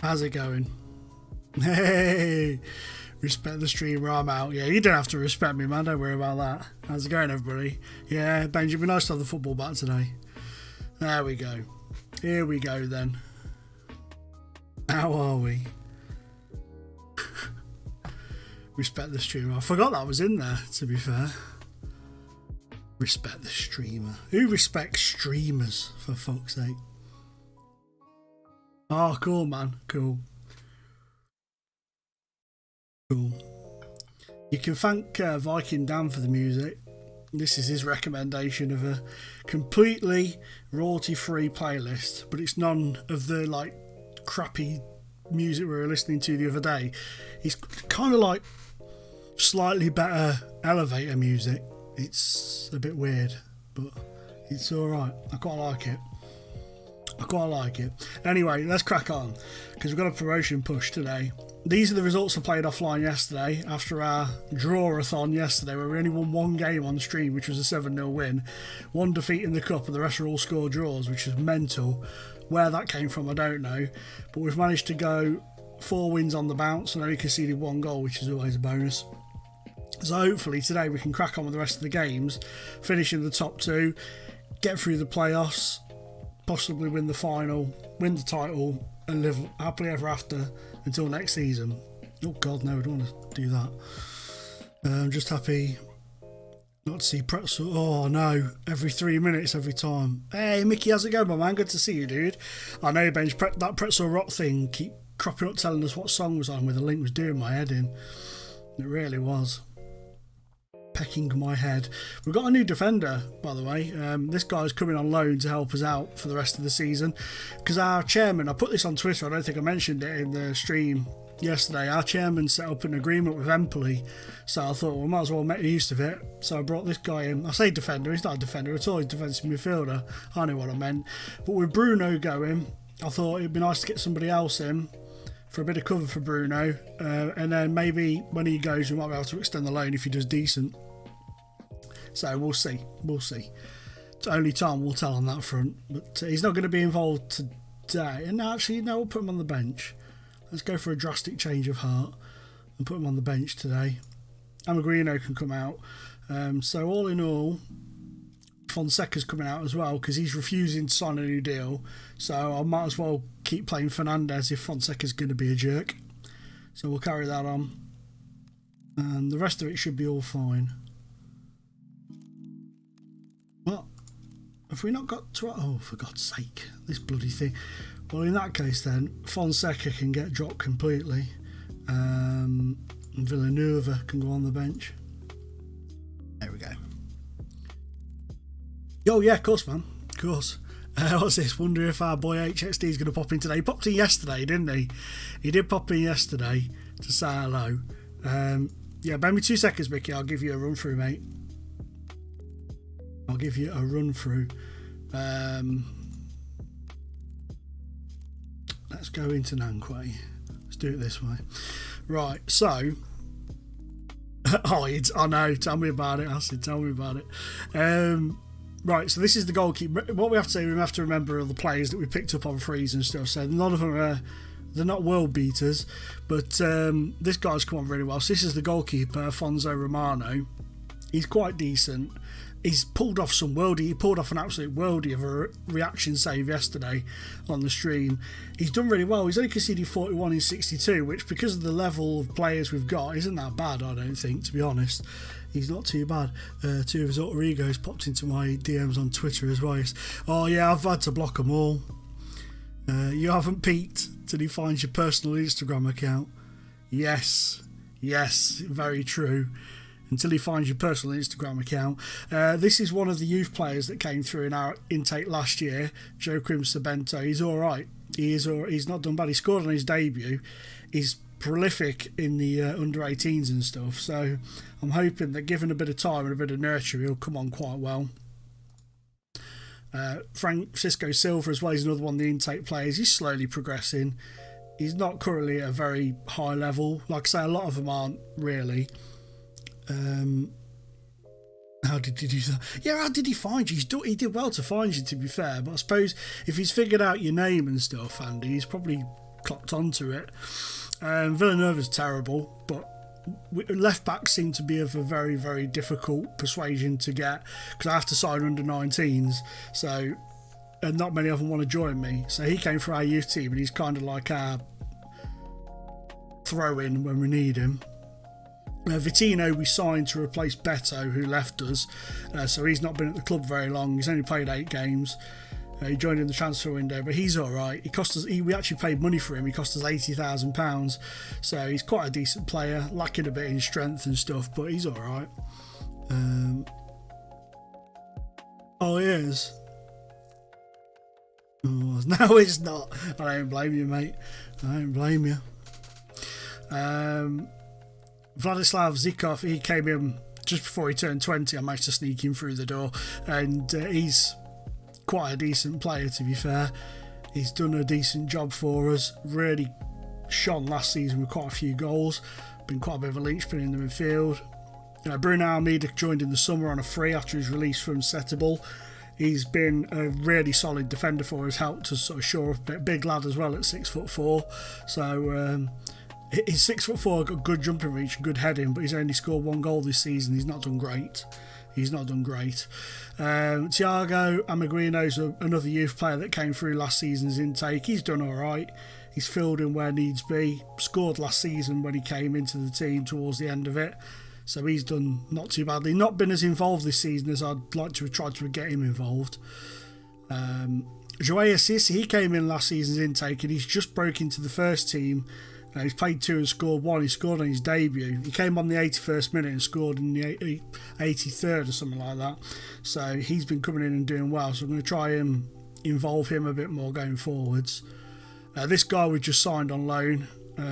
How's it going? Hey, respect the streamer, I'm out. Yeah, you don't have to respect me, man, don't worry about that. How's it going, everybody? Yeah, Benji, it'd be nice to have the football back today. There we go. Here we go then. How are we? Respect the streamer. I forgot that was in there, to be fair. Respect the streamer. Who respects streamers, for fuck's sake? Oh, cool, man. Cool. You can thank Viking Dan for the music. This is his recommendation of a completely royalty-free playlist, but it's none of the like crappy music we were listening to the other day. It's kind of like slightly better elevator music. It's a bit weird, but it's alright. I quite like it. Anyway, let's crack on, because we've got a promotion push today. These are the results I played offline yesterday after our draw-a-thon yesterday, where we only won one game on stream, which was a 7-0 win. One defeat in the cup, and the rest are all score draws, which is mental. Where that came from, I don't know. But we've managed to go 4 wins on the bounce and only conceded 1 goal, which is always a bonus. So hopefully today we can crack on with the rest of the games, finish in the top 2, get through the playoffs, possibly win the final, win the title, and live happily ever after until next season. Oh god, no, I don't want to do that. I'm just happy not to see Pretzel. Oh no, every 3 minutes, every time. Hey Mickey, how's it going, my man? Good to see you, dude. I know, Benj, that Pretzel Rock thing keep cropping up telling us what song was on, where the link was doing my head in. It really was. Pecking my head. We've got a new defender, by the way. This guy's coming on loan to help us out for the rest of the season, because our chairman, I put this on Twitter, I don't think I mentioned it in the stream yesterday, our chairman set up an agreement with Empoli, so I thought we might as well make use of it. So I brought this guy in. I say defender, he's not a defender at all, he's a defensive midfielder. I know what I meant. But with Bruno going, I thought it'd be nice to get somebody else in for a bit of cover for Bruno, and then maybe when he goes we might be able to extend the loan if he does decent. So we'll see. Only time will tell on that front, but he's not going to be involved today. And actually, no, we'll put him on the bench. Let's go for a drastic change of heart and put him on the bench today. Amagrino can come out. So all in all, Fonseca's coming out as well, because he's refusing to sign a new deal. So I might as well keep playing Fernandez if Fonseca's going to be a jerk. So we'll carry that on. And the rest of it should be all fine. What? Have we not got to... Oh, for God's sake. This bloody thing. Well, in that case then, Fonseca can get dropped completely. And Villanueva can go on the bench. There we go. Oh, yeah, of course, man. Of course. What's this? Wonder if our boy HXD is going to pop in today. He popped in yesterday, didn't he? He did pop in yesterday to say hello. Yeah, bear me 2 seconds, Mickey. I'll give you a run through, mate. I'll give you a run through. Let's go into Nanquay. Let's do it this way. Right, so... I know, tell me about it, Acid, tell me about it. Right, so this is the goalkeeper. What we have to say, we have to remember are the players that we picked up on frees and stuff. So none of them are, they're not world beaters, but this guy's come on really well. So this is the goalkeeper, Afonso Romano. He's quite decent. He's pulled off an absolute worldie of a reaction save yesterday on the stream. He's done really well. He's only conceded 41 in 62, which, because of the level of players we've got, isn't that bad, I don't think, to be honest. He's not too bad. 2 of his alter egos popped into my DMs on Twitter as well. Oh yeah, I've had to block them all. You haven't peeked till he finds your personal Instagram account. Yes, very true. Until he finds your personal Instagram account. This is one of the youth players that came through in our intake last year, Joachim Sabento. He's alright. He's not done bad. He scored on his debut. He's prolific in the under 18s and stuff, so I'm hoping that given a bit of time and a bit of nurture he'll come on quite well. Francisco Silva as well is another one of the intake players. He's slowly progressing. He's not currently at a very high level, like I say, a lot of them aren't really. How did he do that? Yeah, how did he find you? He did well to find you, to be fair, but I suppose if he's figured out your name and stuff, Andy, he's probably clocked onto it. Villanova's terrible, but left backs seem to be of a very, very difficult persuasion to get, because I have to sign under 19s, so and not many of them want to join me. So he came for our youth team, and he's kind of like our throw-in when we need him. Vittino we signed to replace Beto, who left us, so he's not been at the club very long. He's only played 8 games. He joined in the transfer window, but he's all right. He cost us. We actually paid money for him. He cost us £80,000, so he's quite a decent player, lacking a bit in strength and stuff, but he's all right. Oh, he is. Oh, no, it's not. I don't blame you, mate. I don't blame you. Vladislav Zikov, he came in just before he turned 20. I managed to sneak him through the door, and he's quite a decent player, to be fair. He's done a decent job for us. Really shone last season with quite a few goals. Been quite a bit of a linchpin in the midfield. Bruno Almeida joined in the summer on a free after his release from Setúbal. He's been a really solid defender for us, helped us sort of shore up a bit. Big lad as well at 6'4". So he's 6'4", got good jumping reach, good heading, but he's only scored 1 goal this season. He's not done great. Thiago Amaguino's another youth player that came through last season's intake. He's done all right. He's filled in where needs be. Scored last season when he came into the team towards the end of it. So he's done not too badly. Not been as involved this season as I'd like to have tried to get him involved. João Assis, he came in last season's intake and he's just broke into the first team. He's played 2 and scored 1. He scored on his debut. He came on the 81st minute and scored in the 83rd or something like that. So he's been coming in and doing well. So I'm going to try and involve him a bit more going forwards. This guy we just signed on loan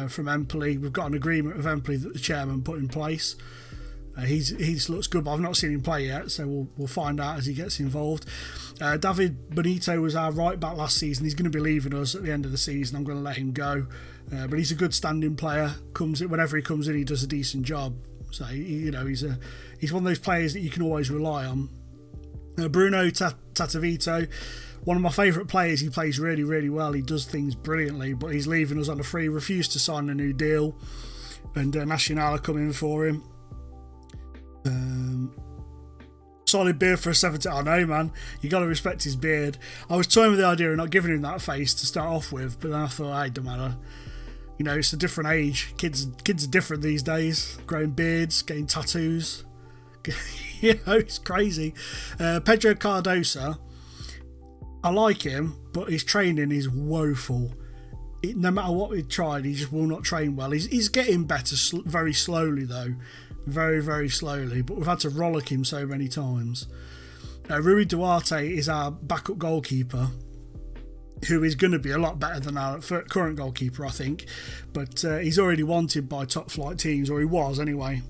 from Empoli. We've got an agreement with Empoli that the chairman put in place. He's looks good, but I've not seen him play yet, so we'll find out as he gets involved. David Benito was our right back last season. He's going to be leaving us at the end of the season. I'm going to let him go, but he's a good standing player. Whenever he comes in, he does a decent job. So he's one of those players that you can always rely on. Bruno Tatavito, one of my favourite players. He plays really, really well. He does things brilliantly, but he's leaving us on a free. Refused to sign a new deal, and Nacional are coming for him. Solid beard for a 17. I know, man. You got to respect his beard. I was toying with the idea of not giving him that face to start off with, but then I thought, hey, don't matter. You know, it's a different age. Kids are different these days. Growing beards, getting tattoos. You know, it's crazy. Pedro Cardosa, I like him, but his training is woeful. No matter what we've tried, he just will not train well. He's getting better very slowly, though. Very, very slowly, but we've had to rollick him so many times. Rui Duarte is our backup goalkeeper, who is going to be a lot better than our current goalkeeper, I think, but he's already wanted by top flight teams, or he was anyway.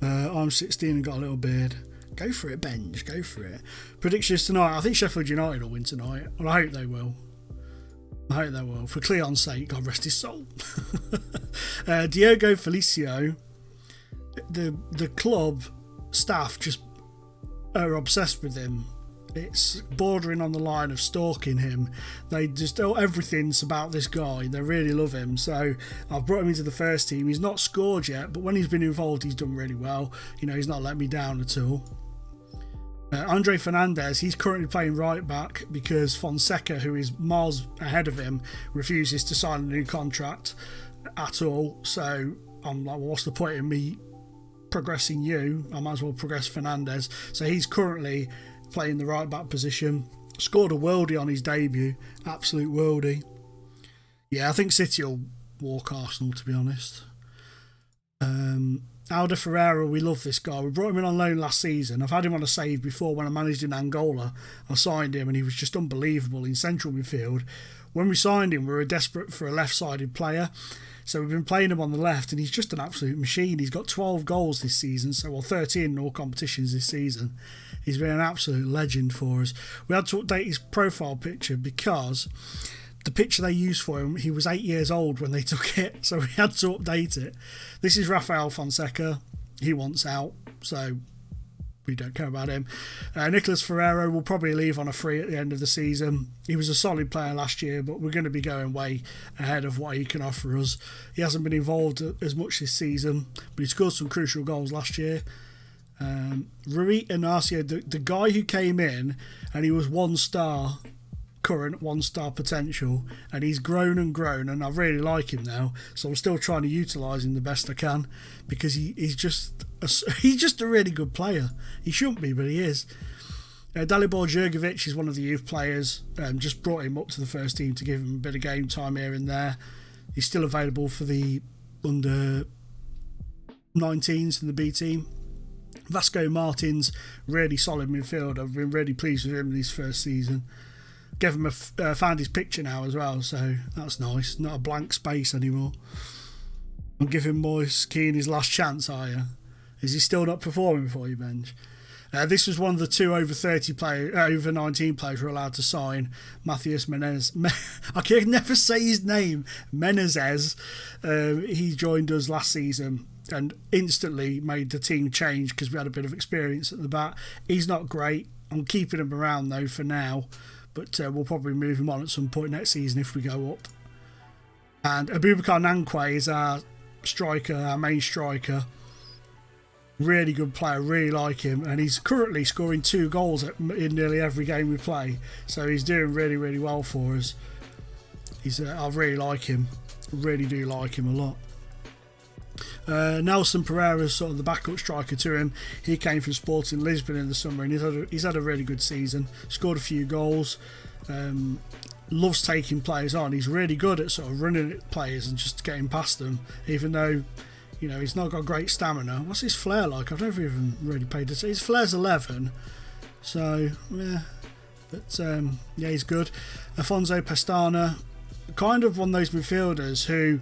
I'm 16 and got a little beard. Go for it, Benj, go for it. Predictions tonight, I think Sheffield United will win tonight. Well, I hope they will. For Cleon's sake, God rest his soul. Diogo Felicio, the club staff just are obsessed with him. It's bordering on the line of stalking him. They just everything's about this guy. They really love him. So I've brought him into the first team. He's not scored yet, but when he's been involved, he's done really well. You know, he's not let me down at all. Andre Fernandez, he's currently playing right back because Fonseca, who is miles ahead of him, refuses to sign a new contract at all. So I'm like, well, what's the point in me progressing you? I might as well progress Fernandez. So he's currently playing the right back position. Scored a worldie on his debut. Absolute worldie. Yeah, I think City will walk Arsenal, to be honest. Alder Ferreira, we love this guy. We brought him in on loan last season. I've had him on a save before when I managed in Angola. I signed him and he was just unbelievable in central midfield. When we signed him, we were desperate for a left-sided player. So we've been playing him on the left and he's just an absolute machine. He's got 12 goals this season, 13 in all competitions this season. He's been an absolute legend for us. We had to update his profile picture because the picture they used for him, he was 8 years old when they took it, so we had to update it. This is Rafael Fonseca. He wants out, so we don't care about him. Nicholas Ferreiro will probably leave on a free at the end of the season. He was a solid player last year, but we're going to be going way ahead of what he can offer us. He hasn't been involved as much this season, but he scored some crucial goals last year. Rui Inacio, the guy who came in and he was 1-star current, 1-star potential, and he's grown and I really like him now, so I'm still trying to utilise him the best I can, because he's just a really good player. He shouldn't be, but he is. Dalibor Jurgovic is one of the youth players. Just brought him up to the first team to give him a bit of game time here and there. He's still available for the under 19s in the B team. Vasco Martins, really solid midfielder. I've been really pleased with him in his first season. Gave him found his picture now as well, so that's nice. Not a blank space anymore. I'm giving Moise Keane his last chance, are you? Is he still not performing for you, Benj? This was one of the 2 over 19 players who were allowed to sign. Matthias Menezes. I can never say his name. Menezes. He joined us last season and instantly made the team change because we had a bit of experience at the back. He's not great. I'm keeping him around though for now, but we'll probably move him on at some point next season if we go up. And Abubakar Nankwe is our striker, our main striker. Really good player, really like him, and he's currently scoring 2 goals in nearly every game we play, so he's doing really, really well for us. I really like him, really do like him a lot. Nelson Pereira is sort of the backup striker to him. He came from Sporting Lisbon in the summer, and he's had a really good season. Scored a few goals. Loves taking players on. He's really good at sort of running at players and just getting past them, even though, you know, he's not got great stamina. What's his flair like? I've never even really paid attention. His flair's 11, so yeah. But yeah, he's good. Afonso Pestana, kind of one of those midfielders who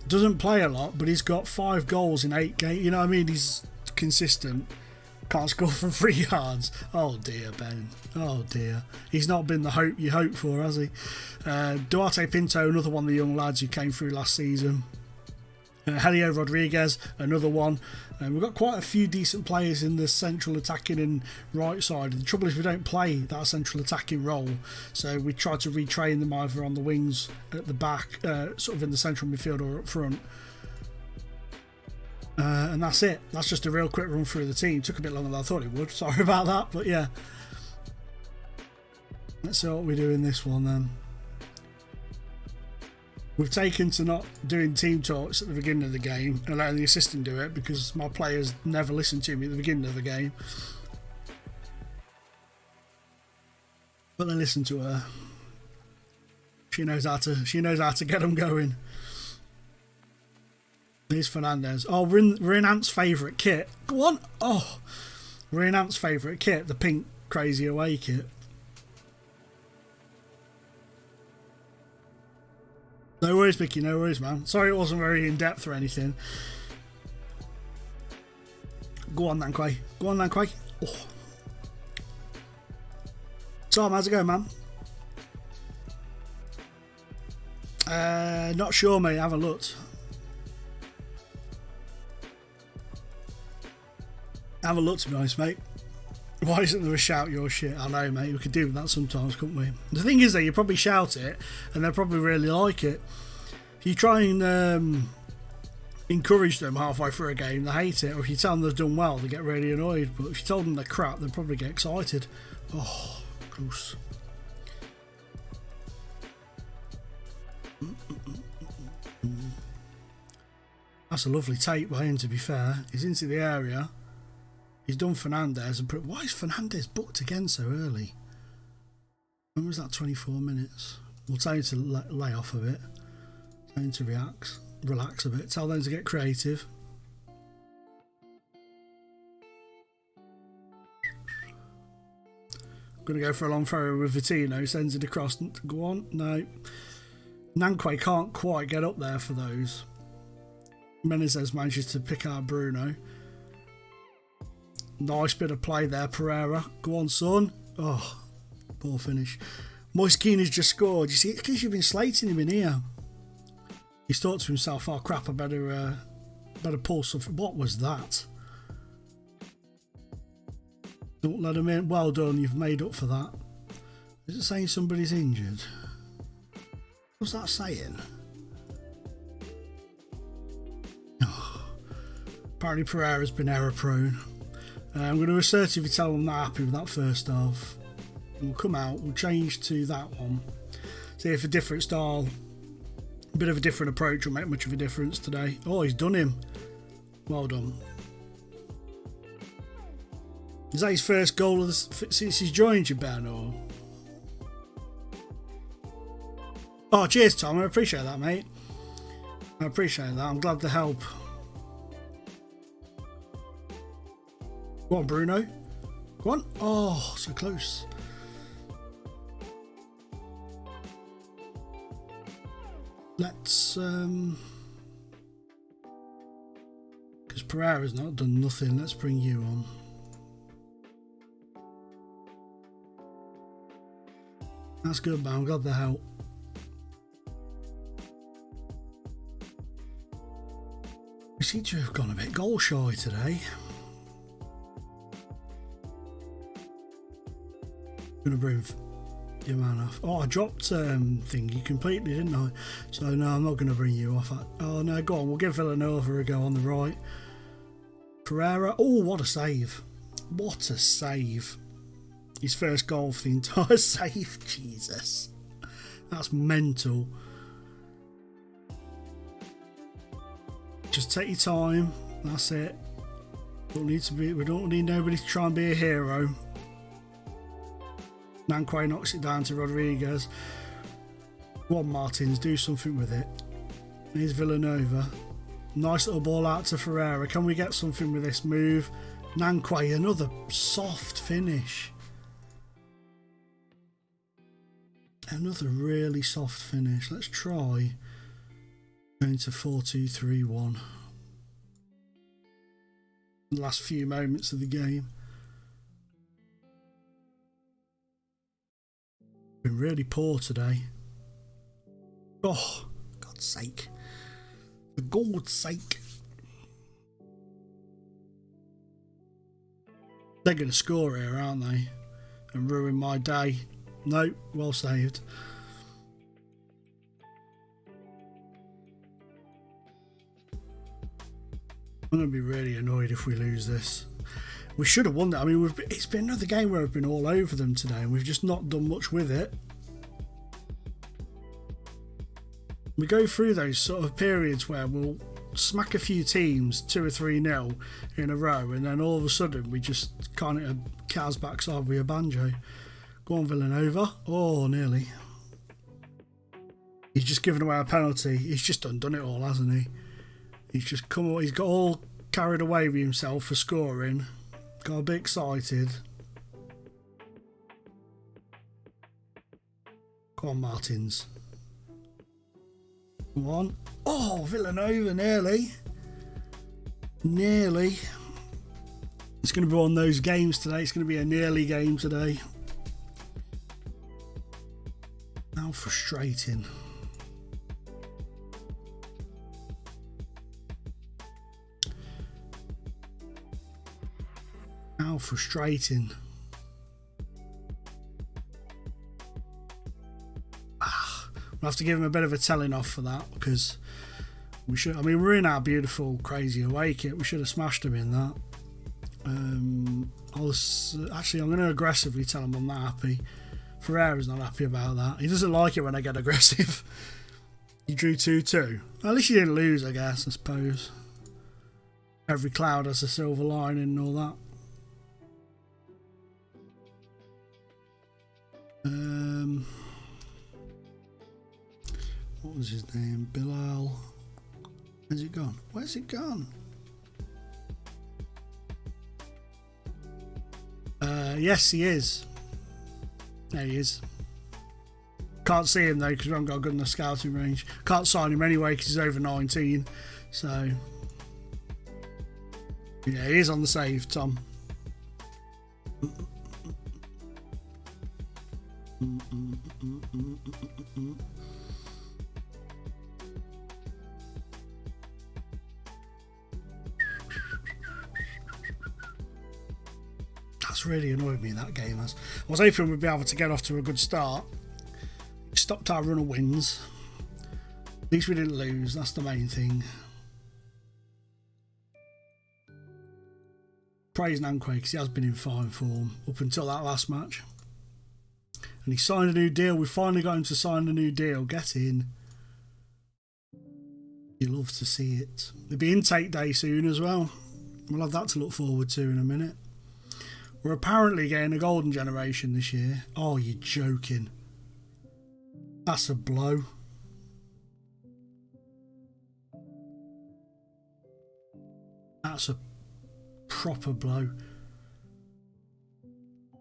doesn't play a lot, but he's got 5 goals in 8 games. You know what I mean? He's consistent. Can't score from 3 yards. Oh dear, Ben. Oh dear. He's not been the hope you hoped for, has he? Duarte Pinto, another one of the young lads who came through last season. Helio Rodriguez, another one. We've got quite a few decent players in the central attacking and right side. The trouble is we don't play that central attacking role, so we try to retrain them either on the wings, at the back, sort of in the central midfield or up front. And that's it. That's just a real quick run through the team. Took a bit longer than I thought it would. Sorry about that, but yeah. Let's see what we do in this one then. We've taken to not doing team talks at the beginning of the game and letting the assistant do it because my players never listen to me at the beginning of the game. But they listen to her. She knows how to get them going. Here's Fernandez. Oh, we're in Ant's favourite kit. Go on. Oh, we're in Ant's favourite kit, the pink crazy away kit. No worries, Mickey, no worries, man. Sorry it wasn't very in-depth or anything. Go on, Nankwe. Go on, Nankwe. Oh. Tom, how's it going, man? Not sure, mate. I haven't looked. I haven't looked, to be honest, mate. Why isn't there a shout your shit? I know, mate. We could do that sometimes, couldn't we? The thing is, though, you probably shout it, and they'll probably really like it. If you try and encourage them halfway through a game, they hate it. Or if you tell them they've done well, they get really annoyed. But if you told them they're crap, they'll probably get excited. Oh, gross. That's a lovely take by him, to be fair. He's into the area. He's done Fernandez. And why is Fernandez booked again so early? When was that? 24 minutes. We'll tell you to lay off a bit. Tell him to relax a bit. Tell them to get creative. Going to go for a long throw with Vitino. Sends it across. Go on. No. Nankwe can't quite get up there for those. Menezes manages to pick out Bruno. Nice bit of play there, Pereira. Go on, son. Oh, poor finish. Moise Keane has just scored. You see, it's because you've been slating him in here. He's thought to himself, oh crap, I better pull something. What was that? Don't let him in. Well done, you've made up for that. Is it saying somebody's injured? What's that saying? Oh, apparently Pereira's been error prone. I'm going to assertively tell them they're happy with that first half. We'll come out, we'll change to that one. See if a different style, a bit of a different approach will make much of a difference today. Oh, he's done him. Well done. Is that his first goal of since he's joined you, Ben? Or? Oh, cheers, Tom. I appreciate that, mate. I appreciate that. I'm glad to help. Go on, Bruno. Go on. Oh, so close. Let's because Pereira's not done nothing. Let's bring you on. That's good, man. I'm glad to help. We seem to have gone a bit goal shy today. Gonna bring your man off. Oh, I dropped thingy completely, didn't I? So no, I'm not gonna bring you off. Oh no, go on. We'll give Villanova a go on the right. Pereira. Oh, what a save! What a save! His first goal for the entire save. Jesus, that's mental. Just take your time. That's it. We don't need nobody to try and be a hero. Nanquay knocks it down to Rodriguez. Go on, Martins, do something with it. Here's Villanova. Nice little ball out to Ferreira. Can we get something with this move? Nanquay, another soft finish. Another really soft finish. Let's try going to 4-2-3-1. The last few moments of the game. Been really poor today. Oh, God's sake. For God's sake. They're going to score here, aren't they? And ruin my day. No, well saved. I'm going to be really annoyed if we lose this. We should have won that. I mean, it's been another game where we've been all over them today and we've just not done much with it. We go through those sort of periods where we'll smack a few teams 2 or 3-0 in a row and then all of a sudden we just can't hit a cow's backside with a banjo. Go on, Villanova. Oh, nearly. He's just given away a penalty. He's just undone it all, hasn't he? He's just come on. He's got all carried away with himself for scoring. Got a bit excited. Come on, Martins. Come on. Oh, Villanova, nearly. Nearly. It's going to be one of those games today. It's going to be a nearly game today. How frustrating. How frustrating. We'll have to give him a bit of a telling off for that because we should. I mean, we're in our beautiful, crazy away kit. We should have smashed him in that. I'm going to aggressively tell him I'm not happy. Ferreira's not happy about that. He doesn't like it when I get aggressive. He drew 2-2. At least you didn't lose, I guess, I suppose. Every cloud has a silver lining and all that. What was his name? Bilal. Where's it gone? Where's it gone? Yes, he is. There he is. Can't see him though because we haven't got a good enough scouting range. Can't sign him anyway because he's over 19. So, yeah, he is on the save, Tom. That's really annoyed me, that game. I was hoping we'd be able to get off to a good start. It stopped our run of wins. At least we didn't lose, that's the main thing. Praise Nankwe, because he has been in fine form up until that last match. And he signed a new deal. We finally got him to sign a new deal. Get in. You love to see it. There'll be intake day soon as well. We'll have that to look forward to in a minute. We're apparently getting a golden generation this year. Oh, you're joking. That's a blow. That's a proper blow.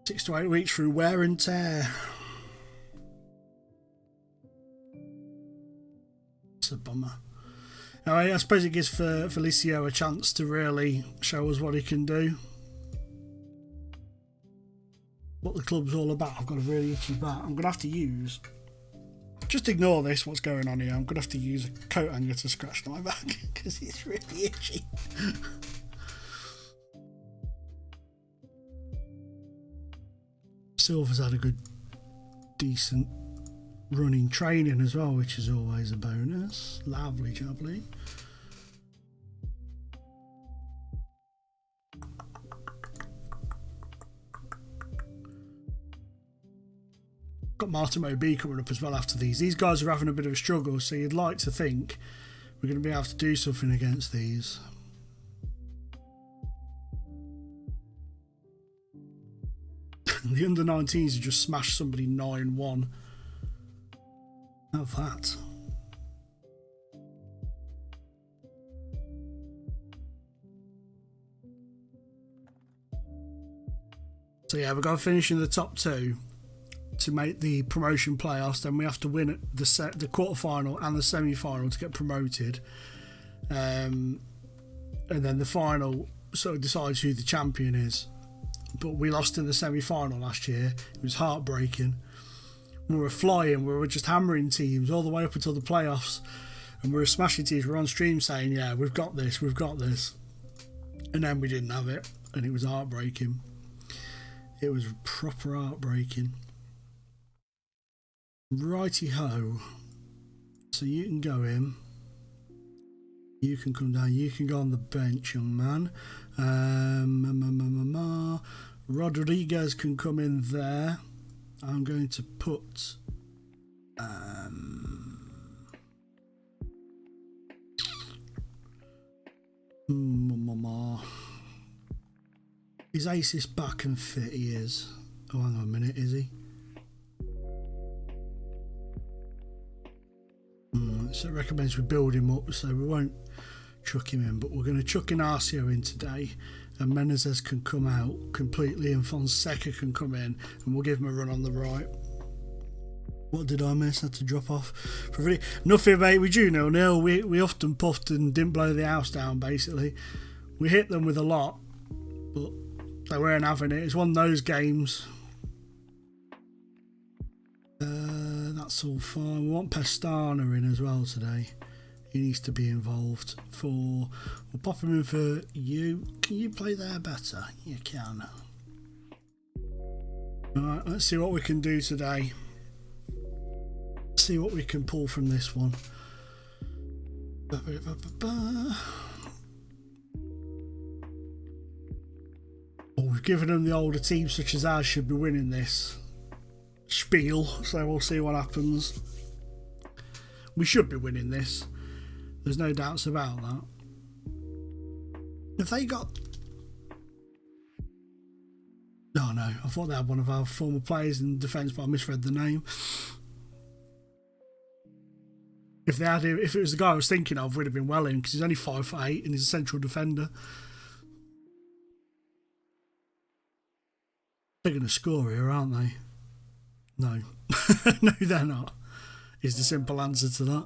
6 to 8 weeks through wear and tear. It's a bummer. Anyway, I suppose it gives Felicio a chance to really show us what he can do. What the club's all about. I've got a really itchy back. I'm going to have to use... Just ignore this, what's going on here. I'm going to have to use a coat hanger to scratch my back because it's really itchy. Silver's had a good, decent running training as well, which is always a bonus. Lovely jubbly. Got Martin B coming up as well after these. These guys are having a bit of a struggle, so you'd like to think we're going to be able to do something against these. The under-19s have just smashed somebody 9-1. Have that. So yeah, we've got to finish in the top 2 to make the promotion playoffs. Then we have to win the quarter-final and the semi-final to get promoted. And then the final sort of decides who the champion is. But we lost in the semi-final last year. It was heartbreaking. We were flying. We were just hammering teams all the way up until the playoffs. And we were smashing teams. We were on stream saying, yeah, we've got this, we've got this. And then we didn't have it. And it was heartbreaking. It was proper heartbreaking. Righty-ho. So you can go in. You can come down. You can go on the bench, young man. Rodriguez can come in there. I'm going to put is Aces back and fit? He is. Oh, hang on a minute, is he? So it recommends we build him up, so we won't chuck him in, but we're going to chuck Inacio in today, and Menezes can come out completely, and Fonseca can come in, and we'll give him a run on the right. What did I miss? I had to drop off. Nothing, mate. We do 0-0. We often puffed and didn't blow the house down, basically. We hit them with a lot, but they weren't having it. It's one of those games. That's all fine. We want Pestana in as well today. He needs to be involved. We'll pop him in for you. Can you play there better? You can. Alright, let's see what we can do today. See what we can pull from this one. We've given them the older teams such as ours should be winning this spiel, so we'll see what happens. We should be winning this. There's no doubts about that. Have they got... Oh no, I thought they had one of our former players in defence, but I misread the name. If it was the guy I was thinking of, we'd have been well in, because he's only 5'8" and he's a central defender. They're going to score here, aren't they? No. No, they're not. Is the simple answer to that.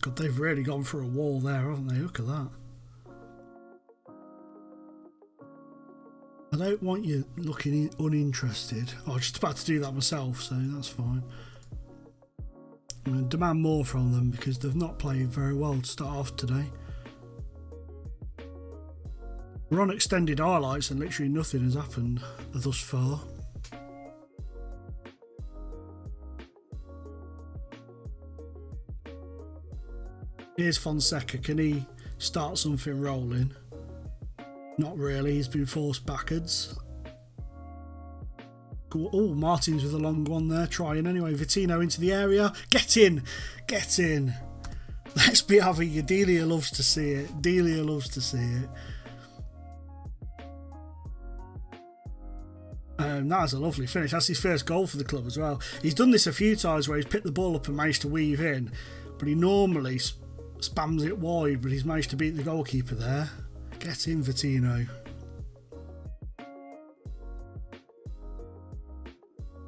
God, they've really gone for a wall there, haven't they? Look at that. I don't want you looking uninterested. I was just about to do that myself, so that's fine. I'm going to demand more from them because they've not played very well to start off today. We're on extended highlights and literally nothing has happened thus far. Here's Fonseca. Can he start something rolling? Not really. He's been forced backwards. Oh, Martins with a long one there. Trying anyway. Vittino into the area. Get in! Get in! Let's be having you. Delia loves to see it. Delia loves to see it. That is a lovely finish. That's his first goal for the club as well. He's done this a few times where he's picked the ball up and managed to weave in, but he normally spams it wide, but he's managed to beat the goalkeeper there. Get in, Vittino.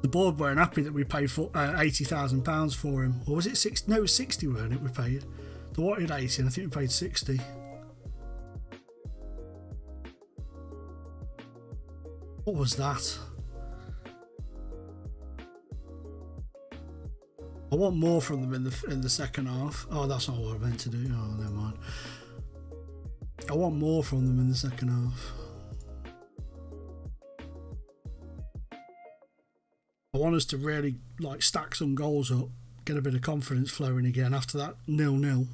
The board weren't happy that we paid for £80,000 for him. Or was it 60? No, it was 60, weren't it? We paid. They wanted 80, and I think we paid 60. What was that? I want more from them in the second half. Oh, that's not what I meant to do. Oh, never mind. I want more from them in the second half. I want us to really stack some goals up, get a bit of confidence flowing again after that 0-0.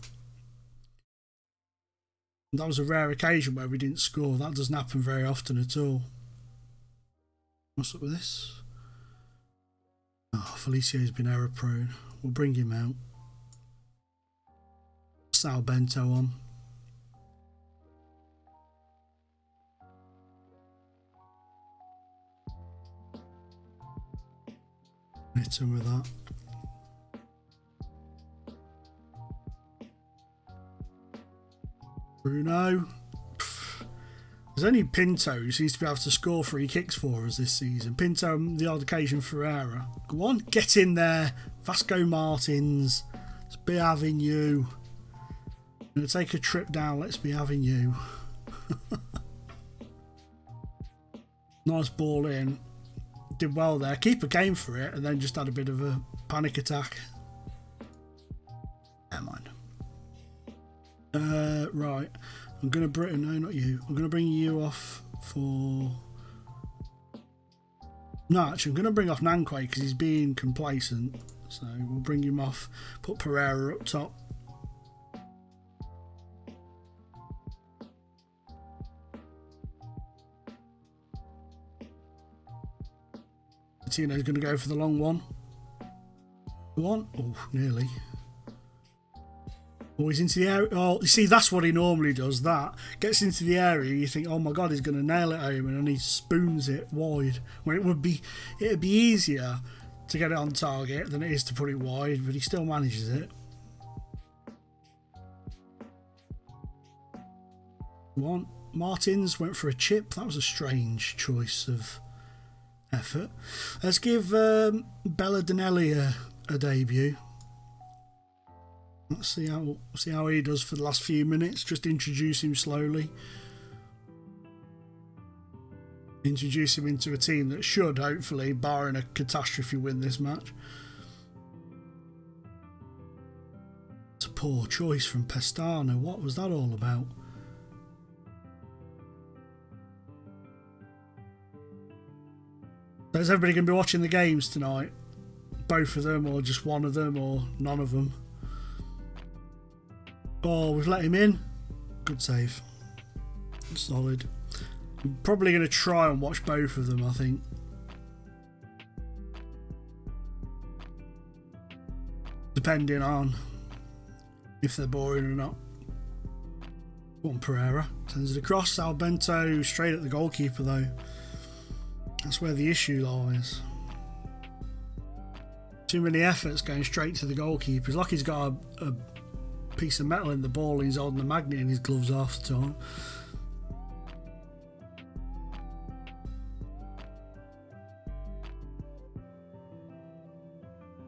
That was a rare occasion where we didn't score. That doesn't happen very often at all. What's up with this? Oh, Felicio's been error prone. We'll bring him out. Sal Bento on. Hit him with that. Bruno. There's only Pinto who seems to be able to score free kicks for us this season. Pinto on the odd occasion Ferreira. Go on, get in there. Vasco Martins. Let's be having you. I'm going to take a trip down. Let's be having you. Nice ball in. Did well there. Keeper came for it and then just had a bit of a panic attack. Never mind. Right. I'm going to bring... No, not you. I'm going to bring you off for... No, actually, I'm going to bring off Nankwe because he's being complacent. So we'll bring him off. Put Pereira up top. Tino's going to go for the long one. Go on. Oh, nearly. Oh, he's into the area. Oh, you see, that's what he normally does. That gets into the area. You think, oh my God, he's going to nail it home, and then he spoons it wide. When it'd be easier to get it on target than it is to put it wide, but he still manages it. One. Martins went for a chip. That was a strange choice of effort. Let's give Belladinelli a debut. Let's see how he does for the last few minutes. Just introduce him slowly. Introduce him into a team that should, hopefully, barring a catastrophe, win this match. It's a poor choice from Pestano. What was that all about? So is everybody going to be watching the games tonight? Both of them, or just one of them, or none of them? Oh, we've let him in. Good save. Solid. I'm probably going to try and watch both of them, I think. Depending on if they're boring or not. One Pereira. Sends it across. Sal Bento straight at the goalkeeper, though. That's where the issue lies. Too many efforts going straight to the goalkeeper. It's like he's got a piece of metal in the ball and he's holding the magnet in his gloves half the time.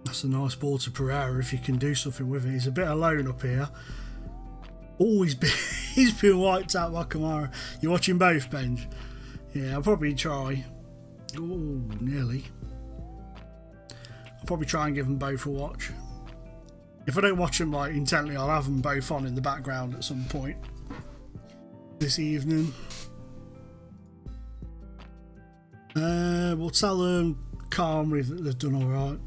That's a nice ball to Pereira if you can do something with it. He's a bit alone up here. Oh, he's been wiped out by Kamara. You're watching both, Benj? Yeah, I'll probably try. Oh, nearly. I'll probably try and give them both a watch. If I don't watch them intently, I'll have them both on in the background at some point this evening. We'll tell them calmly that they've done alright.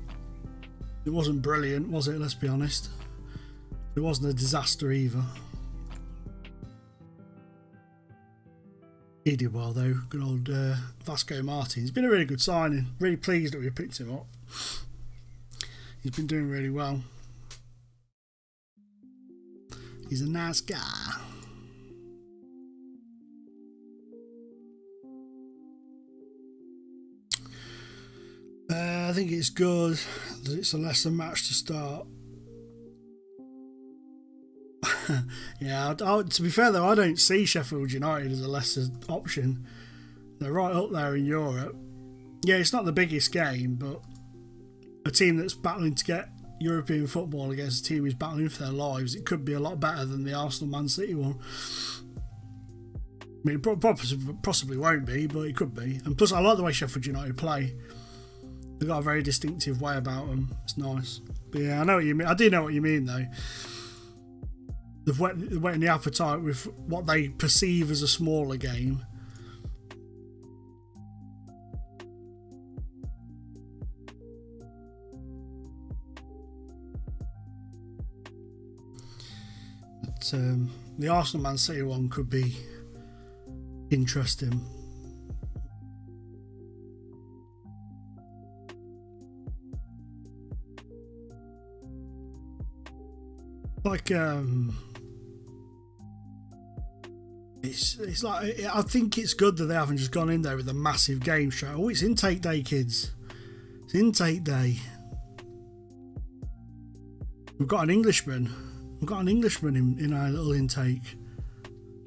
It wasn't brilliant, was it? Let's be honest. It wasn't a disaster either. He did well though. Good old Vasco Martin. He's been a really good signing. Really pleased that we picked him up. He's been doing really well. He's a nice guy. I think it's good that it's a lesser match to start. Yeah, to be fair though, I don't see Sheffield United as a lesser option. They're right up there in Europe. Yeah, it's not the biggest game, but a team that's battling to get European football against a team who's battling for their lives, it could be a lot better than the Arsenal Man City one. I mean, it possibly won't be, but it could be. And plus, I like the way Sheffield United play. They've got a very distinctive way about them. It's nice. But yeah, I know what you mean. I do know what you mean, though. They've whetting the appetite with what they perceive as a smaller game. But the Arsenal Man City one could be interesting. Like it's like, I think it's good that they haven't just gone in there with a massive game straight. Oh, it's intake day, kids. It's intake day. We've got an Englishman. We've got an Englishman in our little intake.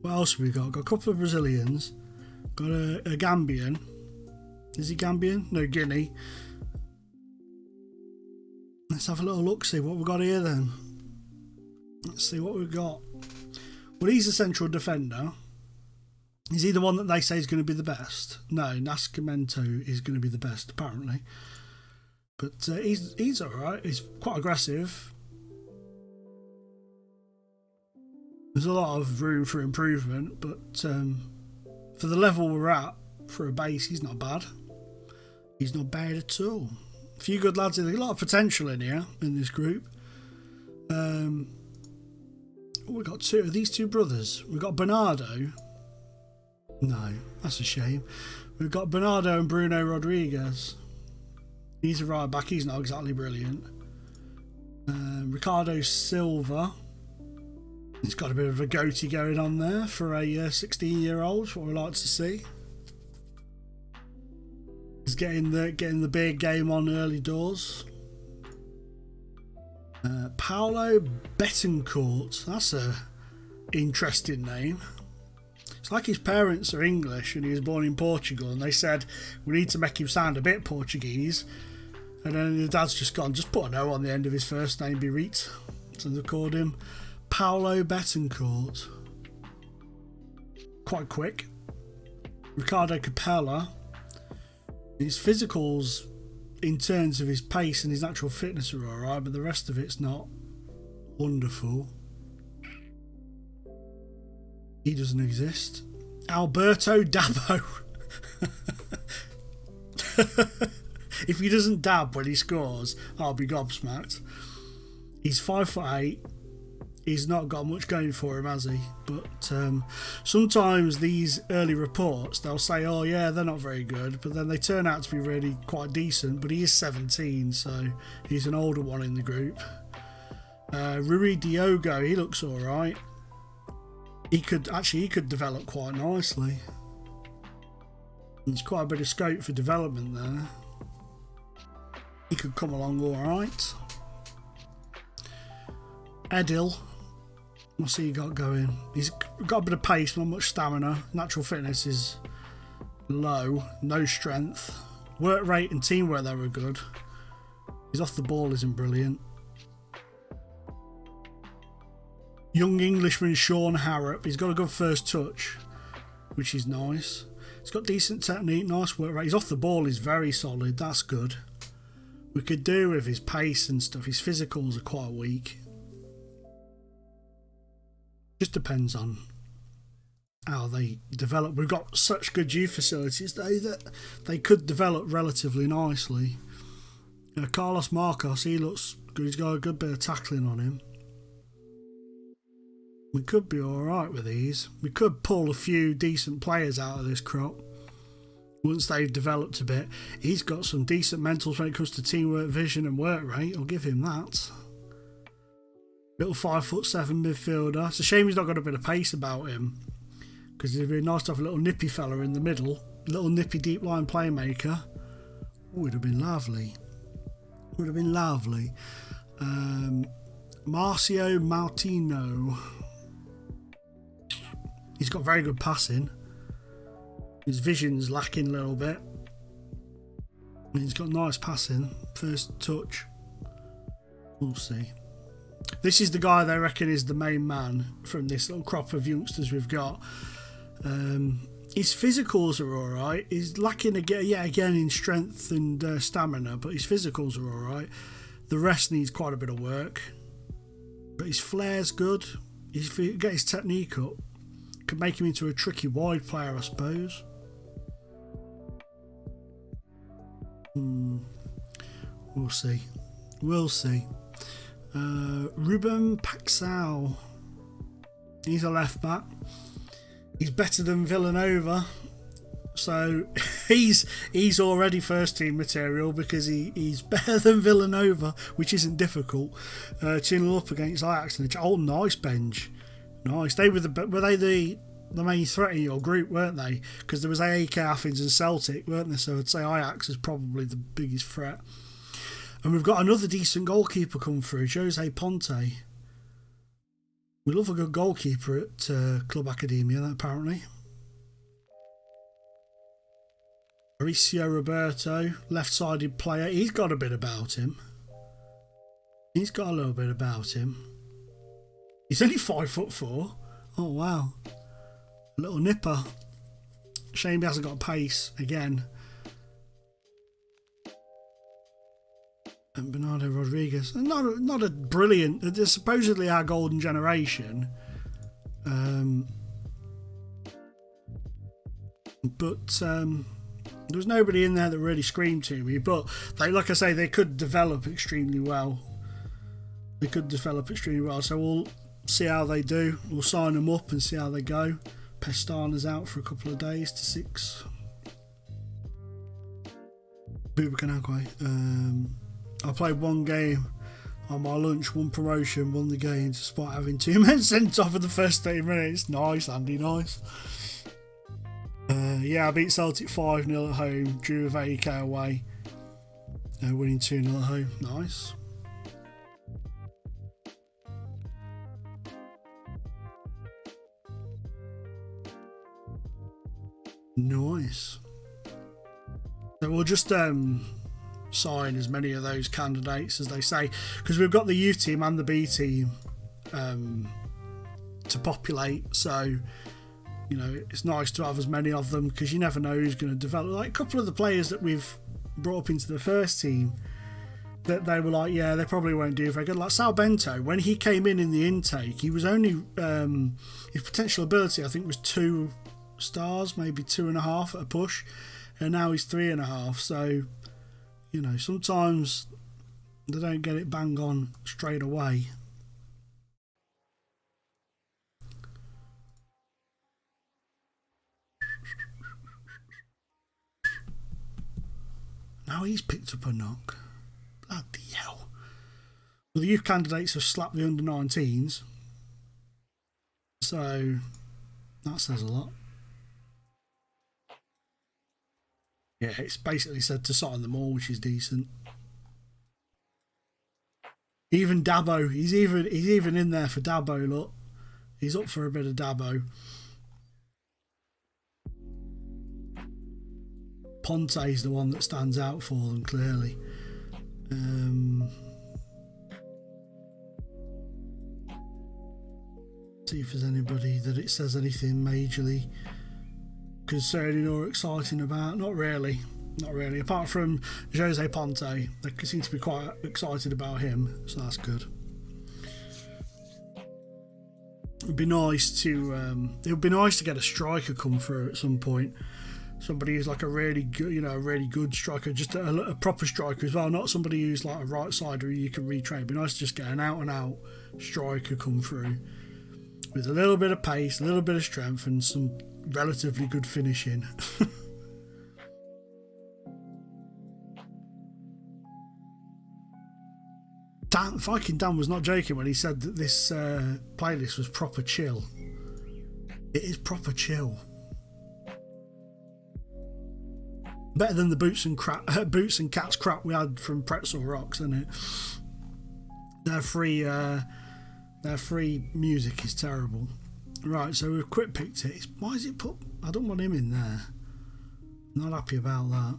What else have we got? Got a couple of Brazilians. Got a Gambian. Is he Gambian? No, Guinea. Let's have a little look, see what we've got here then. Let's see what we've got. Well, he's a central defender. Is he the one that they say is going to be the best? No, Nascimento is going to be the best, apparently. But he's alright. He's quite aggressive. There's a lot of room for improvement, but for the level we're at, for a base, he's not bad. He's not bad at all. A few good lads. There's a lot of potential in here, in this group. We've got these two brothers. We've got Bernardo. No, that's a shame. We've got Bernardo and Bruno Rodriguez. He's a right back. He's not exactly brilliant. Ricardo Silva. He's got a bit of a goatee going on there for a 16-year-old. What we like to see. He's getting the big game on early doors. Paulo Betancourt. That's a interesting name. It's like his parents are English and he was born in Portugal, and they said we need to make him sound a bit Portuguese, and then the dad's just gone, just put an O on the end of his first name, Berit. So they called him Paulo Betancourt. Quite quick. Ricardo Capella. His physicals in terms of his pace and his natural fitness are alright, but the rest of it's not wonderful. He doesn't exist. Alberto Dabo. If he doesn't dab when he scores, I'll be gobsmacked. He's 5'8". He's not got much going for him, has he? But sometimes these early reports, they'll say, oh yeah, they're not very good, but then they turn out to be really quite decent. But he is 17, so he's an older one in the group. Rui Diogo, he looks alright. He could develop quite nicely. There's quite a bit of scope for development there. He could come along alright. Edil, what's he got going? He's got a bit of pace, not much stamina. Natural fitness is low, no strength. Work rate and teamwork there are good. His off the ball isn't brilliant. Young Englishman Sean Harrop, he's got a good first touch, which is nice. He's got decent technique, nice work rate. His off the ball is very solid, that's good. We could do with his pace and stuff. His physicals are quite weak. Just depends on how they develop. We've got such good youth facilities though that they could develop relatively nicely. Carlos Marcos, he looks good. He's got a good bit of tackling on him. We could be alright with these. We could pull a few decent players out of this crop once they've developed a bit. He's got some decent mentals when it comes to teamwork, vision and work rate. I'll give him that. Little 5'7" midfielder. It's a shame he's not got a bit of pace about him, because it'd be nice to have a little nippy fella in the middle. A little nippy deep line playmaker. Would have been lovely. Would have been lovely. Marcio Martino. He's got very good passing. His vision's lacking a little bit. He's got nice passing. First touch. We'll see. This is the guy they reckon is the main man from this little crop of youngsters we've got. His physicals are alright. He's lacking again in strength and stamina, but his physicals are alright. The rest needs quite a bit of work. But his flair's good. If he get his technique up, could make him into a tricky wide player, I suppose. We'll see. We'll see. Ruben Paxao. He's a left back. He's better than Villanova, so he's already first team material because he's better than Villanova, which isn't difficult. 2-0 up against Ajax. Oh, nice bench, nice. Were they the main threat in your group, weren't they? Because there was AEK Athens and Celtic, weren't there? So I'd say Ajax is probably the biggest threat. And we've got another decent goalkeeper come through, Jose Ponte. We love a good goalkeeper at Club Academia, apparently. Mauricio Roberto, left-sided player. He's got a bit about him. He's got a little bit about him. He's only 5'4". Oh, wow. A little nipper. Shame he hasn't got pace again. And Bernardo Rodriguez, not a brilliant. They're supposedly our golden generation, but there was nobody in there that really screamed to me. But like I say, they could develop extremely well. So we'll see how they do. We'll sign them up and see how they go. Pestana's out for a couple of days to 6. Bubakanakwe. I played one game on my lunch, one promotion, won the game despite having 2 men sent off in the first 30 minutes. Nice, Andy, nice. I beat Celtic 5-0 at home, drew with AEK away, winning 2-0 at home. Nice. Nice. So we'll just sign as many of those candidates as they say, because we've got the youth team and the B team to populate, so it's nice to have as many of them, because you never know who's going to develop. Like a couple of the players that we've brought up into the first team, that they were like, they probably won't do very good. Like Sal Bento, when he came in the intake, he was only his potential ability I think was 2 stars, maybe 2.5 at a push, and now he's 3.5. So sometimes they don't get it bang on straight away. Now he's picked up a knock. Bloody hell. Well, the youth candidates have slapped the under-19s. So that says a lot. Yeah, it's basically said to sign them all, which is decent. Even Dabo, he's even in there for Dabo, look. He's up for a bit of Dabo. Ponte's the one that stands out for them, clearly. See if there's anybody that it says anything majorly concerning or exciting about. Not really. Apart from Jose Ponte, they seem to be quite excited about him, so that's good. It'd be nice to get a striker come through at some point. Somebody who's like a really good, a really good striker, just a proper striker as well, not somebody who's like a right sider who you can retrain. It'd be nice to just get an out and out striker come through with a little bit of pace, a little bit of strength, and some relatively good finishing. Viking Dan was not joking when he said that this playlist was proper chill. It is proper chill. Better than the boots and cats crap we had from Pretzel Rocks, isn't it? Their free music is terrible. Right, so we've quick picked it. Why is it put? I don't want him in there. Not happy about that.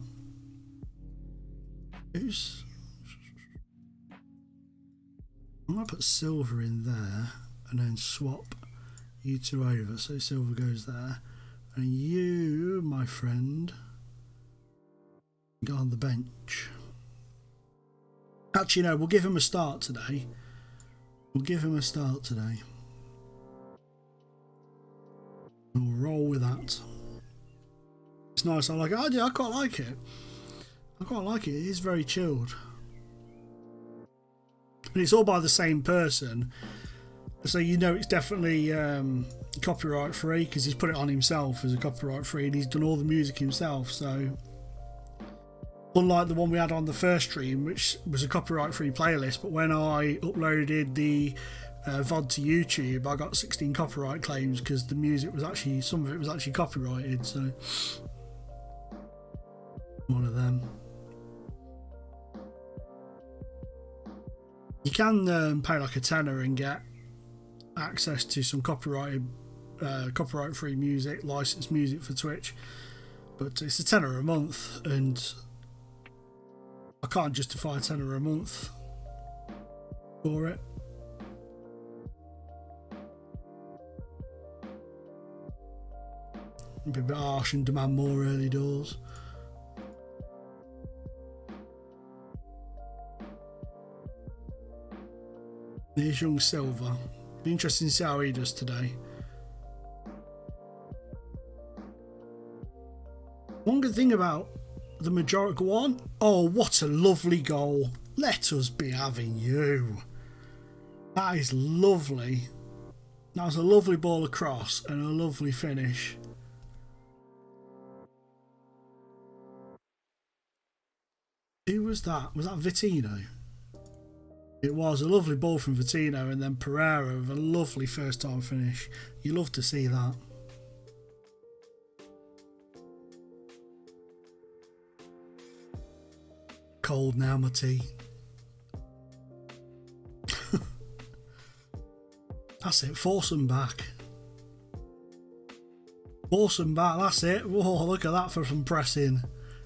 I'm going to put Silver in there and then swap you two over. So Silver goes there. And you, my friend, go on the bench. Actually, no, we'll give him a start today. We'll roll with that. It's nice. I like it. I quite like it. It is very chilled. And it's all by the same person, so it's definitely copyright free because he's put it on himself as a copyright free, and he's done all the music himself. So unlike the one we had on the first stream, which was a copyright free playlist, but when I uploaded the VOD to YouTube, I got 16 copyright claims because the music was actually, some of it was actually copyrighted. So one of them. You can pay like a tenner and get access to some copyright-free music, licensed music for Twitch, but it's a tenner a month, and I can't justify a tenner a month for it. It'd be a bit harsh and demand more early doors. There's young Silver. Be interesting to see how he does today. One good thing about the majority... Go on. Oh, what a lovely goal. Let us be having you. That is lovely. That was a lovely ball across and a lovely finish. Who was that? Was that Vittino? It was a lovely ball from Vittino, and then Pereira with a lovely first time finish. You love to see that. Cold now, my tea. That's it, force them back. Force them back, that's it. Whoa, look at that for some pressing.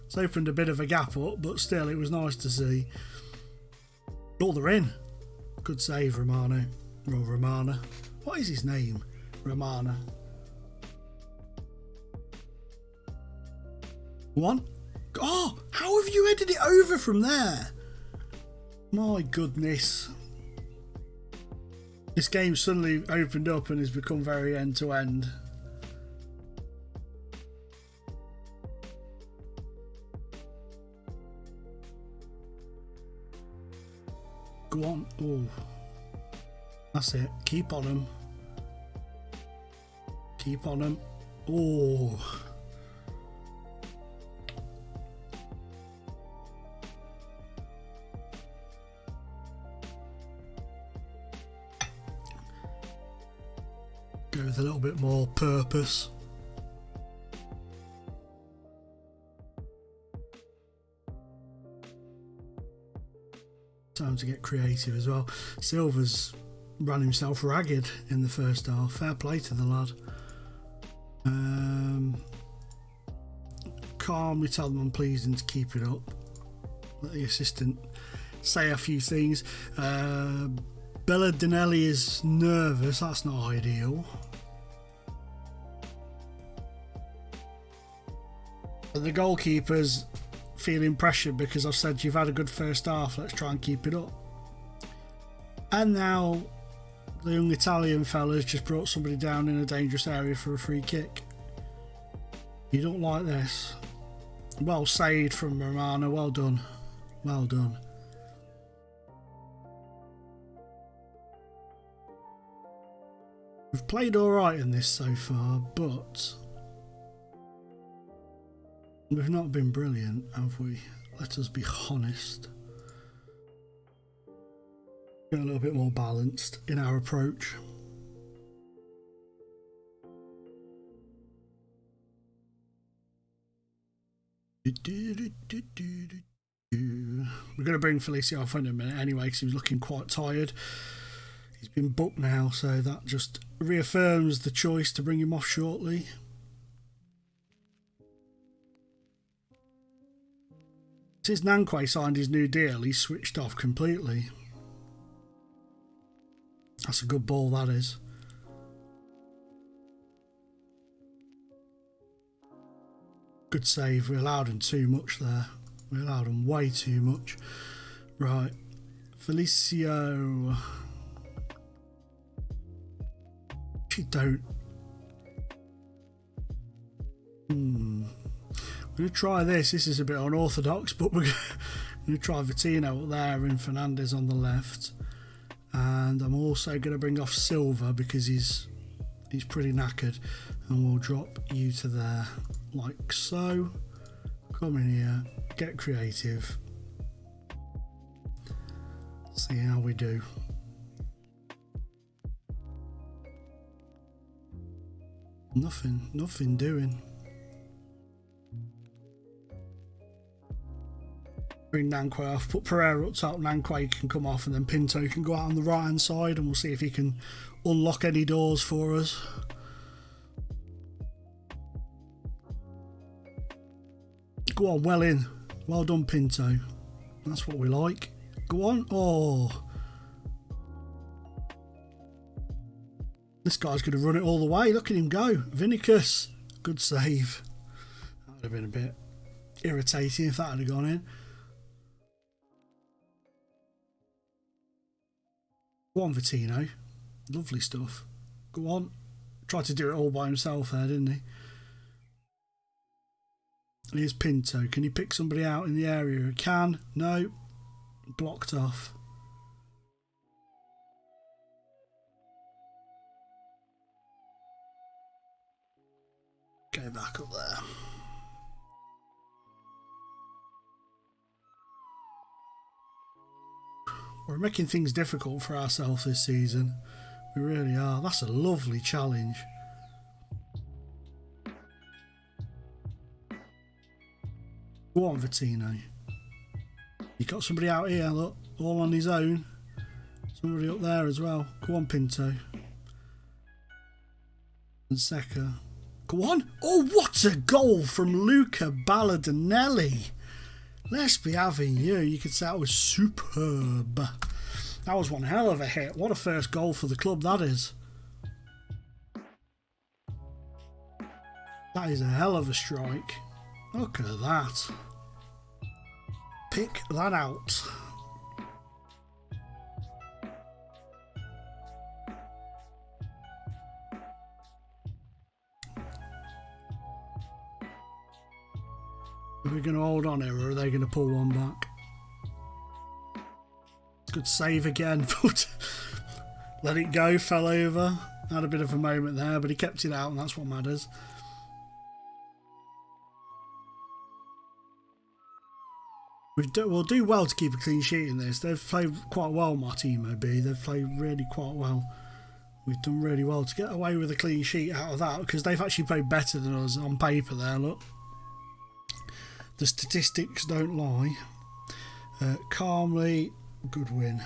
It's opened a bit of a gap up, but still, it was nice to see. Oh, they're in. Good save, Romano. Or Romana. What is his name? Romana. One. Oh, how have you headed it over from there? My goodness. This game suddenly opened up and has become very end-to-end. Go on. Oh, that's it. Keep on him. Keep on him. Oh. Go with a little bit more purpose. Time to get creative as well. Silver's ran himself ragged in the first half. Fair play to the lad. Calmly tell them I'm pleased and to keep it up. Let the assistant say a few things. Belladinelli is nervous. That's not ideal. But the goalkeeper's feeling pressure because I've said you've had a good first half, let's try and keep it up. And now The young Italian fella's just brought somebody down in a dangerous area for a free kick. You don't like this. Well saved from Romano. Well done. Well done. We've played alright in this so far, but we've not been brilliant, have we? Let us be honest. We're a little bit more balanced in our approach. We're going to bring Felicio off in a minute anyway, because he was looking quite tired. He's been booked now, so that just reaffirms the choice to bring him off shortly. Since Nankwe signed his new deal, he's switched off completely. That's a good ball, that is. Good save. We allowed him too much there. We allowed him way too much. Right. Felicio. If you don't. I'm going to try this. This is a bit unorthodox, but we're going to try Vittino up there and Fernandez on the left. And I'm also going to bring off Silva because he's pretty knackered. And we'll drop you to there like so. Come in here. Get creative. See how we do. Nothing doing. Bring Nankwe off, put Pereira up top, Nankwe can come off and then Pinto can go out on the right hand side and we'll see if he can unlock any doors for us. Go on, well in. Well done, Pinto. That's what we like. Go on. Oh. This guy's going to run it all the way. Look at him go. Vinicus. Good save. That would have been a bit irritating if that had gone in. Go on, Vittino. Lovely stuff. Go on. Tried to do it all by himself there, didn't he? Here's Pinto. Can he pick somebody out in the area? He can. No. Blocked off. Go back up there. We're making things difficult for ourselves this season. We really are. That's a lovely challenge. Go on, Vittino. You got somebody out here, look, all on his own. Somebody up there as well. Go on, Pinto. And Secca. Go on. Oh, what a goal from Luca Ballardinelli. Let's be having you. You could say that was superb. That was one hell of a hit. What a first goal for the club that is. That is a hell of a strike. Look at that. Pick that out. Are we going to hold on here or are they going to pull one back? Good save again. Let it go, fell over. Had a bit of a moment there, but he kept it out and that's what matters. We'll do well to keep a clean sheet in this. They've played quite well, my team, OB. They've played really quite well. We've done really well to get away with a clean sheet out of that because they've actually played better than us on paper there, look. The statistics don't lie. Calmly, good win.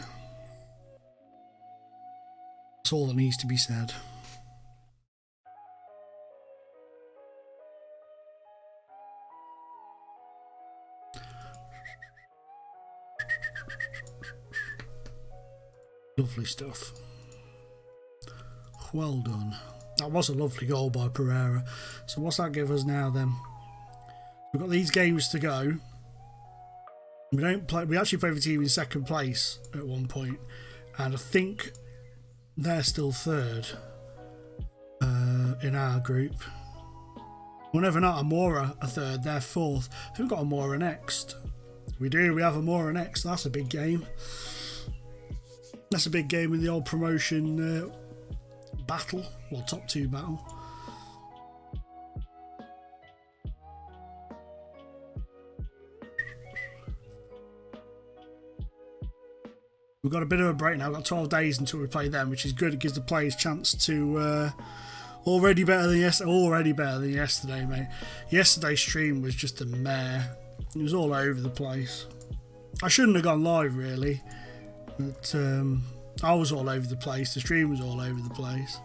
That's all that needs to be said. Lovely stuff. Well done. That was a lovely goal by Pereira. So what's that give us now then? We've got these games to go. We actually played the team in second place at one point, and I think they're still third in our group. Whenever not Amora are third, they're fourth. We've got Amora next. We do, we have Amora next. That's a big game. That's a big game in the old promotion battle, or top 2 battle. We've got a bit of a break now. We've got 12 days until we play them, which is good. It gives the players a chance to already better than yesterday, mate. Yesterday's stream was just a mare. It was all over the place. I shouldn't have gone live, really, but I was all over the place. The stream was all over the place.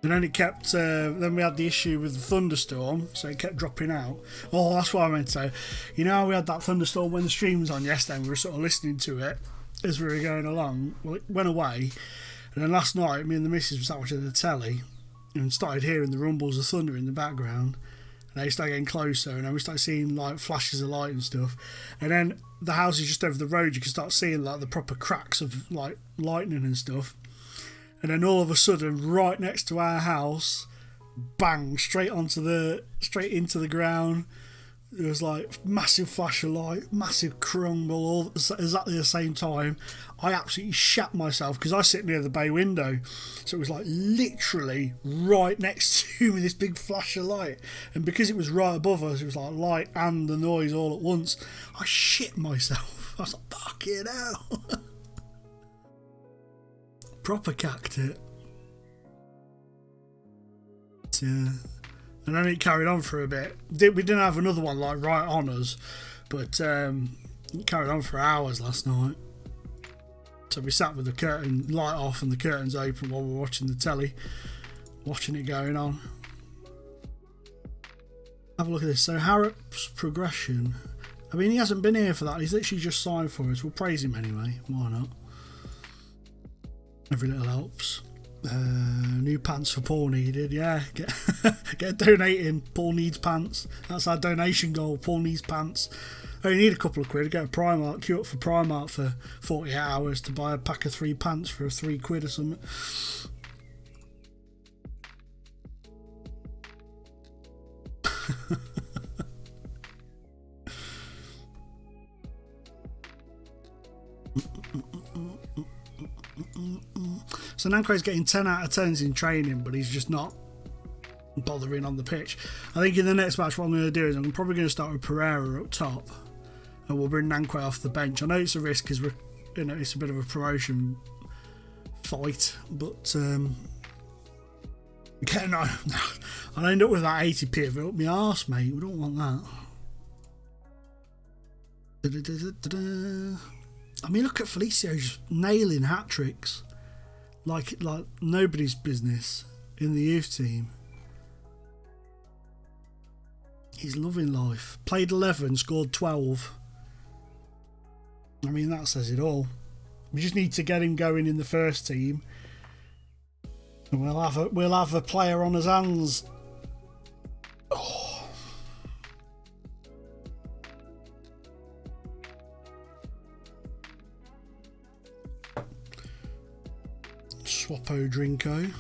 And then it kept. Then we had the issue with the thunderstorm, so it kept dropping out. Oh, that's what I meant to say. You know how we had that thunderstorm when the stream was on yesterday, and we were sort of listening to it as we were going along. Well, it went away, and then last night, me and the missus were sat watching the telly, and started hearing the rumbles of thunder in the background. And they started getting closer, and then we started seeing like flashes of light and stuff. And then the house is just over the road. You can start seeing like the proper cracks of like lightning and stuff. And then all of a sudden, right next to our house, bang, straight into the ground. There was like massive flash of light, massive crumble, all exactly the same time. I absolutely shat myself because I sit near the bay window, so it was like literally right next to me, this big flash of light. And because it was right above us, it was like light and the noise all at once. I shit myself. I was like, fucking hell. Proper cacked it. Yeah. And then it carried on for a bit. We didn't have another one like right on us, but it carried on for hours last night. So we sat with the curtain light off and the curtains open while we were watching the telly, watching it going on. Have a look at this. So Harrop's progression. I mean, he hasn't been here for that. He's literally just signed for us. We'll praise him anyway. Why not? Every little helps. New pants for Paul needed. Yeah, get donating. Paul needs pants. That's our donation goal. Paul needs pants. Oh, you need a couple of quid. Go to Primark. Queue up for Primark for 48 hours to buy a pack of 3 pants for £3 or something. So Nanko's getting 10 out of 10s in training, but he's just not bothering on the pitch. I think in the next match what I'm going to do is I'm probably going to start with Pereira up top, and we'll bring Nanko off the bench. I know it's a risk because it's a bit of a promotion fight, but again, I'll end up with that 80p of it up my arse, mate. We don't want that. I mean, look at Felicio just nailing hat tricks like nobody's business in the youth team. He's loving life. Played 11, scored 12. I mean, that says it all. We just need to get him going in the first team, and we'll have a player on his hands. Oh. Swappo Drinko.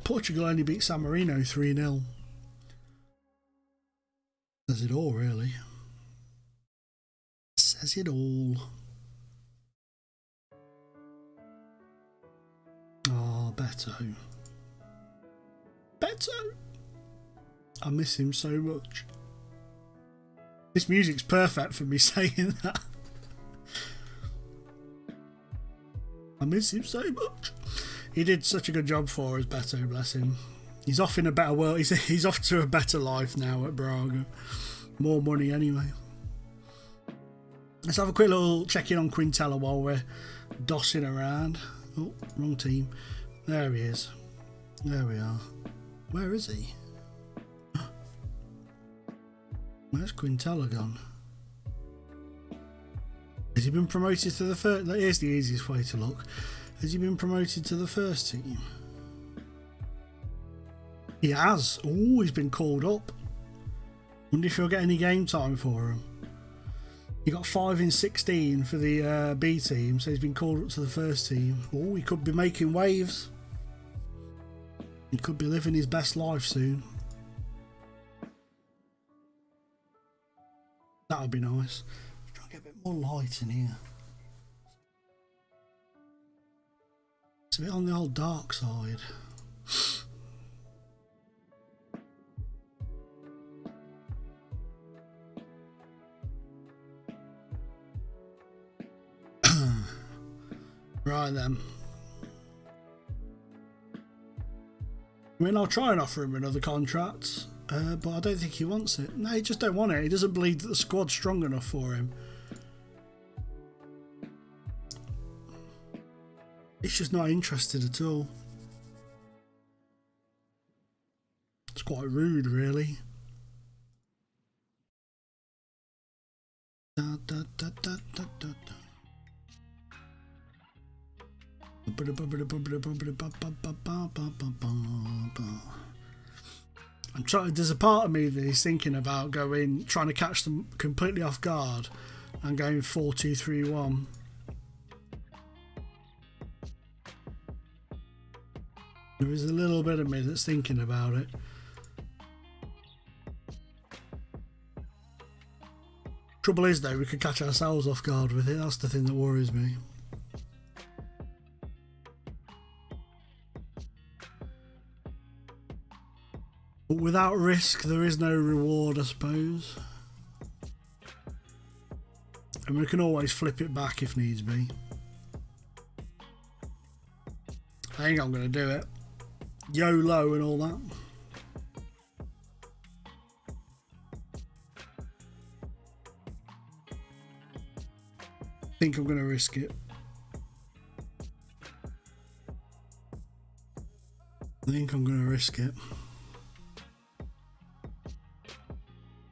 Portugal only beat San Marino 3-0. Says it all, really. Says it all. Oh, Beto. Beto! I miss him so much. This music's perfect for me saying that. I miss him so much. He did such a good job for us, Beto, bless him. He's off in a better world. He's off to a better life now at Braga. More money anyway. Let's have a quick little check-in on Quintella while we're dossing around. Oh, wrong team. There he is. There we are. Where is he? Where's Quintella gone? Has he been promoted to the first? Here's the easiest way to look. Has he been promoted to the first team? He has. Oh, he's been called up. Wonder if you'll get any game time for him. He got 5 in 16 for the B team, so he's been called up to the first team. Oh, he could be making waves. He could be living his best life soon. That would be nice. Try and get a bit more light in here. It's a bit on the old dark side. Right then. I mean, I'll try and offer him another contract, but I don't think he wants it. No, he just don't want it. He doesn't believe that the squad's strong enough for him. He's just not interested at all. It's quite rude, really. Da, da, da, da, da, da, da. I'm trying. There's a part of me that is thinking about trying to catch them completely off guard, and going 4-2-3-1. There is a little bit of me that's thinking about it. Trouble is, though, we could catch ourselves off guard with it. That's the thing that worries me. But without risk, there is no reward, I suppose. And we can always flip it back if needs be. I think I'm going to do it. YOLO and all that. I think I'm going to risk it.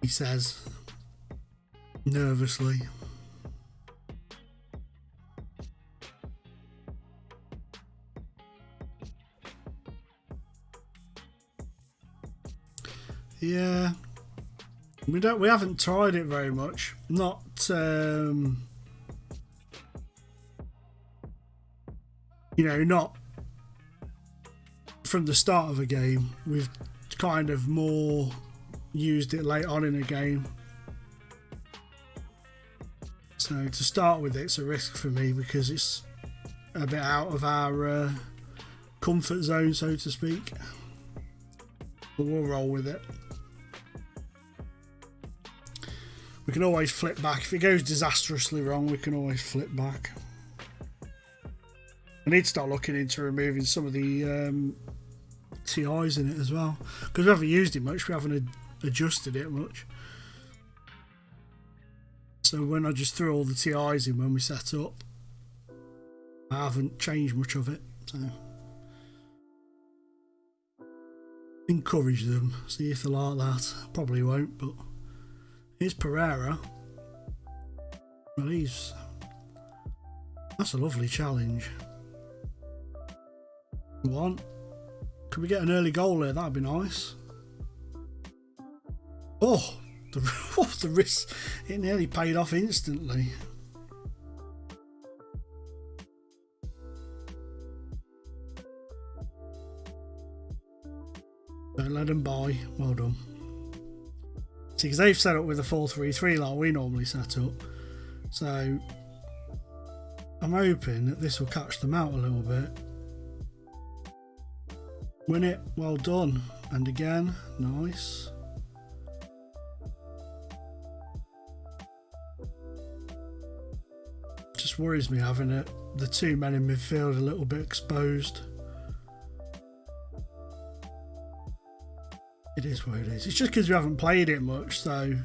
He says, nervously. Yeah, we haven't tried it very much. Not not from the start of a game. We've kind of more used it late on in a game. So to start with, it's a risk for me because it's a bit out of our comfort zone, so to speak. But we'll roll with it. We can always flip back. If it goes disastrously wrong, we can always flip back. I need to start looking into removing some of the TIs in it as well, because we haven't used it much. We haven't adjusted it much. So when I just threw all the TIs in when we set up, I haven't changed much of it. So encourage them, see if they like that. Probably won't, but here's Pereira. Well, that's a lovely challenge. Go on. Could we get an early goal there? That'd be nice. Oh, the risk. It nearly paid off instantly. Don't let them buy. Well done. See, because they've set up with a 4-3-3 like we normally set up. So I'm hoping that this will catch them out a little bit. Win it. Well done. And again. Nice. Just worries me having the two men in midfield a little bit exposed. It is what it is. It's just because we haven't played it much, so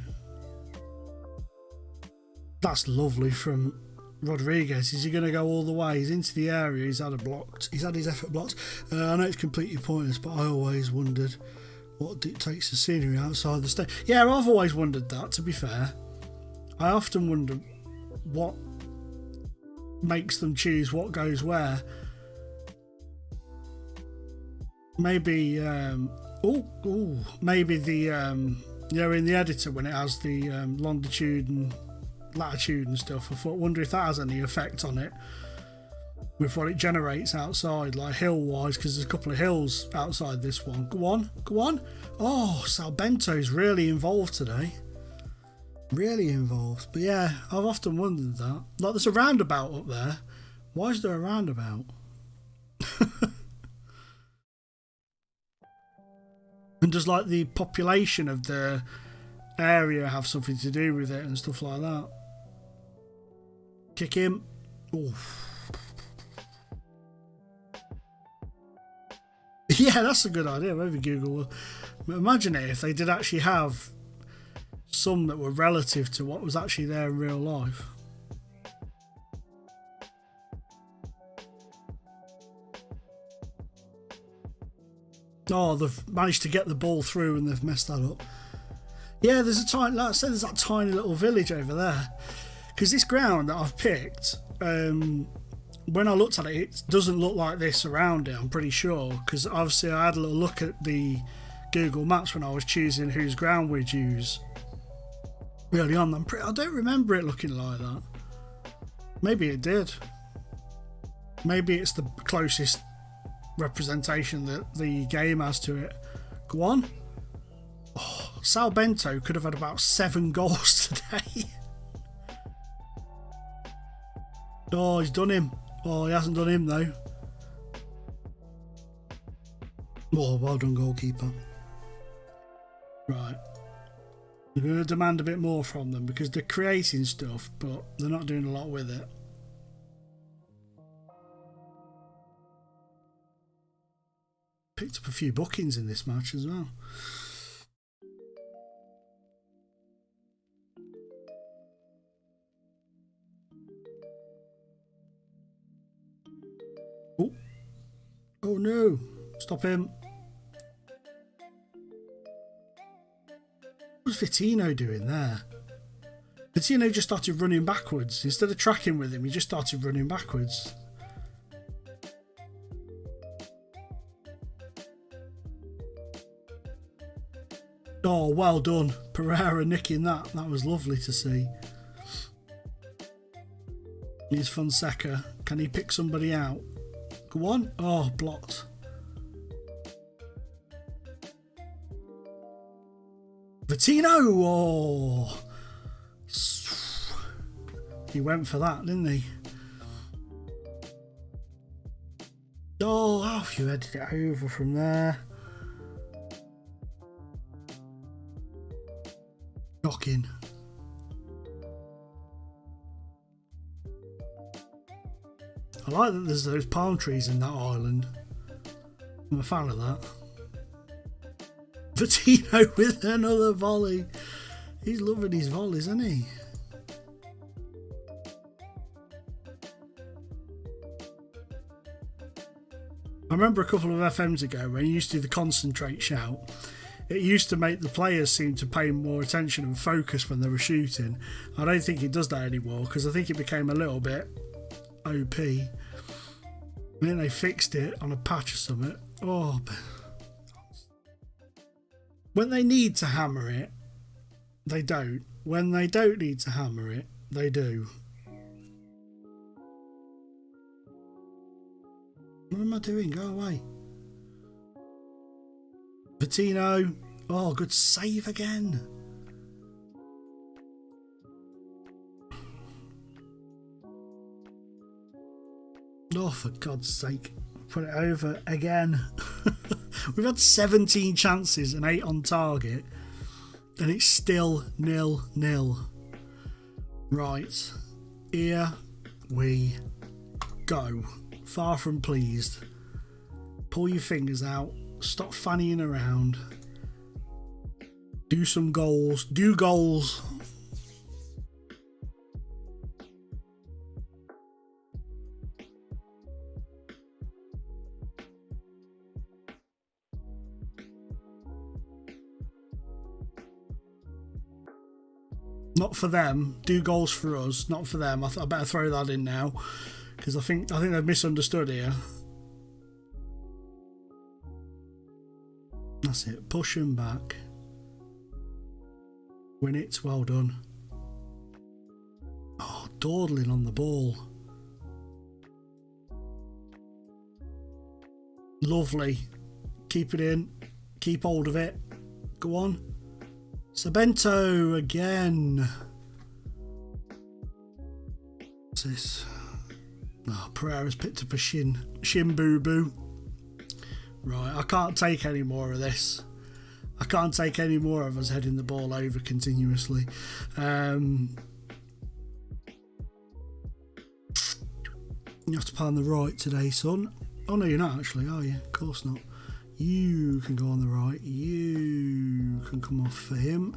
that's lovely from Rodriguez. Is he going to go all the way? He's into the area. He's had his effort blocked. I know it's completely pointless, but I always wondered what dictates the scenery outside the state. Yeah, I've always wondered that, to be fair. I often wonder what makes them choose what goes where. Maybe maybe the Yeah, in the editor when it has the longitude and latitude and stuff. I wonder if that has any effect on it with what it generates outside, like hill-wise, because there's a couple of hills outside this one. Go on, go on. Oh, Salbento's really involved today. Really involved. But yeah, I've often wondered that. Like, there's a roundabout up there. Why is there a roundabout? And does, like, the population of the area have something to do with it and stuff like that? Kick him. Oof. Yeah, that's a good idea. Maybe Google will. Imagine it if they did actually have some that were relative to what was actually there in real life. Oh, they've managed to get the ball through and they've messed that up. Yeah, there's a tiny, like I said, there's that tiny little village over there. Because this ground that I've picked, when I looked at it, it doesn't look like this around it, I'm pretty sure. Because obviously I had a little look at the Google Maps when I was choosing whose ground we'd use early on. I don't remember it looking like that. Maybe it did. Maybe it's the closest representation that the game has to it. Go on. Oh, Salbento could have had about 7 goals today. Oh, he's done him. Oh, he hasn't done him though. Oh, well done, goalkeeper. Right. We're going to demand a bit more from them because they're creating stuff, but they're not doing a lot with it. Picked up a few bookings in this match as well. Oh, oh no, stop him. What's Vittino doing there? Vittino just started running backwards. Instead of tracking with him, he just started running backwards. Oh, well done. Pereira nicking that. That was lovely to see. Here's Fonseca. Can he pick somebody out? Go on. Oh, blocked. Vittino! Oh! He went for that, didn't he? Oh, how you headed it over from there. Knocking. I like that there's those palm trees in that island. I'm a fan of that. Vittino with another volley. He's loving his volleys, isn't he? I remember a couple of FMs ago when you used to do the concentrate shout. It used to make the players seem to pay more attention and focus when they were shooting. I don't think it does that anymore because I think it became a little bit OP. I think they fixed it on a patch or something. Oh, when they need to hammer it, they don't. When they don't need to hammer it, they do. What am I doing? Go away. Vittino. Oh, good save again. Oh, for God's sake. Put it over again. We've had 17 chances and 8 on target. And it's still 0-0. Right. Here we go. Far from pleased. Pull your fingers out. Stop fannying around. Do some goals. Do goals. Not for them. Do goals for us. Not for them. I better throw that in now because I think they've misunderstood here. That's it. Push him back. Win it. Well done. Oh, dawdling on the ball. Lovely. Keep it in. Keep hold of it. Go on. Sabento again. What's this? Oh, Pereira's picked up a shin boo boo. Right, I can't take any more of this. I can't take any more of us heading the ball over continuously. You have to play on the right today, son. Oh no, you're not actually, are you? Of course not. You can go on the right. You can come off for him.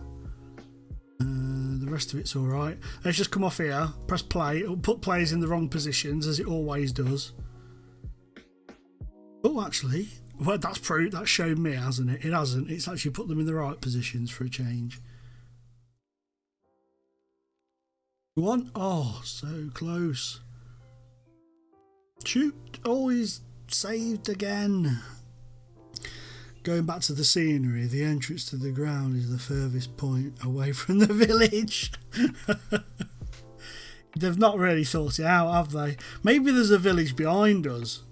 The rest of it's alright. Let's just come off here, press play. It'll put players in the wrong positions, as it always does. Oh, actually, well, that's proved. That's shown me, hasn't it? It hasn't. It's actually put them in the right positions for a change. Go on. Oh, so close. Shoot. Oh, he's saved again. Going back to the scenery, the entrance to the ground is the furthest point away from the village. They've not really thought it out, have they? Maybe there's a village behind us.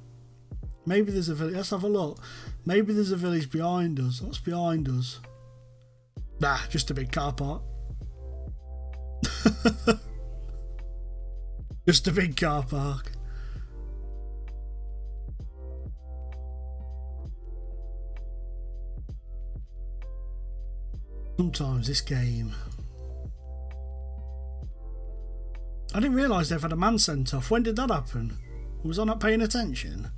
Maybe there's a village. Let's have a look. Maybe there's a village behind us. What's behind us? Nah, just a big car park. Just a big car park. Sometimes this game... I didn't realise they've had a man sent off. When did that happen? Was I not paying attention?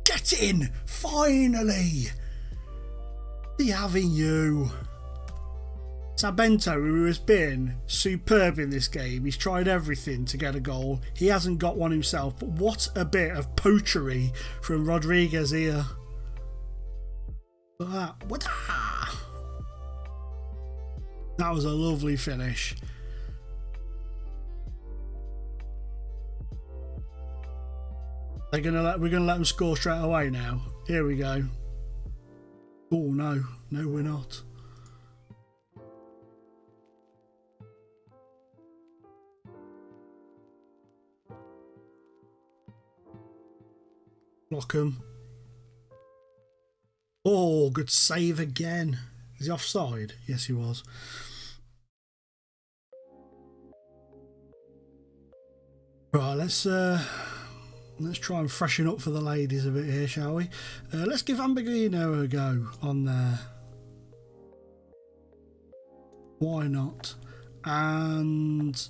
Get in! Finally! They're having you. Sabento, who has been superb in this game, he's tried everything to get a goal. He hasn't got one himself, but what a bit of poachery from Rodriguez here. That was a lovely finish. We're gonna let them score straight away now. Here we go. Oh no, we're not. Block him. Oh, good save again. Is he offside? Yes, he was. Right, let's try and freshen up for the ladies a bit here, shall we? Let's give Ambergino a go on there. Why not? And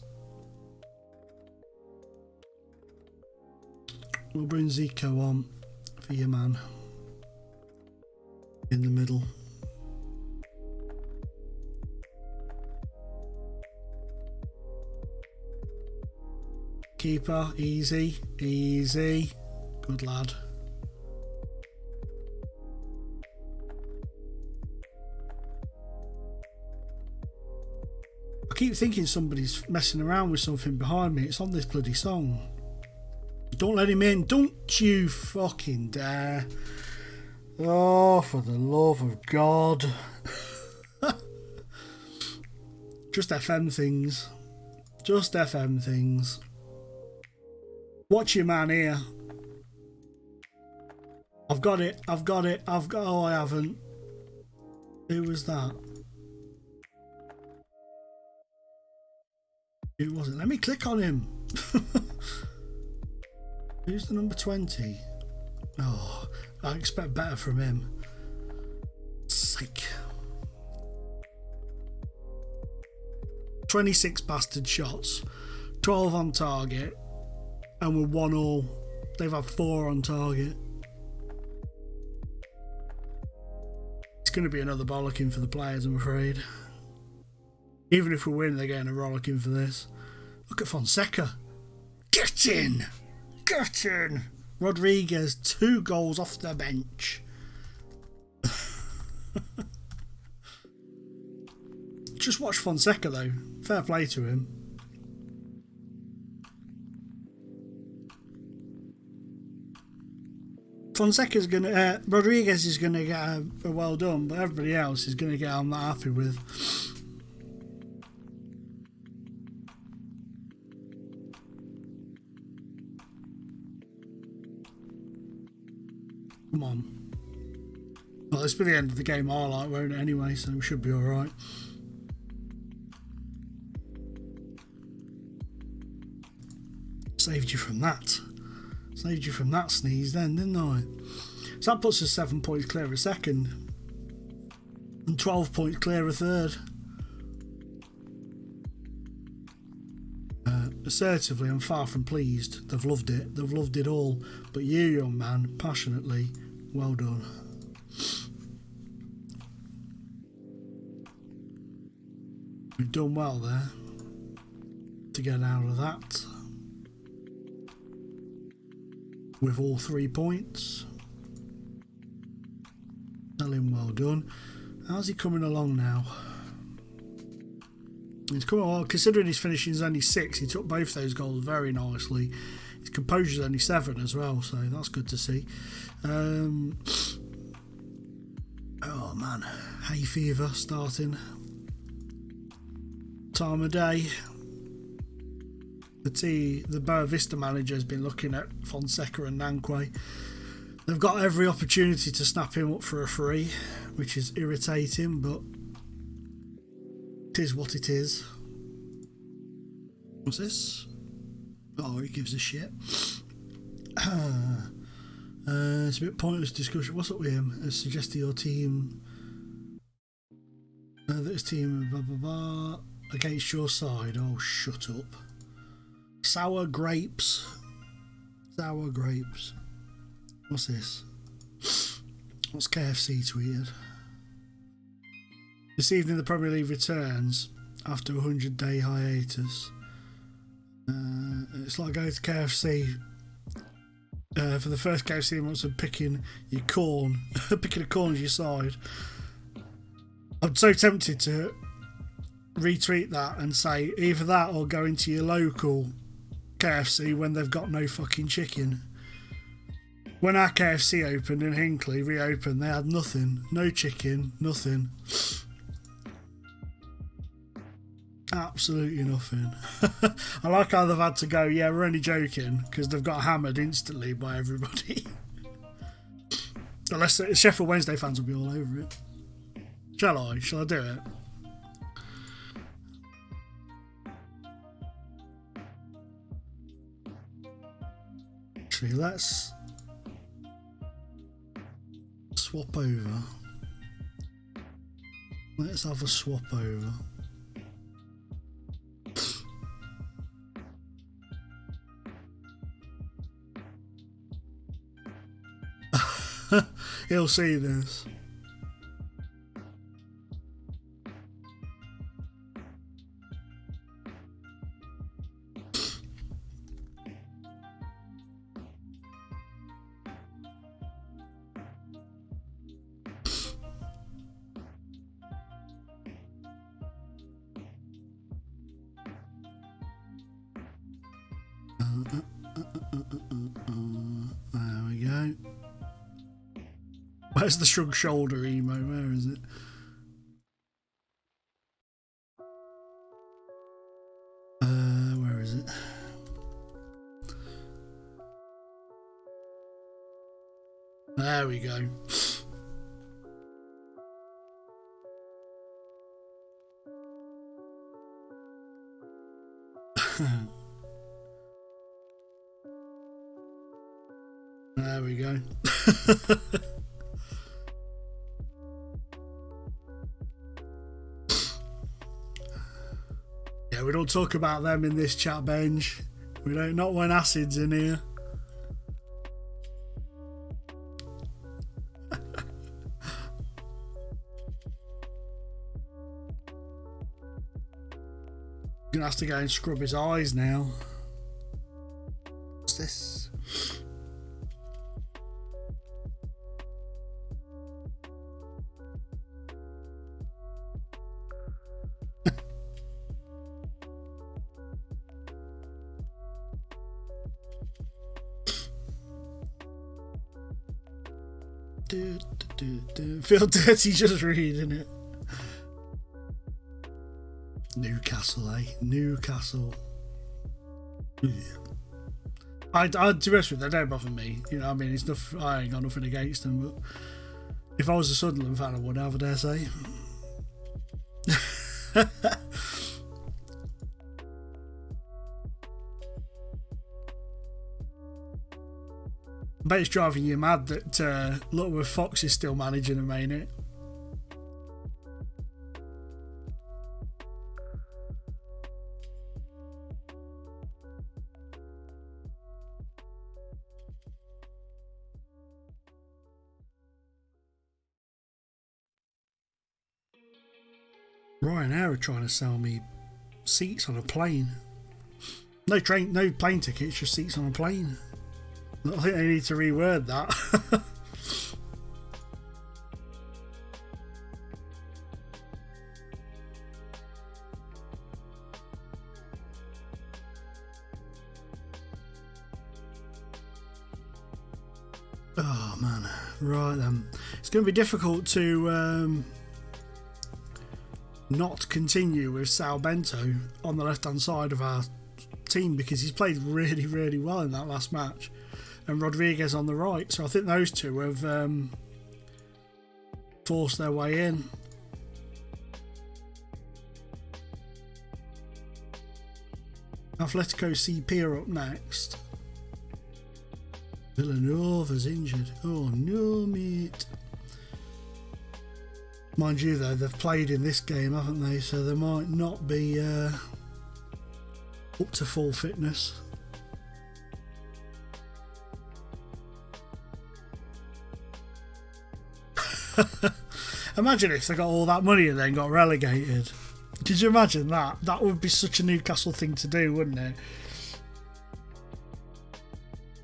we'll bring Zico on for your man. In the middle. Keeper, easy. Good lad. I keep thinking somebody's messing around with something behind me. It's on this bloody song. Don't let him in. Don't you fucking dare. Oh, for the love of God. Just FM things. Just FM things. Watch your man here. I've got it. Oh, I haven't. Who was that? Who was it? Let me click on him. Who's the number 20? Oh, I expect better from him. Psych. 26 bastard shots, 12 on target, and we're 1-1. They've had 4 on target. It's going to be another bollocking for the players, I'm afraid. Even if we win, they're getting a rollicking for this. Look at Fonseca. Get in! Get in! Rodriguez, 2 goals off the bench. Just watch Fonseca though. Fair play to him. Fonseca's gonna, Rodriguez is gonna get a well done, but everybody else is gonna get I'm not happy with. Come on. Well, this will be the end of the game highlight, won't it, anyway, so we should be alright. Saved you from that. Saved you from that sneeze then, didn't I? So that puts us 7 points clear of second. And 12 points clear of third. Assertively, I'm far from pleased. They've loved it. They've loved it all. But you, young man, passionately, well done. We've done well there to get out of that with all 3 points. Tell him well done. How's he coming along now? He's coming well, considering his finishing is only 6. He took both those goals very nicely. His composure is only 7 as well, so that's good to see. Oh man, hay fever starting. Time of day. The Boa Vista manager has been looking at Fonseca and Nankwe. They've got every opportunity to snap him up for a free, which is irritating, but it is what it is. What's this? Oh, he gives a shit. It's a bit pointless discussion. What's up with him? Suggesting your team. That his team blah blah blah against your side. Oh, shut up. Sour grapes. Sour grapes. What's this? What's KFC tweeted? This evening the Premier League returns after a 100-day hiatus. It's like going to KFC for the first KFC months and picking your corn, picking a corn as your side. I'm so tempted to retweet that and say either that or go into your local KFC when they've got no fucking chicken. When our KFC opened in Hinckley, reopened, they had nothing. No chicken, nothing. Absolutely nothing. I like how they've had to go, yeah, we're only joking, because they've got hammered instantly by everybody. Unless Sheffield Wednesday fans will be all over it. Shall I? Shall I do it? Actually, let's swap over. Let's have a swap over. He'll see this. There we go. Where's the shrug shoulder emo? Where is it? Where is it? There we go. There we go. Yeah, we don't talk about them in this chat bench. We don't, not when Acid's in here. Gonna have to go and scrub his eyes now. What's this? Feel dirty just reading it. Newcastle, eh? Newcastle. Yeah. To be honest with you, they don't bother me. You know what I mean? I ain't got nothing against them, but if I was a Sunderland fan, I would have, I dare say. I bet it's driving you mad that Lutterworth Fox is still managing them, ain't it? Ryanair are trying to sell me seats on a plane. No plane tickets, just seats on a plane. I think they need to reword that. Oh man, right then. It's going to be difficult to not continue with Sal Bento on the left hand side of our team because he's played really, really well in that last match. And Rodriguez on the right, so I think those two have forced their way in. Atletico CP are up next. Villanova's injured. Oh no, mate. Mind you though, they've played in this game, haven't they? So they might not be up to full fitness. Imagine if they got all that money and then got relegated. Could you imagine that? That would be such a Newcastle thing to do, wouldn't it?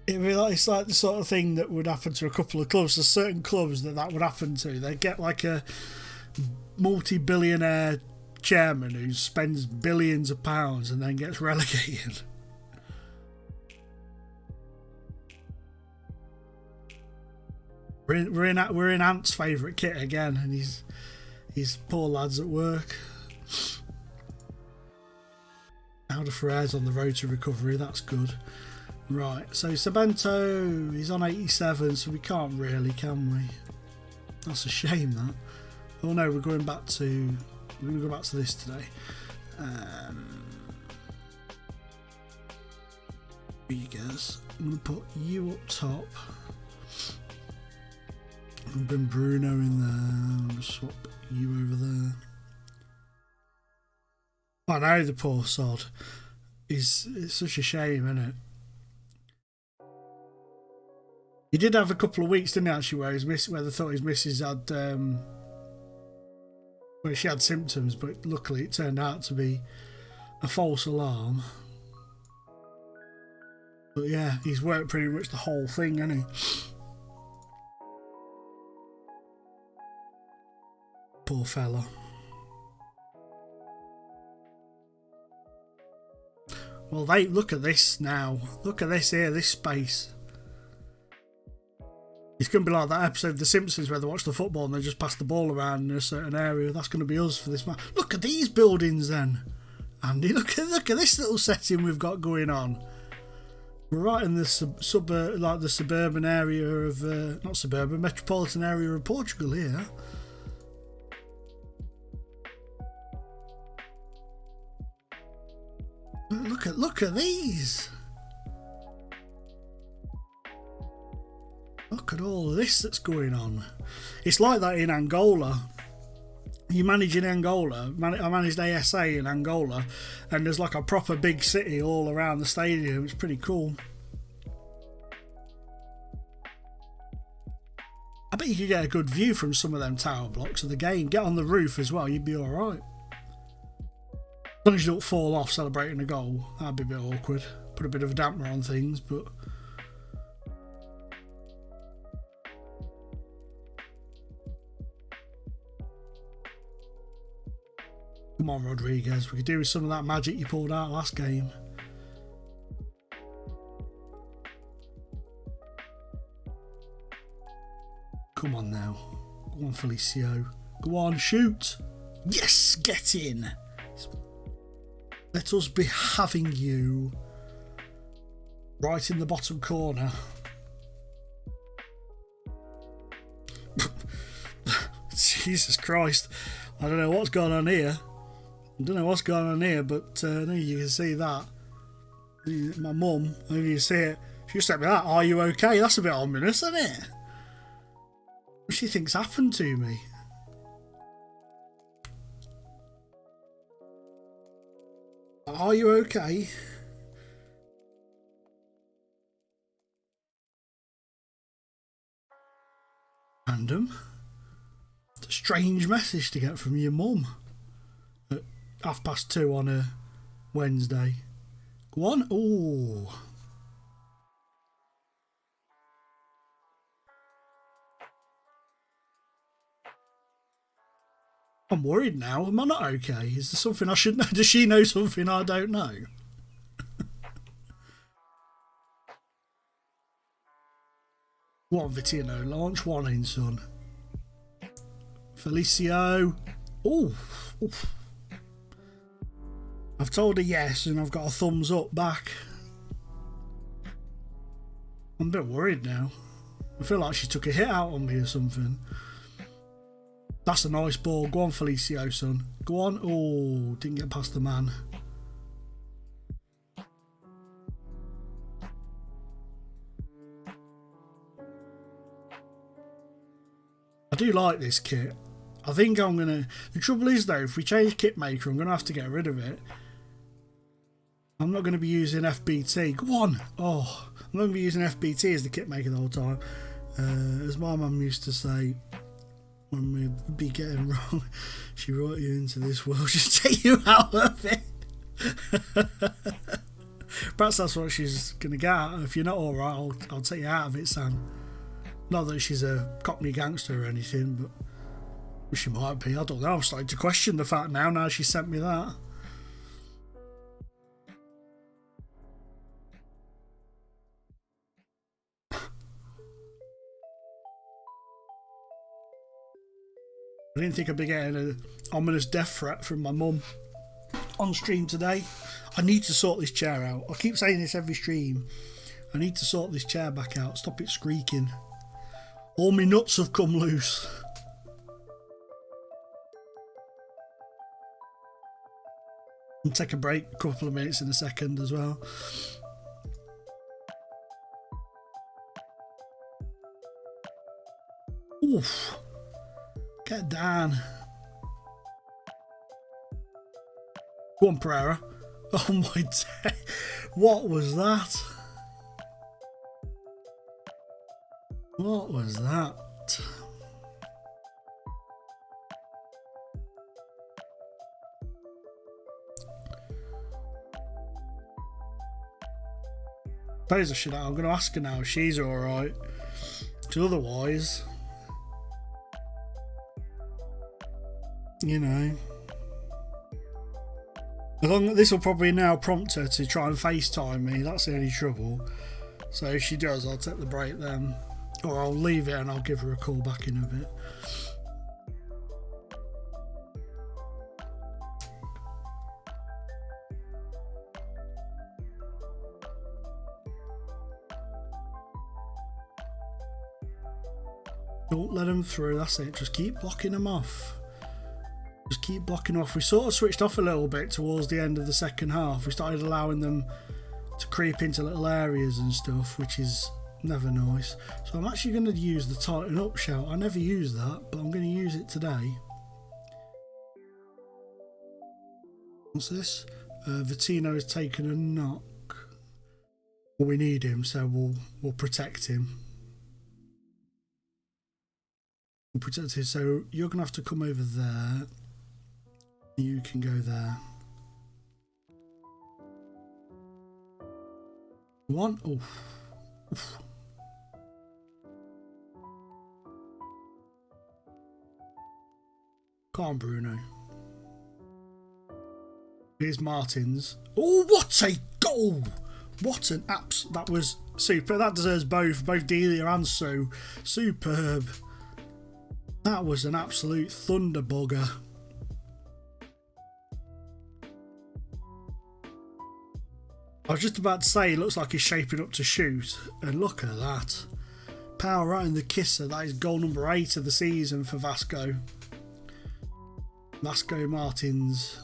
It's like the sort of thing that would happen to a couple of clubs. There's certain clubs that would happen to. They get like a multi-billionaire chairman who spends billions of pounds and then gets relegated. We're in Ant's favourite kit again, and he's poor lads at work. Alder Ferrer's on the road to recovery. That's good. Right, so Sabento, he's on 87, so we can't really, can we? That's a shame, that. Oh no, we're going to go back to this today. You guys, I'm going to put you up top. And bring Bruno in there. I'm going to swap you over there. I know, the poor sod. It's such a shame, isn't it? He did have a couple of weeks, didn't he, actually, where they thought his missus had she had symptoms, but luckily it turned out to be a false alarm. But yeah, he's worked pretty much the whole thing, hasn't he? Poor fella. Well, look at this now. Look at this here, this space. It's going to be like that episode of The Simpsons where they watch the football and they just pass the ball around in a certain area. That's going to be us for this match. Look at these buildings then, Andy. Look at this little setting we've got going on. We're right in the suburban area of not suburban, metropolitan area of Portugal here. Look at these. Look at all of this that's going on. It's like that in Angola. You manage in Angola. I managed ASA in Angola, and there's like a proper big city all around the stadium. It's pretty cool. I bet you could get a good view from some of them tower blocks of the game. Get on the roof as well, you'd be alright. As long as you don't fall off celebrating a goal. That'd be a bit awkward. Put a bit of a damper on things, but... Come on, Rodriguez. We could do with some of that magic you pulled out last game. Come on now. Go on, Felicio. Go on, shoot. Yes, get in. Let us be having you. Right in the bottom corner. Jesus Christ. I don't know what's going on here. But no, you can see that. My mum, when you see it, she said me that, are you okay? That's a bit ominous, isn't it? What she thinks happened to me. Are you okay? Random. It's a strange message to get from your mum at 2:30 on a Wednesday. Go on. Ooh. I'm worried now. Am I not okay? Is there something I should know? Does she know something I don't know? What, Vitino? Launch one in, son. Felicio. Oh. I've told her yes, and I've got a thumbs up back. I'm a bit worried now. I feel like she took a hit out on me or something. That's a nice ball. Go on, Felicio, son. Go on. Oh, didn't get past the man. I do like this kit. I think I'm going to... The trouble is, though, if we change kit maker, I'm going to have to get rid of it. I'm not going to be using FBT. Go on. Oh, I'm not going to be using FBT as the kit maker the whole time. As my mum used to say, when we'd be getting wrong, she wrote you into this world, she'd take you out of it. Perhaps that's what she's going to get at. If you're not alright, I'll take you out of it, Sam. Not that she's a Cockney gangster or anything, but she might be. I don't know. I'm starting to question the fact now she sent me that. I didn't think I'd be getting an ominous death threat from my mum on stream today. I need to sort this chair out. I keep saying this every stream. I need to sort this chair back out. Stop it squeaking. All my nuts have come loose. I'll take a break, a couple of minutes in a second as well. Oof. Get down. Go on, Pereira. Oh my day. What was that? What was that? Suppose I should. I'm going to ask her now if she's alright. Because otherwise, you know, this will probably now prompt her to try and FaceTime me. That's the only trouble. So if she does, I'll take the break then. Or I'll leave it and I'll give her a call back in a bit. Don't let them through, that's it. Just keep blocking them off. Just keep blocking off. We sort of switched off a little bit towards the end of the second half. We started allowing them to creep into little areas and stuff, which is never nice. So I'm actually going to use the tighten up shout. I never use that, but I'm going to use it today. What's this? Vitino has taken a knock. Well, we need him, so we'll protect him. We'll protect him. So you're going to have to come over there. You can go there. One. Oh. Oof. Come on, Bruno. Here's Martin's. Oh, what a goal! What an apps. That was super. That deserves both Delia and Sue. Superb. That was an absolute thunder bugger. I was just about to say, it looks like he's shaping up to shoot, and look at that. Power right in the kisser. That is goal number 8 of the season for Vasco. Vasco Martins.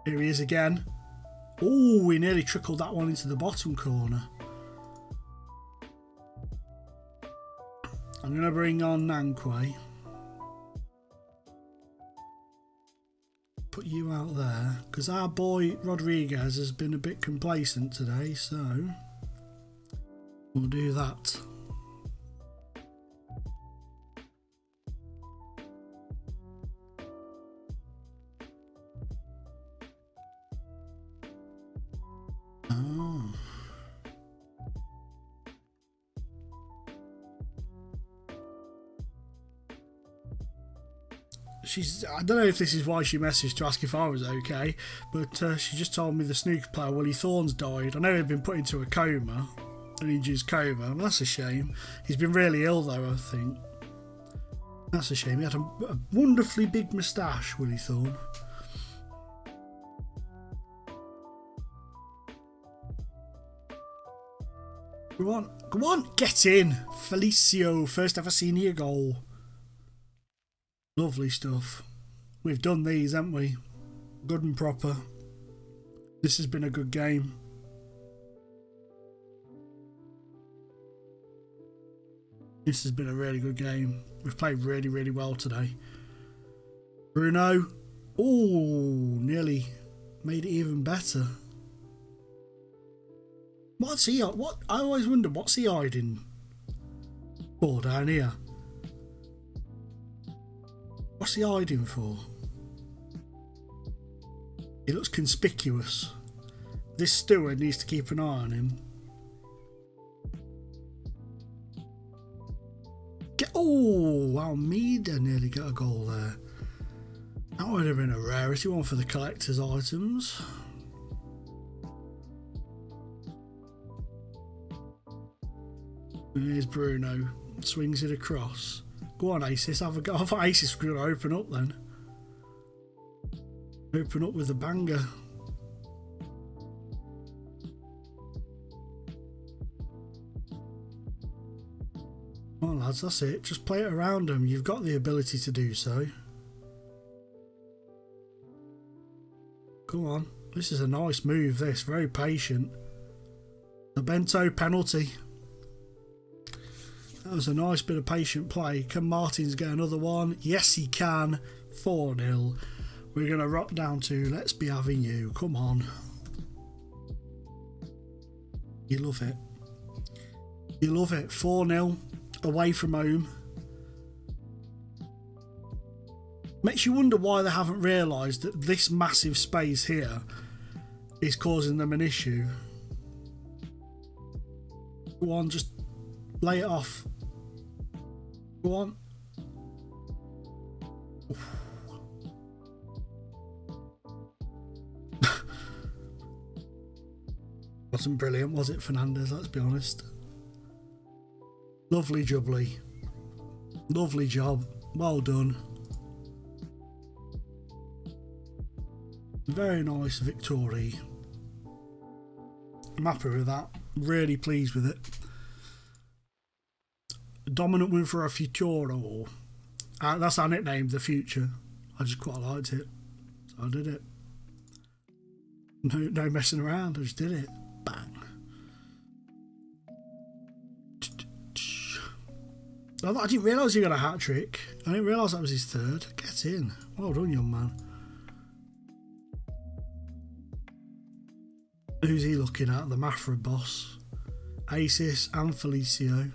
Here he is again. Oh, we nearly trickled that one into the bottom corner. I'm going to bring on Nankwe. Put you out there, because our boy Rodriguez has been a bit complacent today, so we'll do that. Oh. I don't know if this is why she messaged to ask if I was okay, but she just told me the snooker player Willie Thorne's died. I know he'd been put into a coma, an induced coma, and that's a shame. He's been really ill though, I think. That's a shame. He had a wonderfully big moustache, Willie Thorne. Come on, get in! Felicio, first ever senior goal. Lovely stuff. We've done these, haven't we? Good and proper. This has been a good game. This has been a really good game. We've played really, really well today. Bruno. Oh, nearly made it even better. What's he? What? I always wonder what's he hiding for down here. What's he hiding for? He looks conspicuous. This steward needs to keep an eye on him. Oh, Almeida nearly got a goal there. That would have been a rarity, one for the collector's items. And here's Bruno. Swings it across. Go on, Aces. Have a go. I thought Aces was going to open up then. Open up with a banger. Come on, lads. That's it. Just play it around them. You've got the ability to do so. Come on. This is a nice move, this. Very patient. The Bento penalty. That was a nice bit of patient play. Can Martins get another one? Yes, he can. 4-0. We're going to rock down to Let's Be Having You. Come on. You love it. You love it. 4-0. Away from home. Makes you wonder why they haven't realised that this massive space here is causing them an issue. Go on, just lay it off. Go on. Wasn't brilliant, was it, Fernandez? Let's be honest. Lovely jubbly. Lovely job. Well done. Very nice victory. I'm happy with that. Really pleased with it. Dominant win for a Futuro. That's our nickname, the Future. I just quite liked it. So I did it. No messing around. I just did it. Bang. I didn't realise he got a hat-trick. I didn't realise that was his third. Get in. Well done, young man. Who's he looking at? The Mafra boss. Asis and Felicio.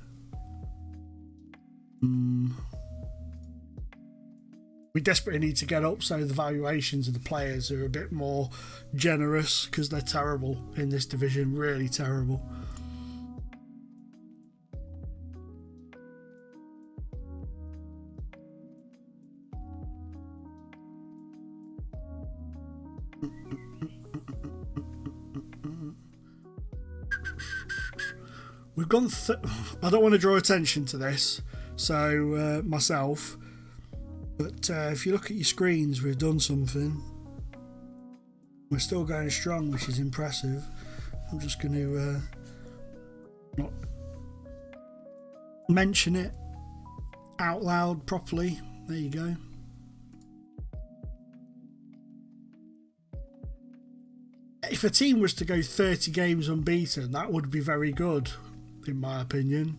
We desperately need to get up so the valuations of the players are a bit more generous, because they're terrible in this division. Really terrible. We've gone. I don't want to draw attention to this, so myself. But if you look at your screens, we've done something. We're still going strong, which is impressive. I'm just going to not mention it out loud properly. There you go. If a team was to go 30 games unbeaten, that would be very good, in my opinion.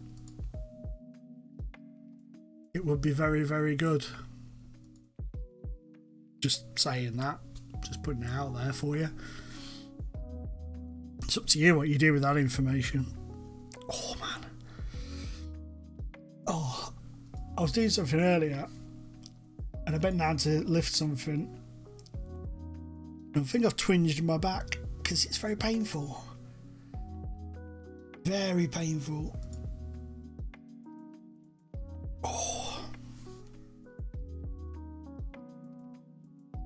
It would be very, very good. Just saying that. Just putting it out there for you. It's up to you what you do with that information. Oh, man. Oh, I was doing something earlier, and I bent down to lift something. I think I've twinged my back because it's very painful. Very painful. Oh.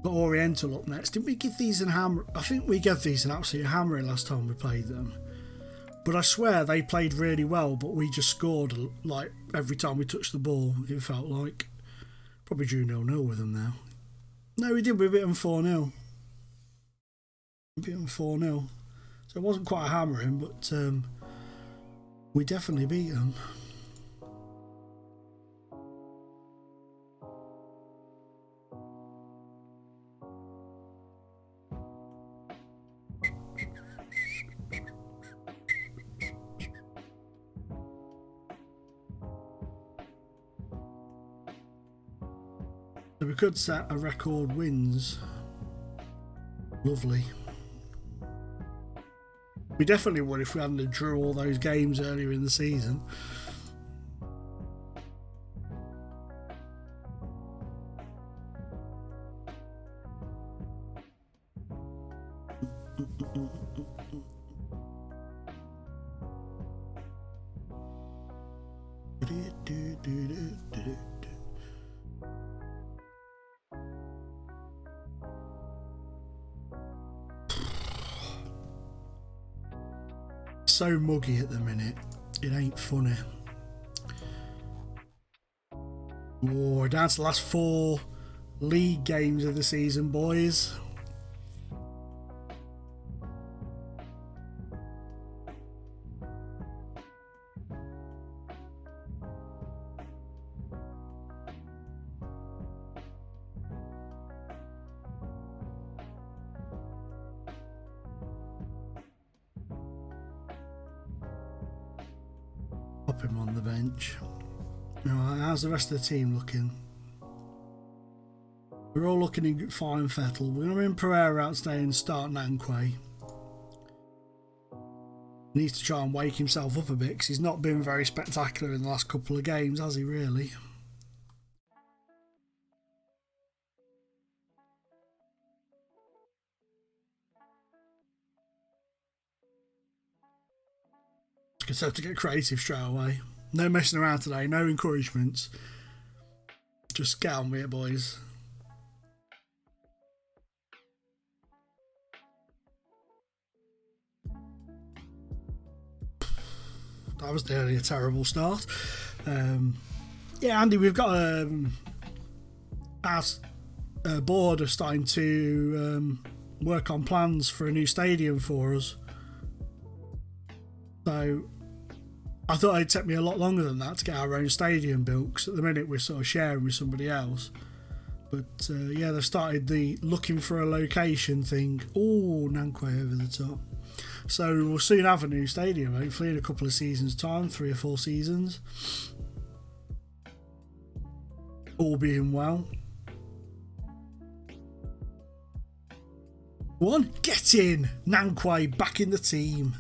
Got Oriental up next. Didn't we give these an hammer? I think we gave these an absolute hammering last time we played them. But I swear they played really well, but we just scored like every time we touched the ball, it felt like. Probably drew 0-0 with them now. No, we did. We beat them 4-0. Beat them 4-0. So it wasn't quite a hammering, but we definitely beat them. So we could set a record wins. Lovely. We definitely would if we hadn't drew all those games earlier in the season. So muggy at the minute, it ain't funny. We're down to the last 4 league games of the season, boys. Pop him on the bench. Right, how's the rest of the team looking? We're all looking in fine fettle. We're going to bring Pereira out today and start Nankwe. He needs to try and wake himself up a bit because he's not been very spectacular in the last couple of games, has he really? Just have to get creative straight away. No messing around today, no encouragements. Just get on with it, boys. That was nearly a terrible start. Yeah, Andy, we've got our board are starting to work on plans for a new stadium for us. So I thought it'd take me a lot longer than that to get our own stadium built, because at the minute we're sort of sharing with somebody else. But yeah, they've started the looking for a location thing. Oh, Nankwe over the top. So we'll soon have a new stadium, hopefully in a couple of seasons' time, 3 or 4 seasons. All being well. One, get in! Nankwe back in the team.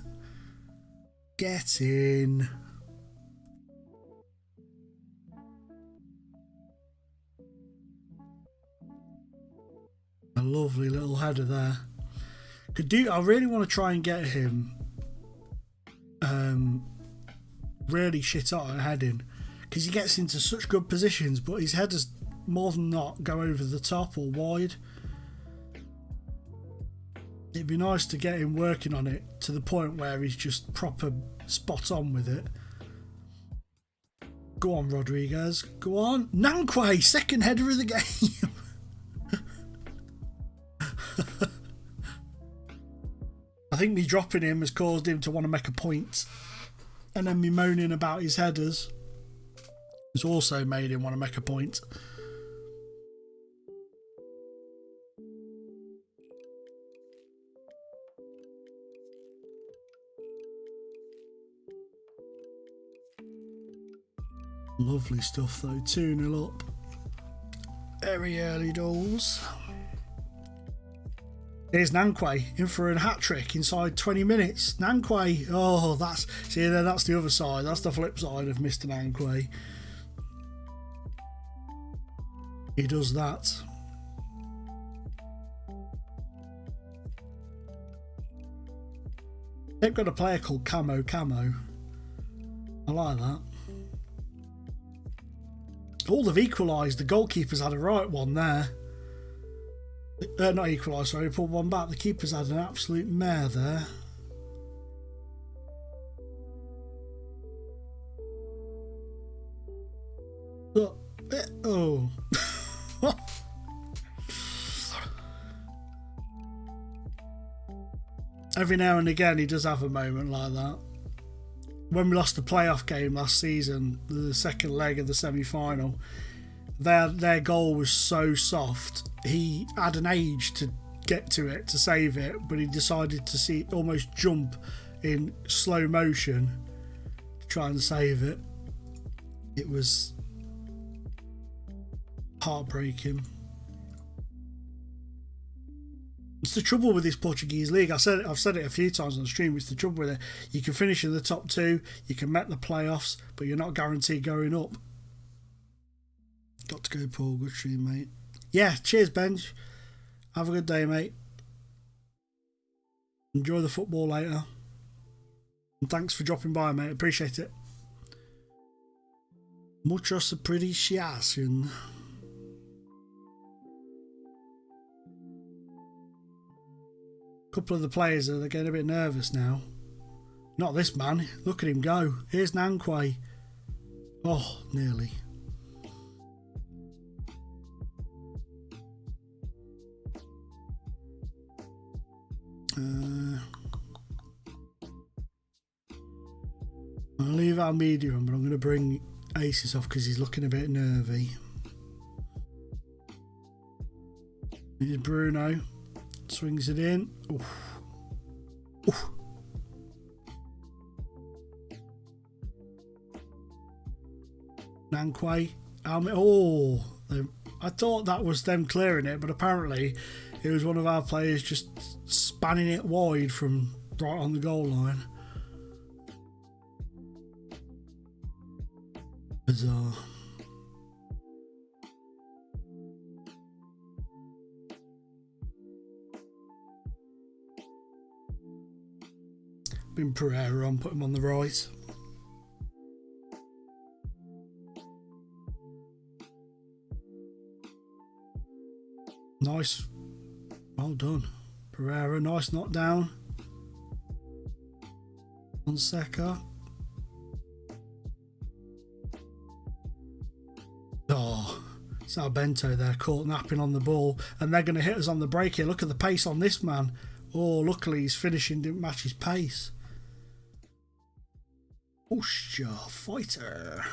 Get in. A lovely little header there. I really want to try and get him really shit out at heading, because he gets into such good positions, but his headers more than not go over the top or wide. It'd be nice to get him working on it to the point where he's just proper spot on with it. Go on, Rodriguez. Go on. Nankwe, second header of the game. I think me dropping him has caused him to want to make a point. And then me moaning about his headers has also made him want to make a point. Lovely stuff though, 2-0 up. Very early doors. Here's Nankwe in for a hat-trick inside 20 minutes. Nankwe, oh, that's the other side. That's the flip side of Mr. Nankwe. He does that. They've got a player called Camo. I like that. All they've equalised. The goalkeeper's had a right one there. Not equalised, sorry, pulled one back. The keeper's had an absolute mare there. Look, oh. Every now and again he does have a moment like that. When we lost the playoff game last season, the second leg of the semi-final, their goal was so soft. He had an age to get to it, to save it, but he decided to almost jump in slow motion to try and save it. It was heartbreaking. It's the trouble with this Portuguese league. I've said it a few times on the stream. It's the trouble with it. You can finish in the top two, you can make the playoffs, but you're not guaranteed going up. Got to go, Paul. Good stream, mate. Yeah, cheers, Benj. Have a good day, mate. Enjoy the football later. And thanks for dropping by, mate. Appreciate it. Muchos apreciación. A couple of the players are getting a bit nervous now. Not this man. Look at him go. Here's Nankwe. Oh, nearly. I'll leave our medium, but I'm going to bring Aces off because he's looking a bit nervy. Here's Bruno. Swings it in. Oof. Oof. Nankwe. Oh, I thought that was them clearing it, but apparently it was one of our players just spanning it wide from right on the goal line. Bizarre. Been Pereira on, put him on the right. Nice. Well done. Pereira, nice knockdown. Fonseca. Oh, Sao Bento there caught napping on the ball, and they're going to hit us on the break here. Look at the pace on this man. Oh, luckily his finishing didn't match his pace. Oh, sure, fighter.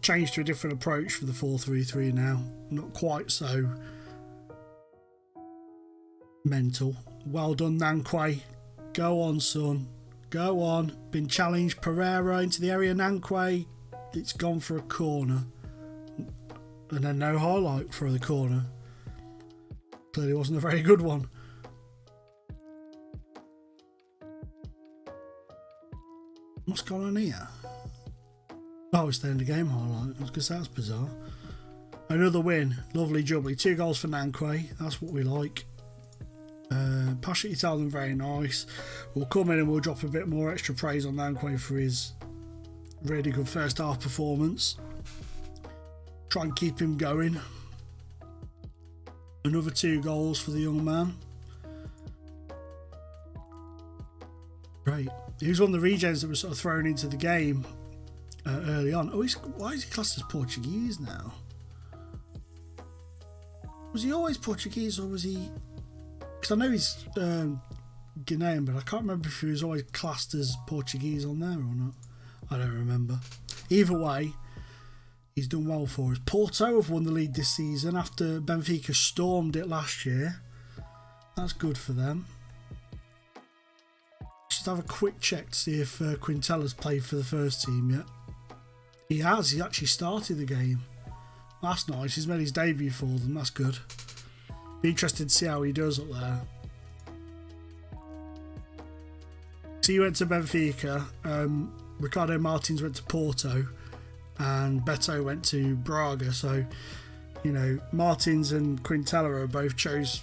Changed to a different approach for the 4-3-3 now. Not quite so mental. Well done, Nankwe. Go on, son. Go on. Been challenged. Pereira into the area. Nankwe. It's gone for a corner. And then no highlight for the corner. Clearly wasn't a very good one. What's going on here? Oh, it's the end of game highlight. I was going to say, that's bizarre. Another win. Lovely jubbly. 2 goals for Nankwe. That's what we like. Pasha Italian, very nice. We'll come in and we'll drop a bit more extra praise on Nankwe for his really good first half performance. Try and keep him going. Another 2 goals for the young man. Great. He was one of the regens that was sort of thrown into the game early on. Oh, why is he classed as Portuguese now? Was he always Portuguese, or was he... Because I know he's Ghanaian, but I can't remember if he was always classed as Portuguese on there or not. I don't remember. Either way, he's done well for us. Porto have won the league this season after Benfica stormed it last year. That's good for them. Just have a quick check to see if Quintella's played for the first team yet. He has. He actually started the game. That's nice. He's made his debut for them. That's good. Be interested to see how he does up there. So he went to Benfica. Ricardo Martins went to Porto. And Beto went to Braga. So, you know, Martins and Quintella are both chose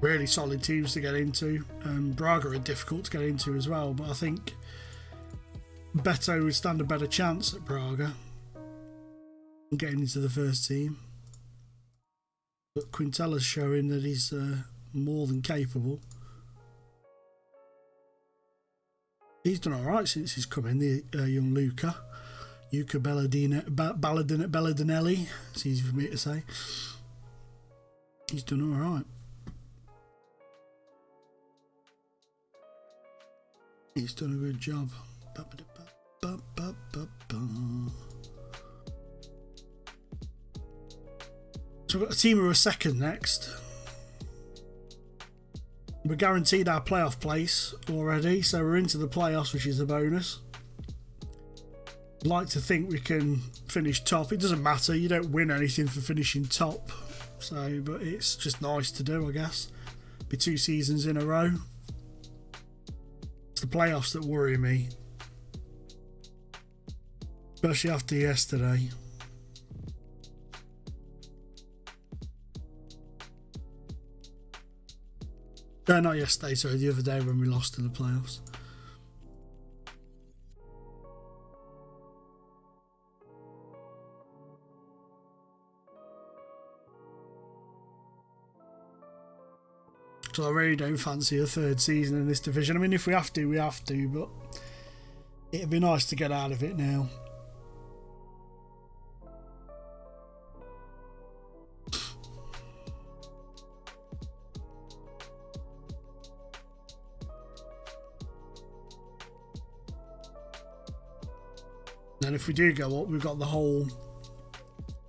really solid teams to get into. Braga are difficult to get into as well. But I think Beto would stand a better chance at Braga getting into the first team. But Quintella's showing that he's more than capable. He's done alright since he's come in, the young Luca Balladinelli. It's easy for me to say. He's done alright. He's done a good job. So we've got a team who are second next. We're guaranteed our playoff place already, so we're into the playoffs, which is a bonus. I'd like to think we can finish top. It doesn't matter, you don't win anything for finishing top. So, but it's just nice to do, I guess. Be 2 seasons in a row. It's the playoffs that worry me. Especially after yesterday. No, not yesterday, sorry, the other day when we lost in the playoffs. So I really don't fancy a 3rd season in this division. I mean, if we have to, we have to, but it'd be nice to get out of it now. And if we do go up, we've got the whole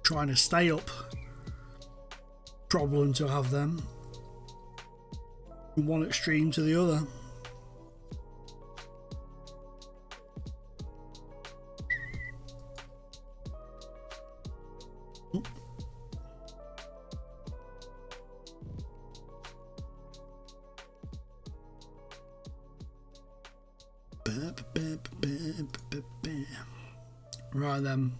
trying to stay up problem to have them from one extreme to the other. Right then,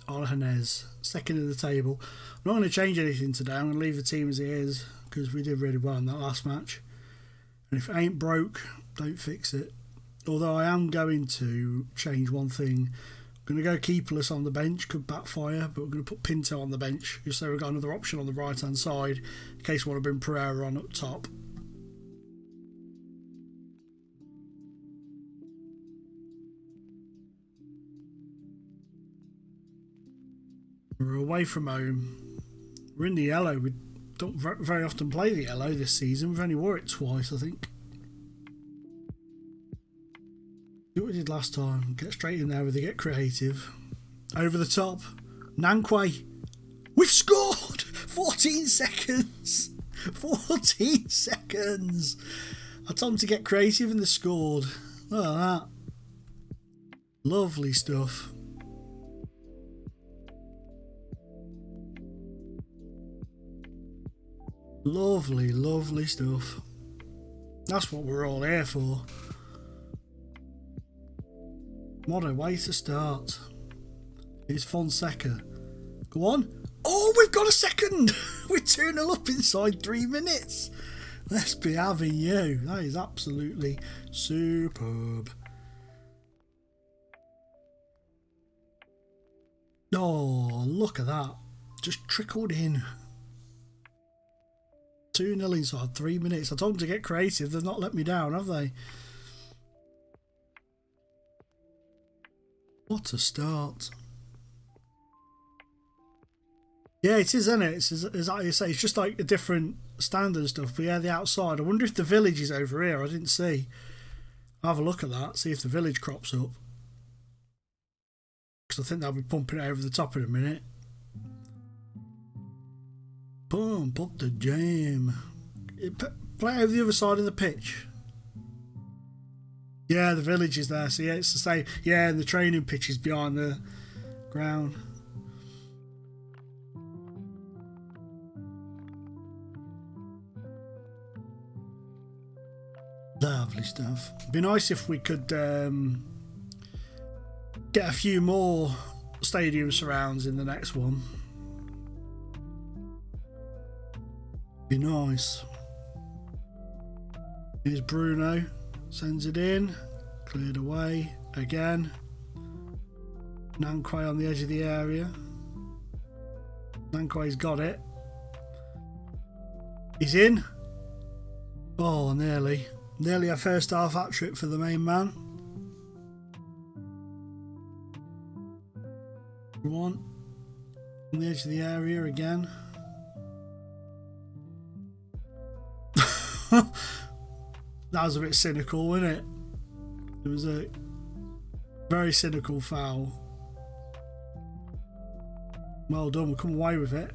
Fernandez, second in the table. I'm not going to change anything today. I'm going to leave the team as it is because we did really well in that last match. And if it ain't broke, don't fix it. Although I am going to change one thing. I'm going to go keeperless on the bench, could backfire, but we're going to put Pinto on the bench just so we've got another option on the right hand side in case we want to bring Pereira on up top. We're away from home. We're in the yellow. We don't very often play the yellow this season. We've only wore it twice, I think. Do what we did last time. Get straight in there with it. Get creative. Over the top. Nankwe. We've scored! 14 seconds. 14 seconds. I told them to get creative and they scored. Look at that. Lovely stuff. Lovely, lovely stuff. That's what we're all here for. What a way to start. It's Fonseca. Go on. Oh, we've got a second. We're 2-0 up inside 3 minutes. Let's be having you. That is absolutely superb. Oh, look at that. Just trickled in. 2-0 inside 3 minutes. I told them to get creative. They've not let me down, have they? What a start. Yeah, it is, isn't it? It's like you say, it's just like a different standard stuff. But yeah, the outside. I wonder if the village is over here. I didn't see. I'll have a look at that, see if the village crops up. Because I think they'll be pumping it over the top in a minute. Pump up the jam. Play over the other side of the pitch. Yeah, the village is there. So yeah, it's the same. Yeah, and the training pitch is behind the ground. Lovely stuff. It'd be nice if we could get a few more stadium surrounds in the next one. Be nice. Here's Bruno. Sends it in. Cleared away. Again. Nankwe on the edge of the area. Nankwe's got it. He's in. Oh, nearly. Nearly a first half hat-trick for the main man. One. On the edge of the area again. That was a bit cynical, wasn't it? It was a very cynical foul. Well done, we'll come away with it.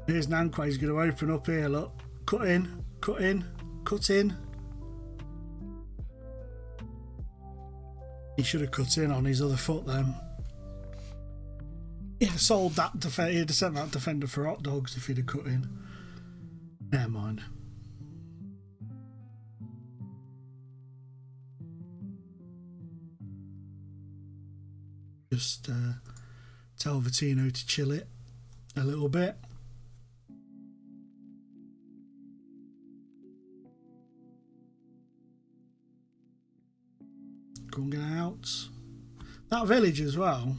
Here's Nankwe, he's going to open up here, look. Cut in, cut in, cut in. He should have cut in on his other foot then. He'd have sold that he'd have sent that defender for hot dogs if he'd have cut in. Never mind. Just tell Vitino to chill it a little bit. Go and get out. That village as well.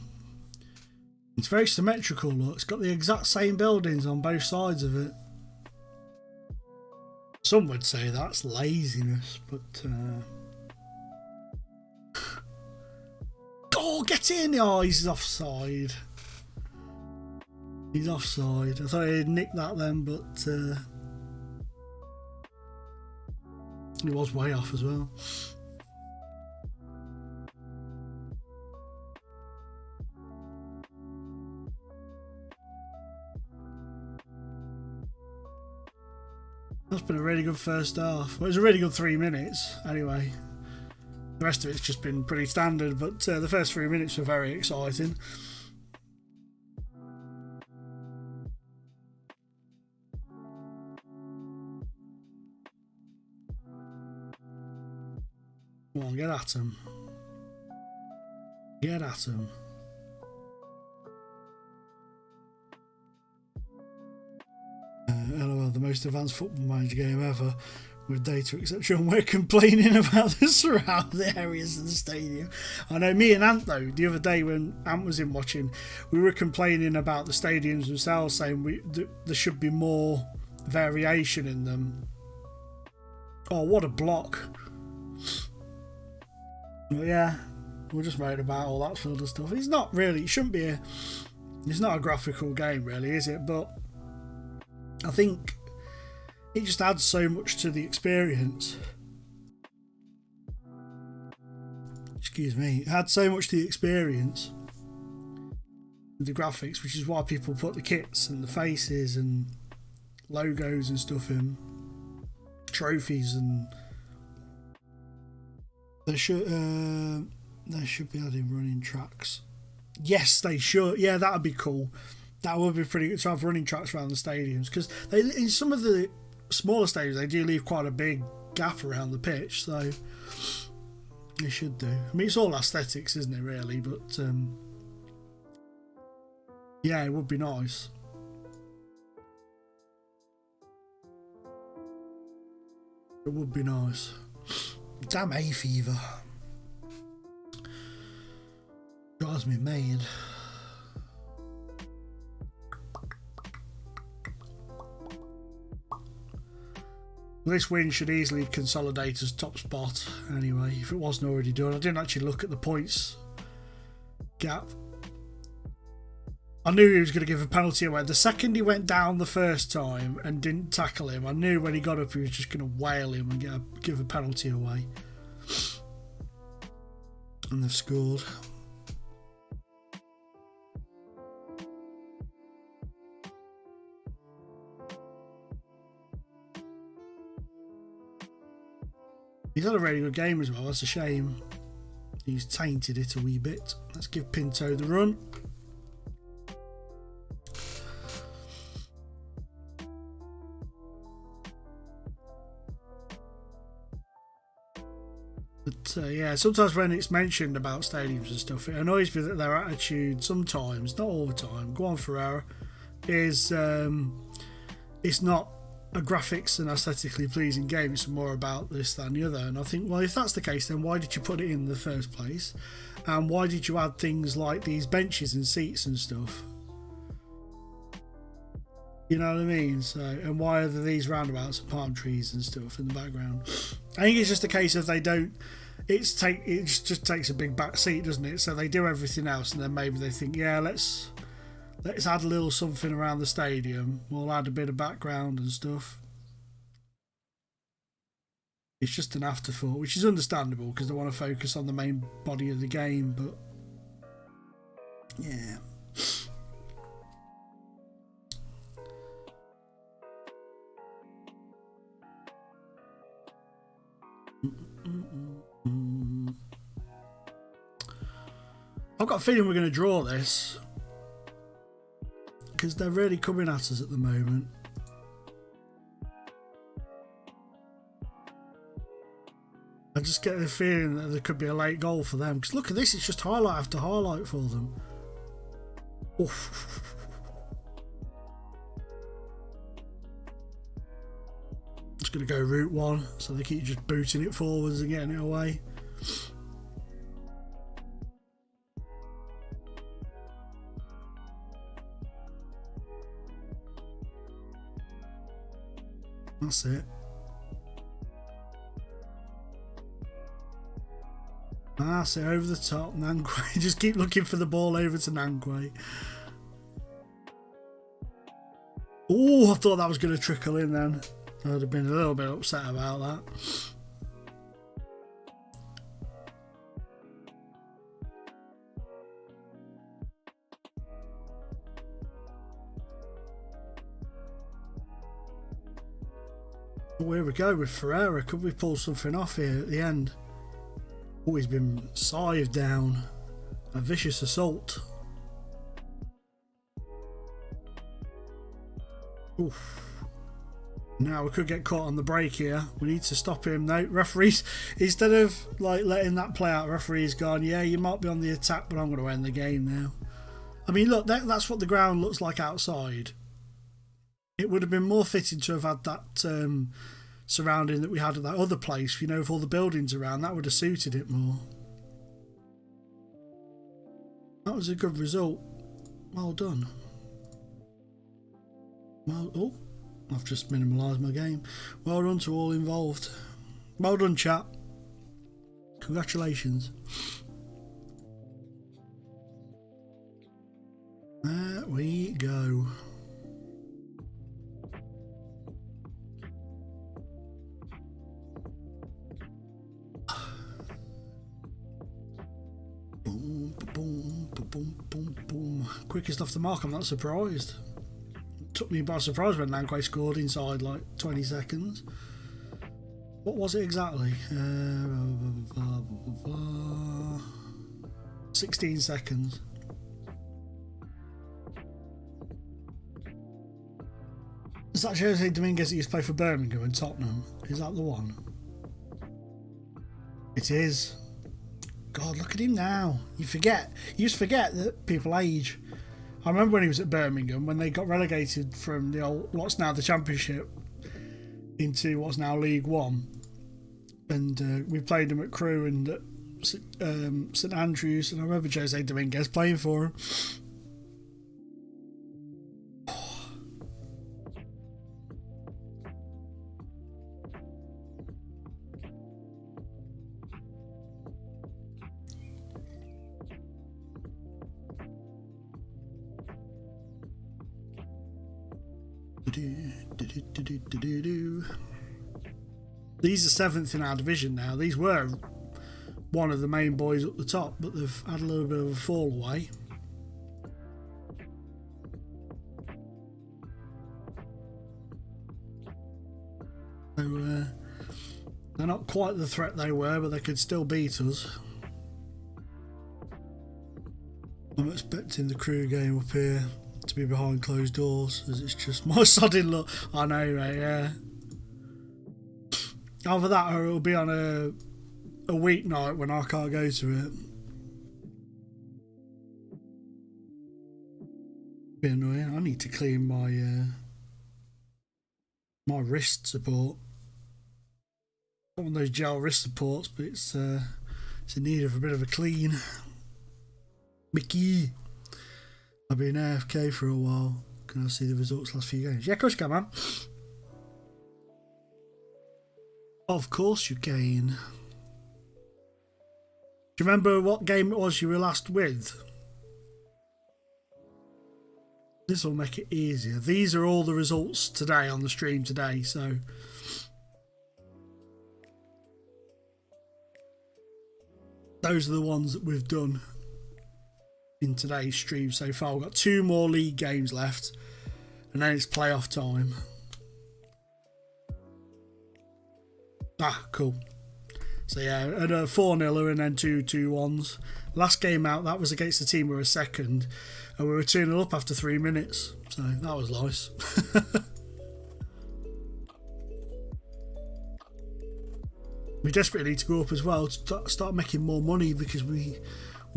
It's very symmetrical, look. It's got the exact same buildings on both sides of it. Some would say that's laziness, but oh, get in! Oh, he's offside. He's offside. I thought he'd nicked that then, but he was way off as well. That's been a really good first half. Well, it was a really good 3 minutes, anyway. The rest of it's just been pretty standard, but the first 3 minutes were very exciting. Come on, get at him. Get at him. LOL, the most advanced football manager game ever with data exception. We're complaining about the surrounding areas of the stadium. I know me and Ant, though, the other day when Ant was in watching, we were complaining about the stadiums themselves, saying there should be more variation in them. Oh, what a block. But yeah, we're just worried about all that sort of stuff. It's not really, it shouldn't be it's not a graphical game really, is it? But I think it just adds so much to the experience. Excuse me. It adds so much to the experience with the graphics, which is why people put the kits and the faces and logos and stuff in. Trophies, and they should be adding running tracks. Yes, they should. Yeah, that would be cool. That would be pretty good to have running tracks around the stadiums, because in some of the smaller stadiums they do leave quite a big gap around the pitch, so they should do. I mean, it's all aesthetics, isn't it, really? But yeah, it would be nice. It would be nice. Damn hay fever. Drives me mad. This win should easily consolidate as top spot anyway, if it wasn't already done. I didn't actually look at the points gap. I knew he was going to give a penalty away. The second he went down the first time and didn't tackle him, I knew when he got up he was just going to whale him and give a penalty away. And they've scored. He's had a really good game as well. That's a shame. He's tainted it a wee bit. Let's give Pinto the run. But yeah, sometimes when it's mentioned about stadiums and stuff, it annoys me that their attitude sometimes, not all the time, go on Ferreira, is it's not a graphics and aesthetically pleasing game. It's more about this, that and the other. And I think, well, if that's the case, then why did you put it in the first place? And why did you add things like these benches and seats and stuff? You know what I mean? So, and why are there these roundabouts and palm trees and stuff in the background? I think it's just a case of they don't. It just takes a big back seat, doesn't it? So they do everything else, and then maybe they think, yeah, let's add a little something around the stadium. We'll add a bit of background and stuff. It's just an afterthought, which is understandable because they want to focus on the main body of the game. But yeah. I've got a feeling we're going to draw this because they're really coming at us at the moment. I just get the feeling that there could be a late goal for them because look at this, it's just highlight after highlight for them. Oof. Just going to go route one, so they keep just booting it forwards and getting it away. That's it. That's it, over the top. Nankwe. Just keep looking for the ball over to Nankwe. Oh, I thought that was going to trickle in then. I would have been a little bit upset about that. Oh, here we go with Ferreira. Could we pull something off here at the end? Oh, he's been scythed down. A vicious assault. Oof. Now we could get caught on the break here. We need to stop him though. Referees, instead of like letting that play out, referee's gone, yeah, you might be on the attack, but I'm going to end the game now. I mean, look, that's what the ground looks like outside. It would have been more fitting to have had that surrounding that we had at that other place, you know, with all the buildings around. That would have suited it more. That was a good result. Well done. Well, oh, I've just minimalised my game. Well done to all involved. Well done, chat. Congratulations. There we go. Boom, boom, boom, boom, boom. Quickest off the mark, I'm not surprised. Took me by surprise when Nankwe scored inside like 20 seconds. What was it exactly? 16 seconds. Is that Jose Dominguez that used to play for Birmingham and Tottenham? Is that the one? It is. God, look at him now. You just forget that people age. I remember when he was at Birmingham, when they got relegated from the old, what's now the Championship, into what's now League One. And we played him at Crewe and at St Andrews, and I remember Jose Dominguez playing for him. These are 7th in our division now. These were one of the main boys up the top, but they've had a little bit of a fall away. So they're not quite the threat they were, but they could still beat us. I'm expecting the crew game up here to be behind closed doors, as it's just my sodding luck. I know, mate, yeah. Either that or it'll be on a weeknight when I can't go to it. Be annoying. I need to clean my my wrist support. Got one of those gel wrist supports, but it's in need of a bit of a clean. Mickey, I've been AFK for a while. Can I see the results last few games? Yeah, of course you can, man. Of course you can. Do you remember what game it was you were last with? This will make it easier. These are all the results today on the stream today, so those are the ones that we've done in today's stream so far. We've got 2 more league games left, and then it's playoff time. Ah, cool. So yeah, and a 4-0 and then 2 2-1s. Last game out, that was against the team we were second, and we were 2-0 up after 3 minutes. So that was nice. We desperately need to go up as well to start making more money, because we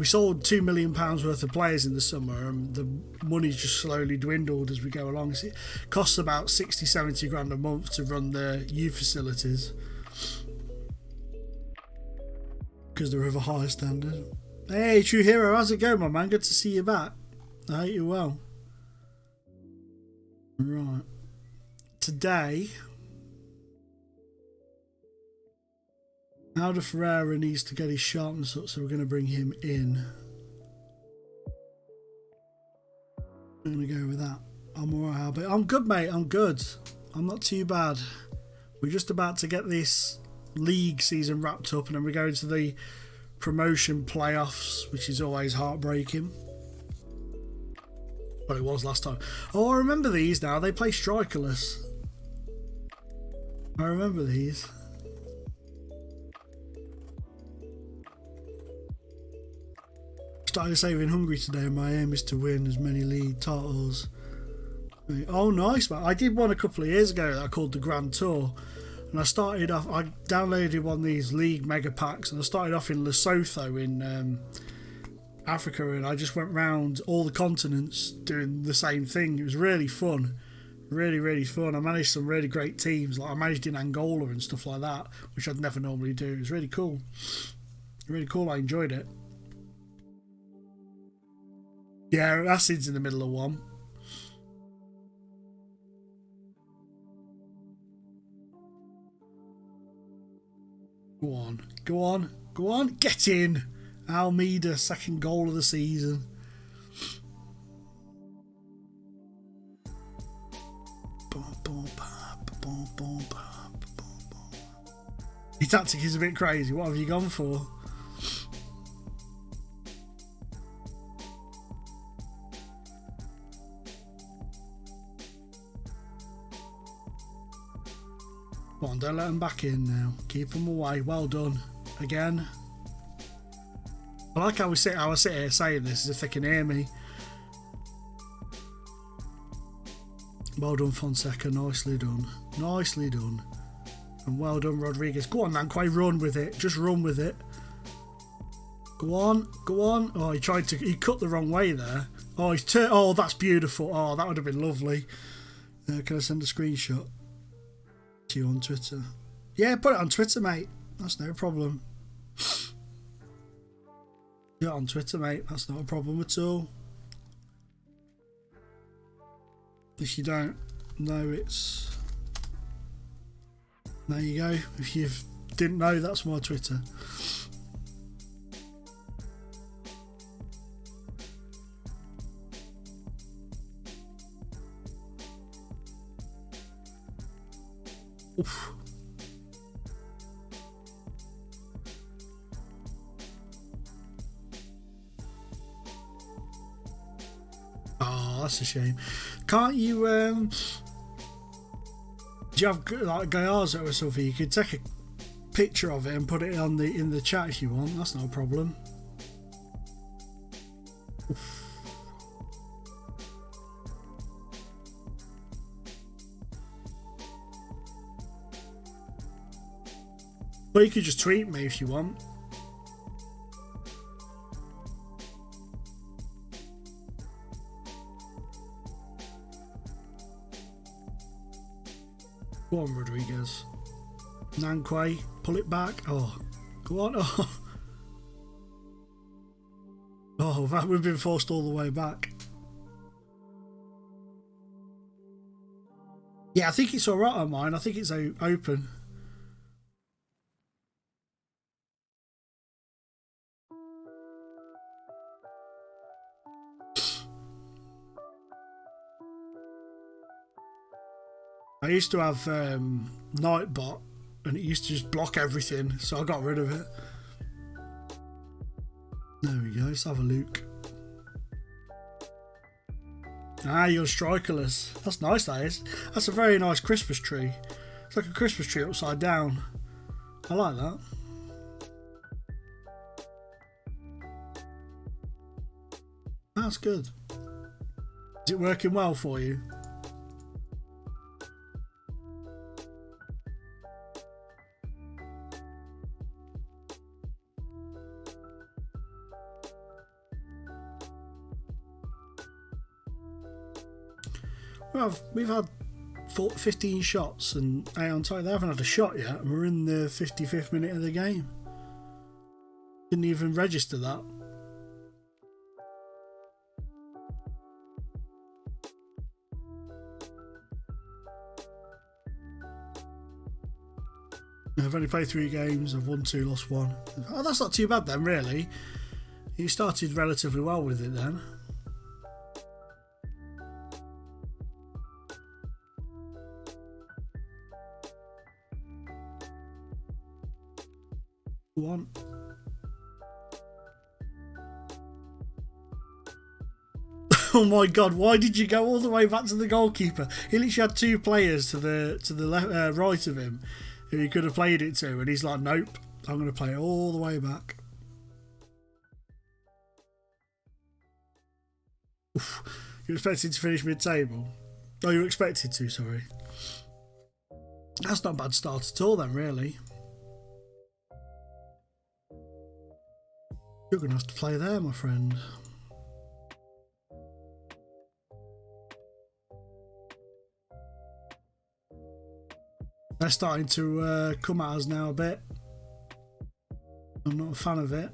sold £2 million worth of players in the summer, and the money's just slowly dwindled as we go along. It costs about 60-70 grand a month to run the youth facilities, because they're of a higher standard. Hey, True Hero, how's it going, my man? Good to see you back. I hope you're well. Right. Today, Aldo Ferreira needs to get his sharpness up, so we're going to bring him in. I'm going to go with that. I'm alright, but I'm good, mate. I'm good. I'm not too bad. We're just about to get this league season wrapped up, and then we go into the promotion playoffs, which is always heartbreaking. But it was last time. Oh, I remember these now. They play strikerless. I remember these. Started saving hungry today, and my aim is to win as many league titles. Oh, nice, man. I did one a couple of years ago that I called the Grand Tour, and I started off, I downloaded one of these league mega packs, and I started off in Lesotho in Africa, and I just went round all the continents doing the same thing. It was really fun. Really, really fun. I managed some really great teams. Like I managed in Angola and stuff like that, which I'd never normally do. It was really cool. Really cool. I enjoyed it. Yeah, Acid's in the middle of one. Go on. Go on. Go on. Get in. Almeida, second goal of the season. Your tactic is a bit crazy. What have you gone for? Come on, don't let them back in now. Keep them away. Well done. Again. I like how I sit here saying this as if they can hear me. Well done, Fonseca. Nicely done. Nicely done. And well done, Rodriguez. Go on, Nanquay. Run with it. Just run with it. Go on. Go on. Oh, he cut the wrong way there. Oh, oh, that's beautiful. Oh, that would have been lovely. Can I send a screenshot to you on Twitter? Yeah, put it on Twitter, mate. That's no problem. Yeah, on Twitter, mate. That's not a problem at all. If you don't know, it's... There you go. If you didn't know, that's my Twitter. Oof. Oh, that's a shame. Can't you, do you have like Gallardo or something? You could take a picture of it and put it on in the chat if you want. That's no problem. Oof. Or you could just tweet me if you want. Go on, Rodriguez. Nankwe, pull it back. Oh, go on. Oh, oh, we've been forced all the way back. Yeah, I think it's alright on mine. I think it's open. I used to have Nightbot, and it used to just block everything, so I got rid of it. There we go, let's have a look. Ah, you're strikerless. That's nice, that is. That's a very nice Christmas tree. It's like a Christmas tree upside down. I like that. That's good. Is it working well for you? Well, we've had 15 shots and Untitled, they haven't had a shot yet, and we're in the 55th minute of the game. Didn't even register that. I've only played 3 games, I've won 2, lost 1. Oh, that's not too bad then, really. You started relatively well with it then. One. Oh my god, why did you go all the way back to the goalkeeper? He literally had 2 players to the left, right of him who he could have played it to, and he's like, nope, I'm going to play it all the way back. Oof. You're expected to finish mid-table? Oh, you were expected to, sorry. That's not a bad start at all then, really. You're going to have to play there, my friend. They're starting to come at us now a bit. I'm not a fan of it.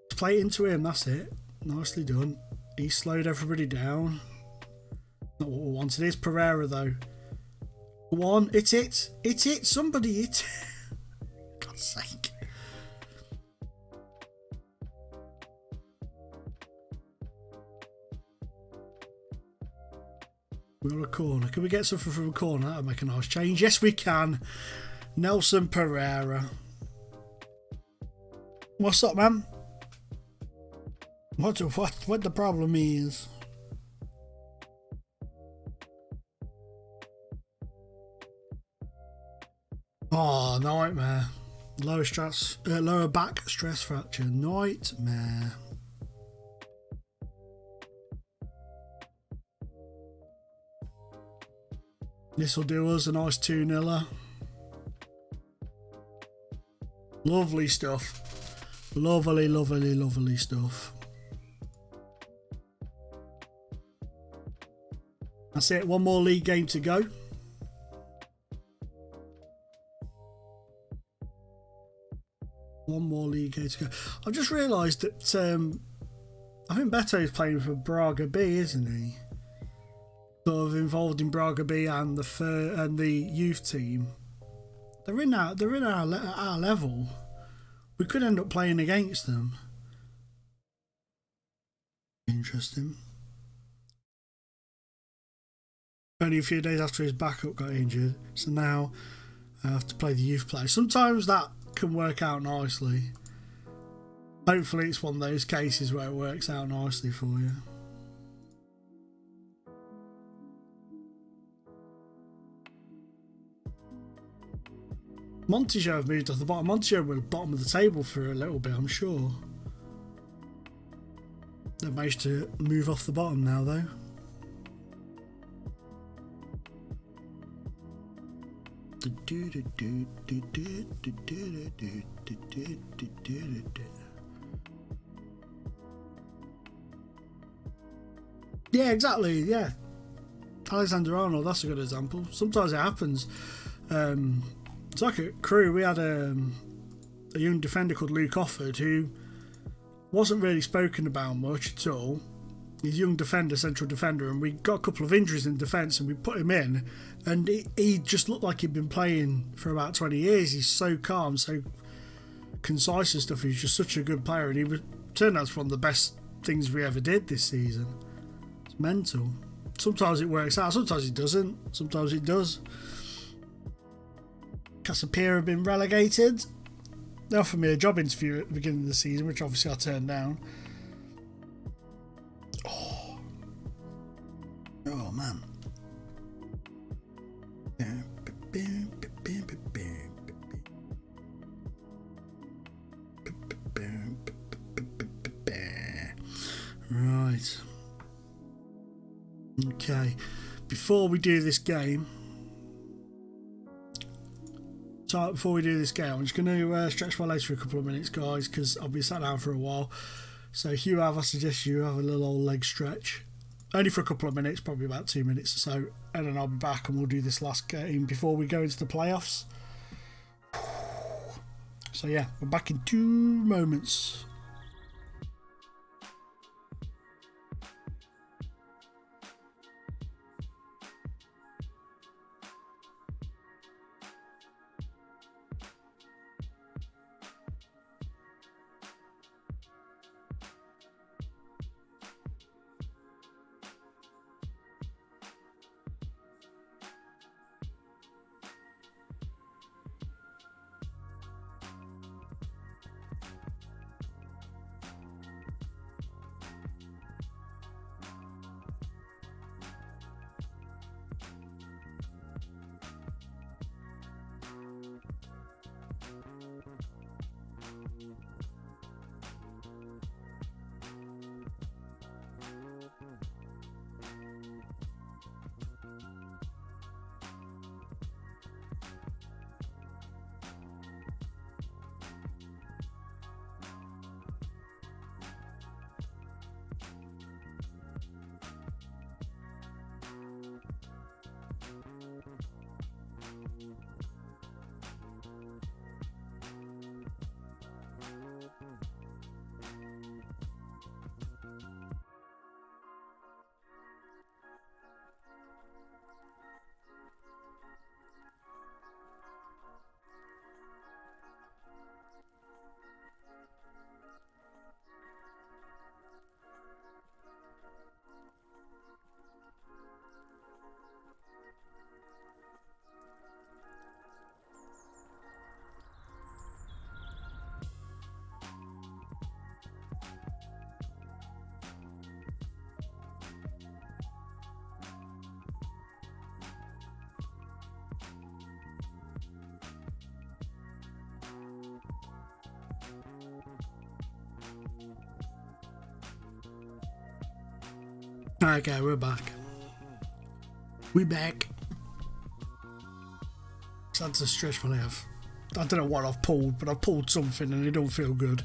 Just play it into him, that's it. Nicely done. He slowed everybody down. Not what we wanted. Here's Pereira, though. Go on, it's it. It's it. Somebody it. God's sake. We're on a corner. Can we get something from a corner? That'll make a nice change. Yes, we can. Nelson Pereira. What's up, man? What the problem is? Oh, nightmare. Lower back stress fracture. Nightmare. This will do us a nice 2-0. Lovely stuff. Lovely, lovely, lovely stuff. That's it. One more league game to go. One more league game to go. I've just realised that I think Beto is playing for Braga B, isn't he? Sort of involved in Braga B and the youth team. They're in our level. We could end up playing against them. Interesting. only a few days after his backup got injured. So now I have to play the youth player. Sometimes that can work out nicely. Hopefully it's one of those cases where it works out nicely for you. Montijo have moved off the bottom. Montijo were bottom of the table for a little bit, I'm sure. They've managed to move off the bottom now, though. Yeah, exactly. Yeah, Alexander Arnold. That's a good example. Sometimes it happens. It's like at Crew. We had a young defender called Luke Offord who wasn't really spoken about much at all. He's a young defender, central defender, and we got a couple of injuries in defence and we put him in, and he just looked like he'd been playing for about 20 years. He's so calm, so concise and stuff. He's just such a good player, and he turned out to one of the best things we ever did this season. It's mental. Sometimes it works out, sometimes it doesn't, sometimes it does. Casapia have been relegated. They offered me a job interview at the beginning of the season, which obviously I turned down. Oh man. Right. Okay. Before we do this game, I'm just going to stretch my legs for a couple of minutes, guys, because I'll be sat down for a while. So Hugh, I suggest you have a little old leg stretch. Only for a couple of minutes, probably about 2 minutes or so, and then I'll be back and we'll do this last game before we go into the playoffs. So yeah, we're back in 2 moments. Okay, we're back. We back. So that's a stretch my leg. I don't know what I've pulled, but I've pulled something and it don't feel good.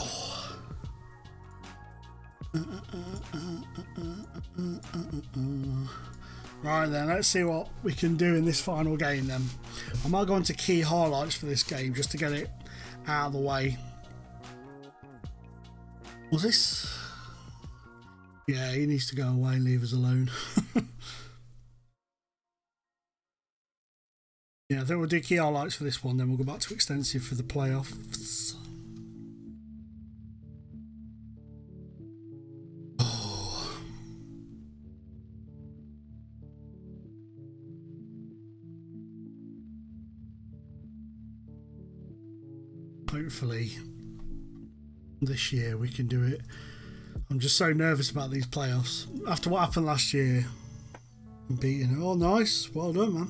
Oh. Right then, let's see what we can do in this final game then. I might go into key highlights for this game just to get it out of the way. Was this? Yeah, he needs to go away and leave us alone. Yeah, I think we'll do key highlights for this one, then we'll go back to extensive for the playoffs. Oh. hopefully this year we can do it. I'm just so nervous about these playoffs. After what happened last year, beating it. Oh, nice. Well done, man.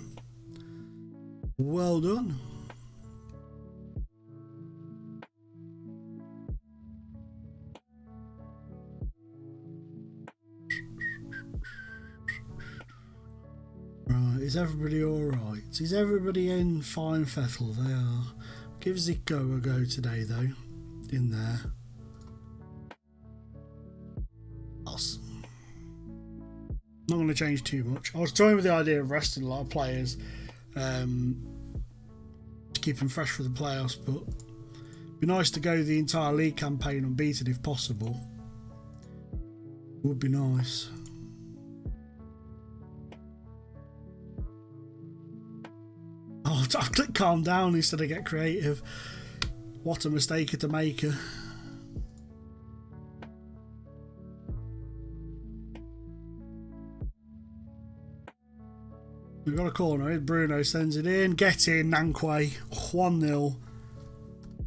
Well done. Right, is everybody alright? Is everybody in fine fettle? They are. Give Zico a go today, though. In there. Awesome. Not going to change too much. I was toying with the idea of resting a lot of players to keep them fresh for the playoffs, but it'd be nice to go the entire league campaign unbeaten if possible. Would be nice. Oh, I clicked calm down instead of get creative. What a mistake to make. We've got a corner. Bruno sends it in. Get in, Nankwe. 1-0.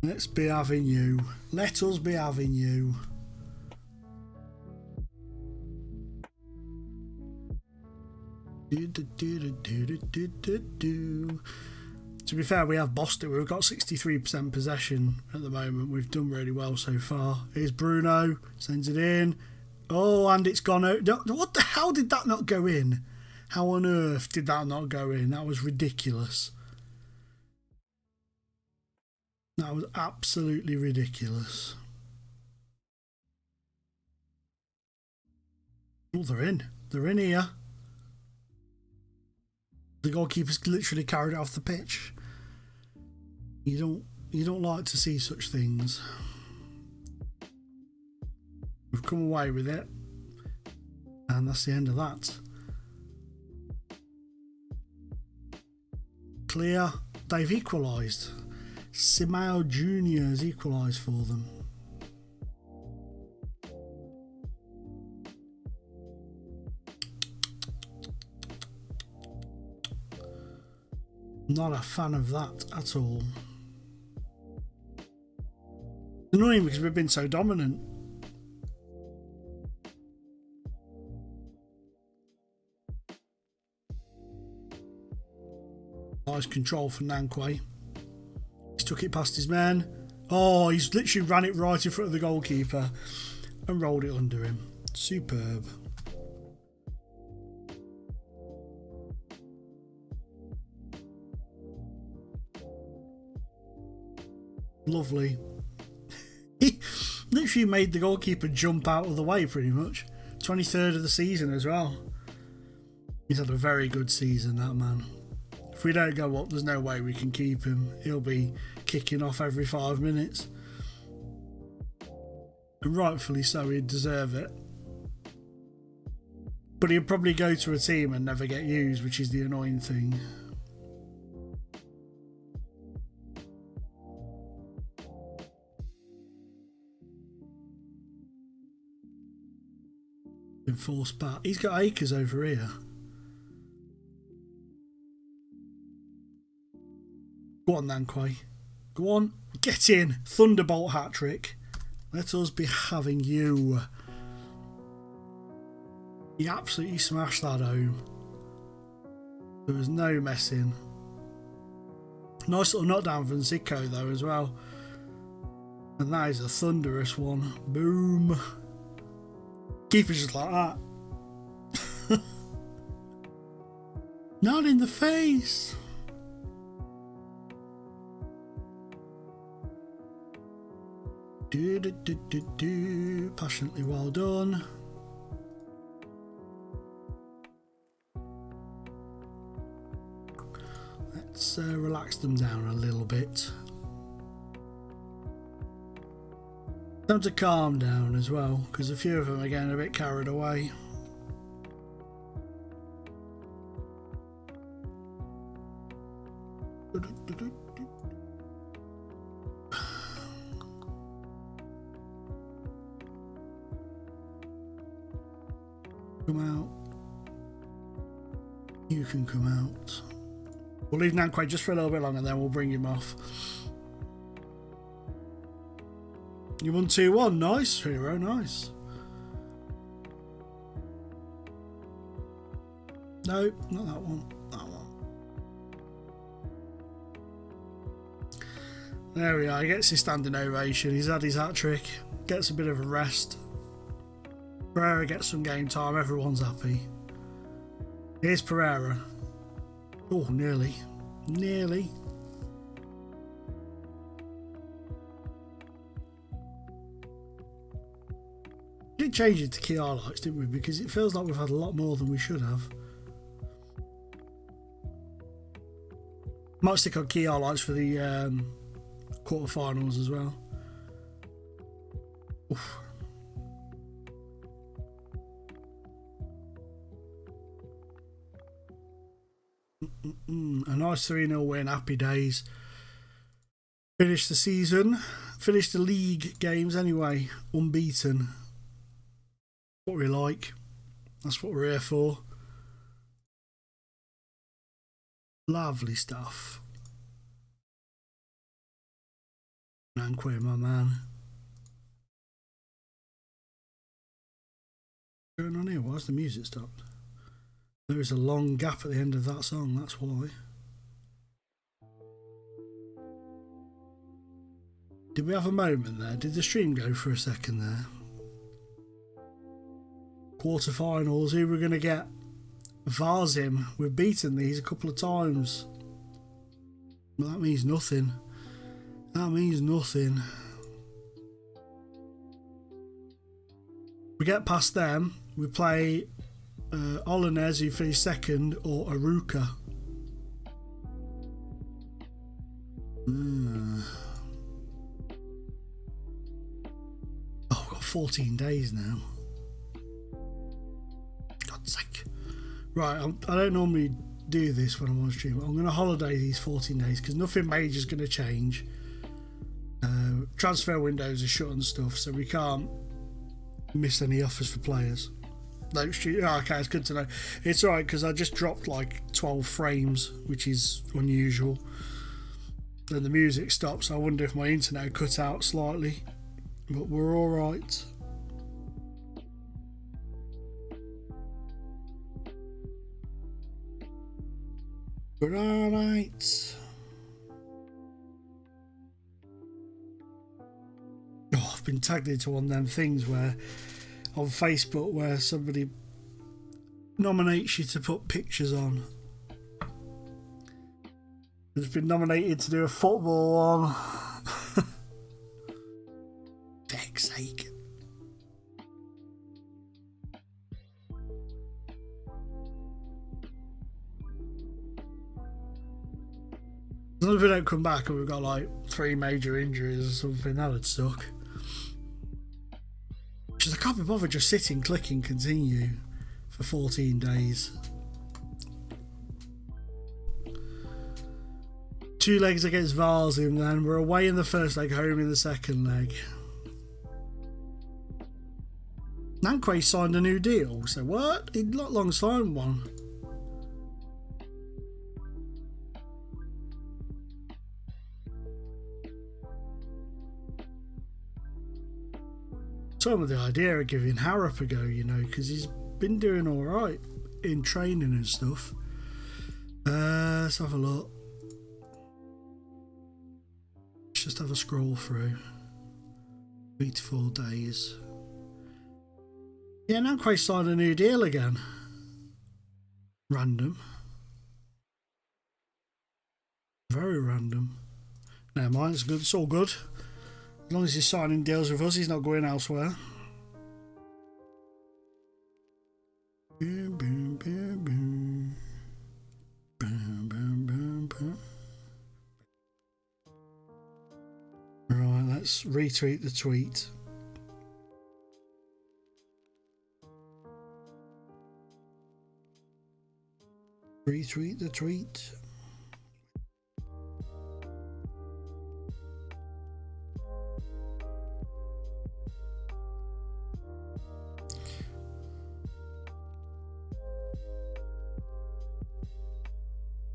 Let's be having you. Let us be having you. To be fair, we have bossed it. We've got 63% possession at the moment. We've done really well so far. Here's Bruno. Sends it in. Oh, and it's gone out. What the hell did that not go in? How on earth did that not go in? That was ridiculous. That was absolutely ridiculous. Oh, they're in. They're in here. The goalkeeper's literally carried it off the pitch. You don't like to see such things. We've come away with it, and that's the end of that. Clear. They've equalised. Simao Junior has equalised for them. Not a fan of that at all. It's annoying because we've been so dominant. Nice control for Nankwe. He's took it past his man. Oh, he's literally ran it right in front of the goalkeeper and rolled it under him. Superb. Lovely. He literally made the goalkeeper jump out of the way pretty much. 23rd of the season as well. He's had a very good season, that man. If we don't go up, there's no way we can keep him. He'll be kicking off every 5 minutes. And rightfully so, he'd deserve it. But he'll probably go to a team and never get used, which is the annoying thing. Enforced back. He's got acres over here. Go on, Nankwe. Go on. Get in. Thunderbolt hat-trick. Let us be having you. He absolutely smashed that home. There was no messing. Nice little knockdown from Zico though as well. And that is a thunderous one. Boom. Keeper's just like that. Not in the face. Passionately well done. Let's relax them down a little bit. Time to calm down as well, because a few of them are getting a bit carried away. Come out. You can come out. We'll leave Nankwe just for a little bit longer and then we'll bring him off. You won 2-1. Nice, Hero. Nice. No, not that one. That one. There we are. He gets his standing ovation. He's had his hat-trick. Gets a bit of a rest. Pereira gets some game time. Everyone's happy. Here's Pereira. Oh, nearly. Nearly. We did change it to key highlights, didn't we? Because it feels like we've had a lot more than we should have. Might stick on key highlights for the quarterfinals as well. Oof. A nice 3-0 win, happy days. Finished the season, finished the league games anyway, unbeaten. What we like, that's what we're here for. Lovely stuff. Nanquay, my man. What's going on here? Why's the music stopped? There is a long gap at the end of that song, that's why. Did we have a moment there? Did the stream go for a second there? Quarterfinals, who we're going to get? Varzim. We've beaten these a couple of times. But that means nothing. That means nothing. We get past them, we play Olanez, who finished second, or Aruka. Oh, we've got 14 days now. God's sake. Right, I don't normally do this when I'm on stream. I'm going to holiday these 14 days because nothing major is going to change. Transfer windows are shut and stuff, so we can't miss any offers for players. No, okay, it's good to know. It's alright because I just dropped like 12 frames, which is unusual. Then the music stops. I wonder if my internet cut out slightly, but we're alright. We're alright. Oh, I've been tagged into one of them things where on Facebook where somebody nominates you to put pictures on. I've been nominated to do a football one. Feck's sake. As long as we don't come back and we've got like 3 major injuries or something, that would suck. Because I can't be bothered just sitting, clicking continue for 14 days. 2 legs against Varzim then. We're away in the first leg, home in the second leg. Nanquay signed a new deal. So what? He'd not long signed one. Some of the idea of giving Harrop a go, you know, because he's been doing all right in training and stuff. Let's have a look. Let's just have a scroll through. 3 to 4 days. Yeah, Nanquay signed a new deal again. Random. Very random. Never mind, it's good. It's all good. As long as he's signing deals with us, he's not going elsewhere. Boom, boom, boom, boom. Boom, boom, boom, boom. Right, let's retweet the tweet. Retweet the tweet.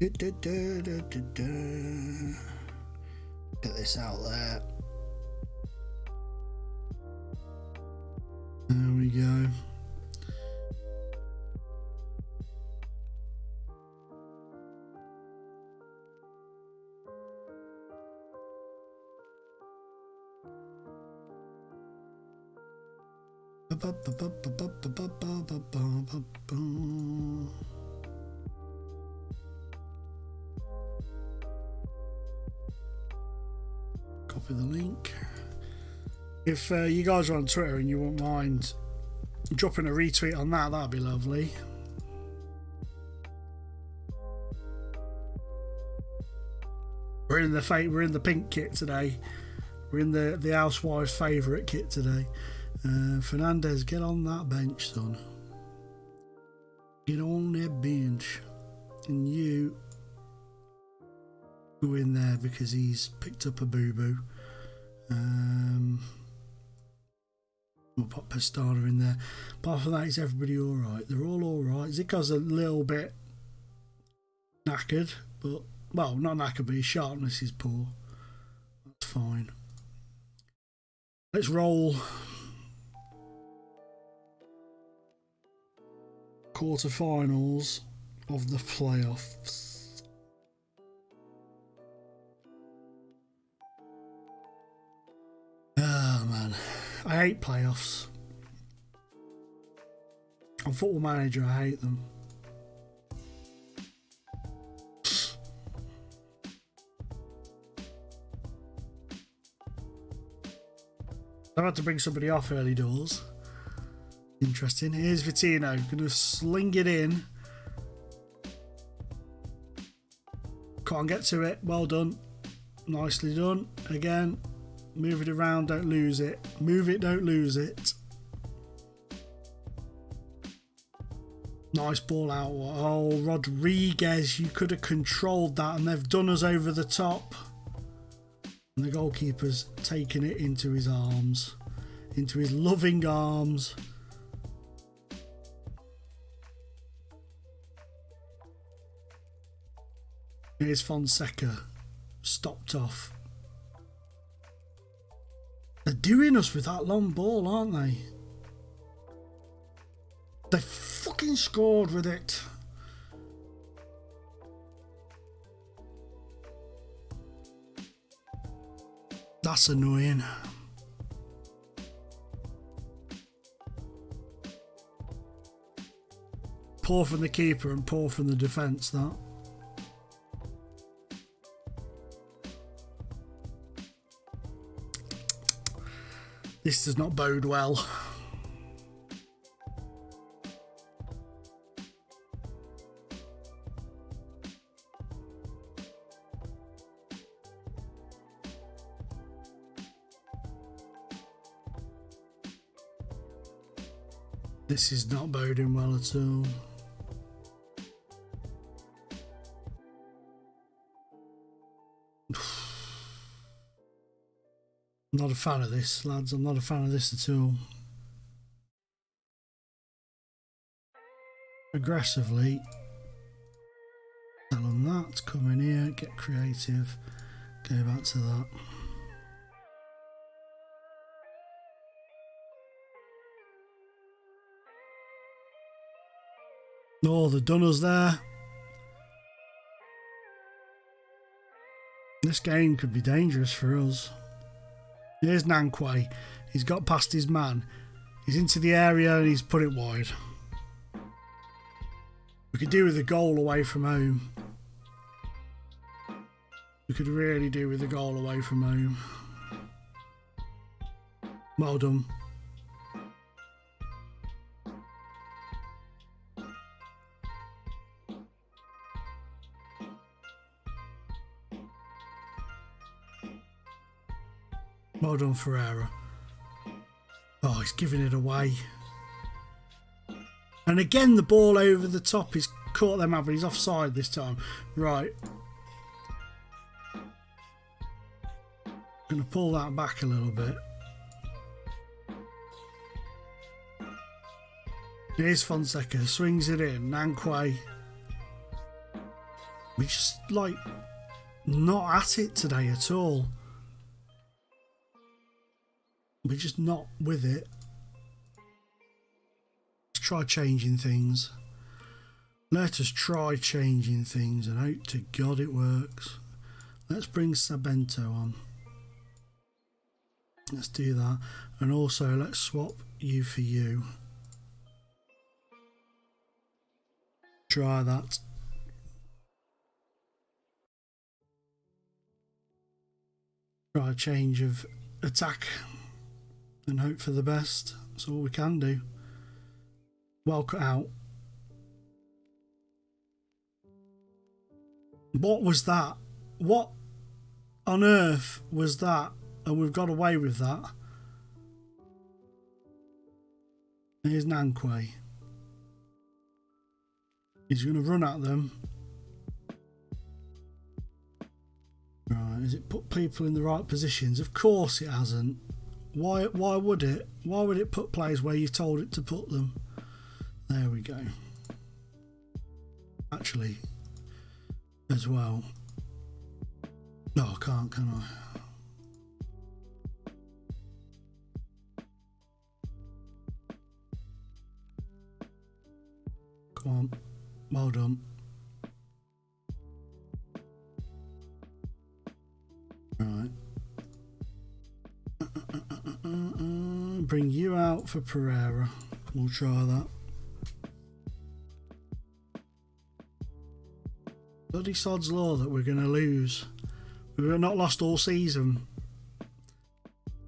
Get this out there. There we go. Copy the link. If you guys are on Twitter and you won't mind dropping a retweet on that, that'd be lovely. We're in the pink kit today. We're in the housewife's favourite kit today. Fernandez, get on that bench, son. Get on that bench. And you go in there because he's picked up a boo-boo. We'll pop Pestana in there. Apart from that, is everybody alright? They're all alright. Zico's a little bit knackered, but, well, not knackered, but his sharpness is poor. That's fine. Let's roll. Quarterfinals of the playoffs. Oh man, I hate playoffs. On Football Manager, I hate them. I've had to bring somebody off early doors. Interesting. Here's Vitino. Gonna sling it in. Can't get to it. Well done. Nicely done. Again. Move it around. Don't lose it. Move it. Don't lose it. Nice ball out. Oh, Rodriguez. You could have controlled that and they've done us over the top. And the goalkeeper's taken it into his arms. Into his loving arms. Here's Fonseca, stopped off. They're doing us with that long ball, aren't they? They fucking scored with it. That's annoying. Poor from the keeper and poor from the defence, that. This does not bode well. This is not boding well at all. I'm not a fan of this, lads. I'm not a fan of this at all. Aggressively. Tell them that. Come in here. Get creative. Go back to that. Oh, they've done us there. This game could be dangerous for us. Here's Nankwe. He's got past his man. He's into the area and he's put it wide. We could do with a goal away from home. We could really do with a goal away from home. Well done. Well done, Ferreira. Oh, he's giving it away. And again, the ball over the top. He's caught them out, but he's offside this time. Right. Going to pull that back a little bit. Here's Fonseca. Swings it in. Nankwe. We're just, like, not at it today at all. We're just not with it. try changing things. Let us try changing things and hope to God it works. Let's bring Sabento on. Let's do that. And also let's swap you for you. Try that. Try a change of attack and hope for the best. That's all we can do. Well cut out. What was that? What on earth was that? And we've got away with that. Here's Nankwe. He's going to run at them. Right, has it put people in the right positions? Of course it hasn't. Why would it? Why would it put players where you've told it to put them? There we go. Actually, as well. No, I can't, can I? Come on. Well done. Right. Bring you out for Pereira. We'll try that. Bloody sod's law that we're going to lose. We've not lost all season.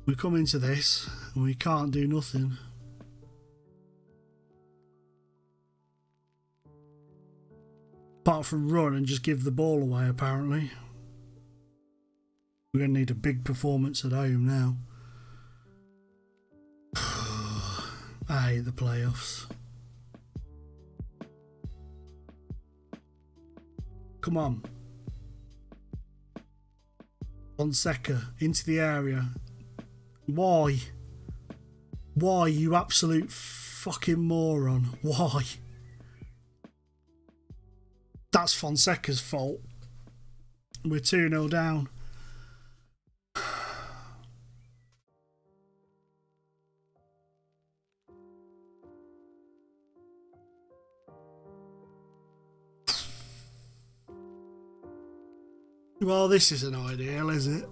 We come into this and we can't do nothing. Apart from run and just give the ball away, apparently. We're going to need a big performance at home now. I hate the playoffs. Come on. Fonseca into the area. Why? Why, you absolute fucking moron? Why? That's Fonseca's fault. We're 2-0 down. Well, this isn't ideal, is it?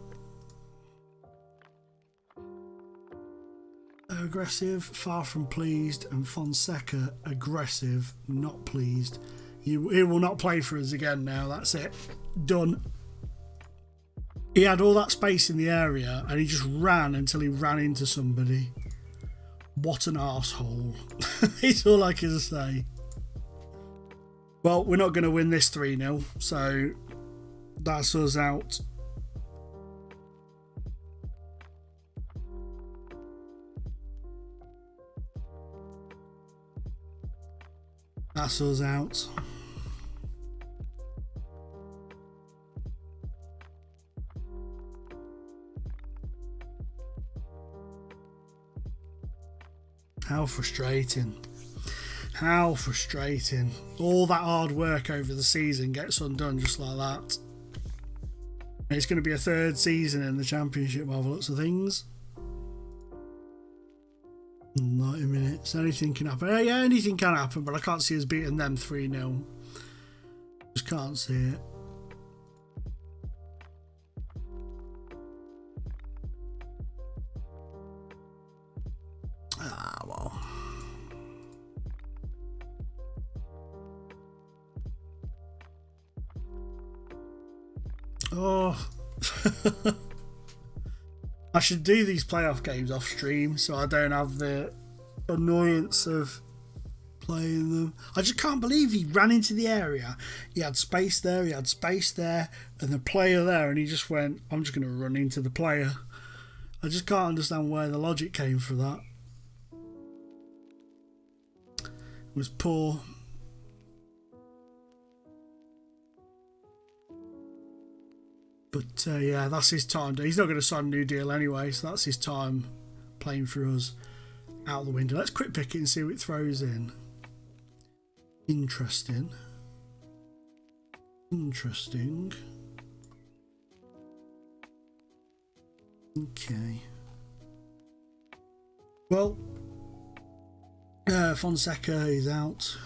Aggressive, far from pleased, and Fonseca, aggressive, not pleased. He will not play for us again now, that's it. Done. He had all that space in the area and he just ran until he ran into somebody. What an arsehole. It's all I can say. Well, we're not going to win this 3-0, so that's us out. That's us out. How frustrating. How frustrating. All that hard work over the season gets undone just like that. It's going to be a third season in the Championship by the looks of things. 90 minutes. Anything can happen. Yeah, anything can happen, but I can't see us beating them 3-0. Just can't see it. Ah, well. Oh. I should do these playoff games off stream so I don't have the annoyance of playing them. I just can't believe he ran into the area. He had space there, and the player there, and he just went, I'm just going to run into the player. I just can't understand where the logic came for that. It was poor. But yeah, that's his time. He's not going to sign a new deal anyway, so that's his time playing for us out the window. Let's quick pick it and see what it throws in. Interesting. Interesting. Okay. Well, Fonseca is out.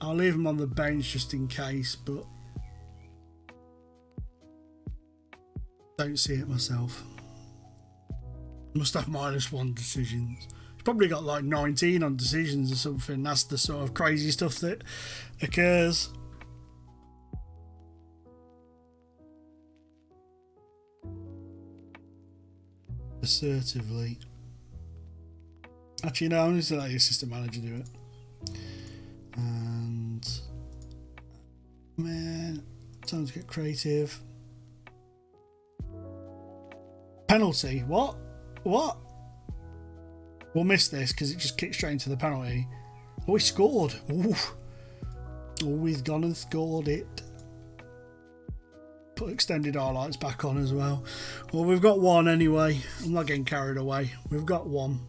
I'll leave him on the bench just in case, but don't see it myself. Must have -1 decisions. He's probably got like 19 on decisions or something. That's the sort of crazy stuff that occurs. Assertively. Actually, no, I'm going to let the assistant manager do it. And man, time to get creative. Penalty. What? We'll miss this because it just kicked straight into the penalty. Oh, he scored. Ooh. Oh, he's gone and scored it. Put extended highlights back on as well. Well, we've got one anyway. I'm not getting carried away. We've got one.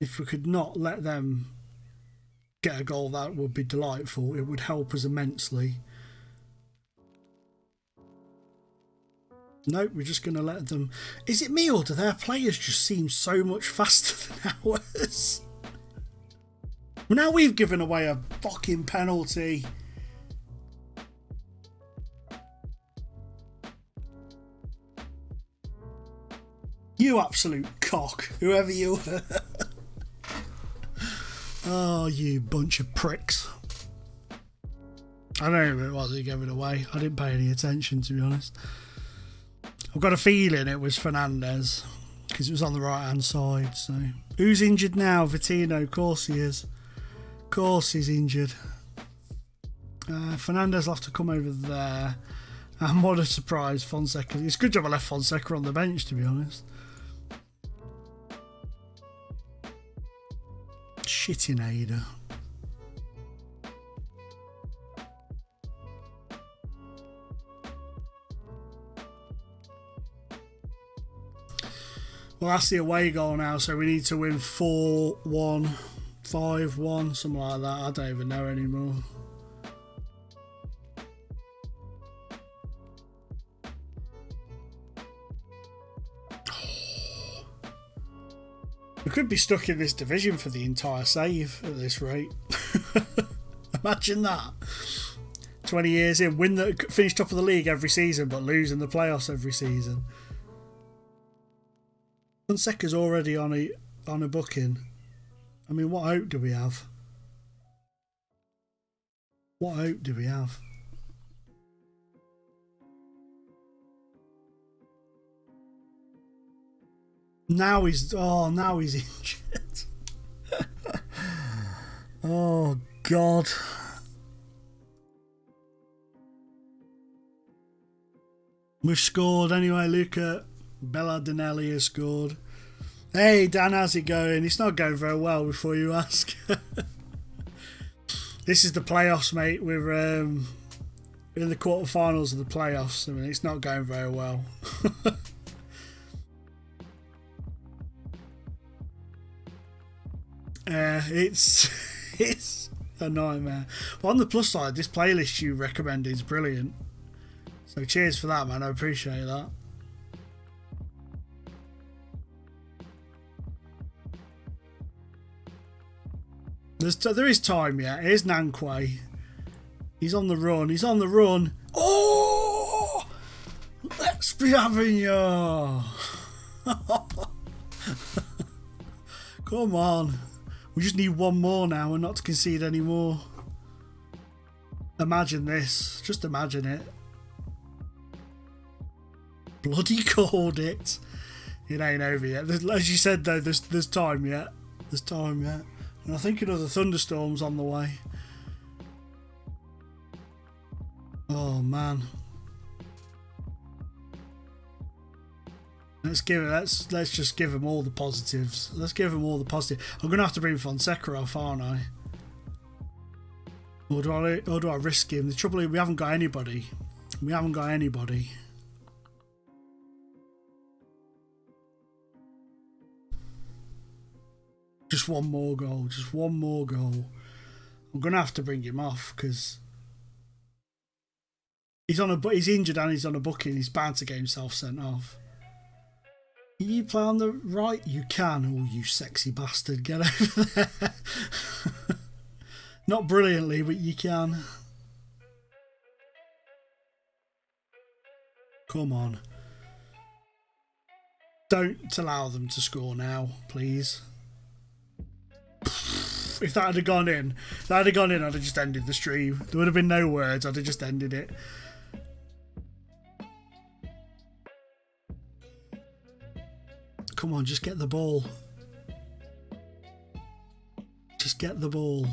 If we could not let them get a goal, that would be delightful. It would help us immensely. Nope, we're just going to let them... Is it me, or do their players just seem so much faster than ours? Well, now we've given away a fucking penalty. You absolute cock, whoever you were. Oh, you bunch of pricks. I don't know who it was who gave it away. I didn't pay any attention, to be honest. I've got a feeling it was Fernandez because it was on the right hand side. So who's injured now? Vitino. Of course he is. Of course he's injured. Fernandez will have to come over there. And what a surprise, Fonseca. It's a good job I left Fonseca on the bench, to be honest. Shitting Ada. Well, that's the away goal now, so we need to win 4-1, 5-1, something like that. I don't even know anymore. We could be stuck in this division for the entire save at this rate. Imagine that. 20 years in, finish top of the league every season, but lose in the playoffs every season. Fonseca's already on a booking. I mean, what hope do we have? What hope do we have? Now he's injured. Oh God. We've scored anyway. Luca Belladinelli has scored. Hey Dan, how's it going? It's not going very well before you ask. This is the playoffs, mate. We're in the quarterfinals of the playoffs. I mean, it's not going very well. It's a nightmare. But on the plus side, this playlist you recommended is brilliant. So cheers for that, man. I appreciate that. There is time yet. Here's Nankwe. He's on the run. He's on the run. Oh! Let's be having you. Come on. We just need one more now and not to concede any more. Imagine this. Just imagine it. Bloody called it. It ain't over yet. As you said, though, there's time yet. There's time yet. And I think another thunderstorm's on the way. Oh, man. Let's just give him all the positives. Let's give him all the positives. I'm going to have to bring Fonseca off, aren't I? Or do I risk him? The trouble is we haven't got anybody. We haven't got anybody. Just one more goal. Just one more goal. I'm going to have to bring him off because he's injured and he's on a booking. He's bound to get himself sent off. Can you play on the right? You can. Oh, you sexy bastard. Get over there. Not brilliantly, but you can. Come on. Don't allow them to score now, please. If that had gone in, I'd have just ended the stream. There would have been no words. I'd have just ended it. Come on, just get the ball. Just get the ball.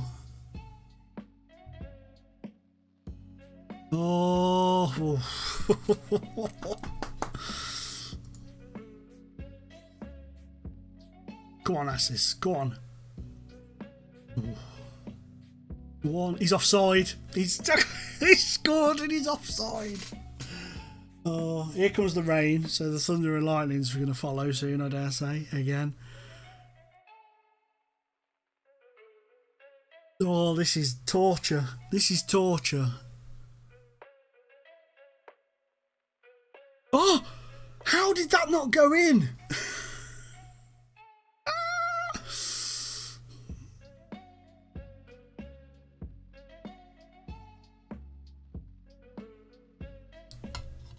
Oh. Go on, Assis. Go on. Go on. He's offside. He's scored and he's offside. Oh, here comes the rain. So the thunder and lightnings are going to follow soon, I dare say, again. Oh, this is torture. This is torture. Oh, how did that not go in?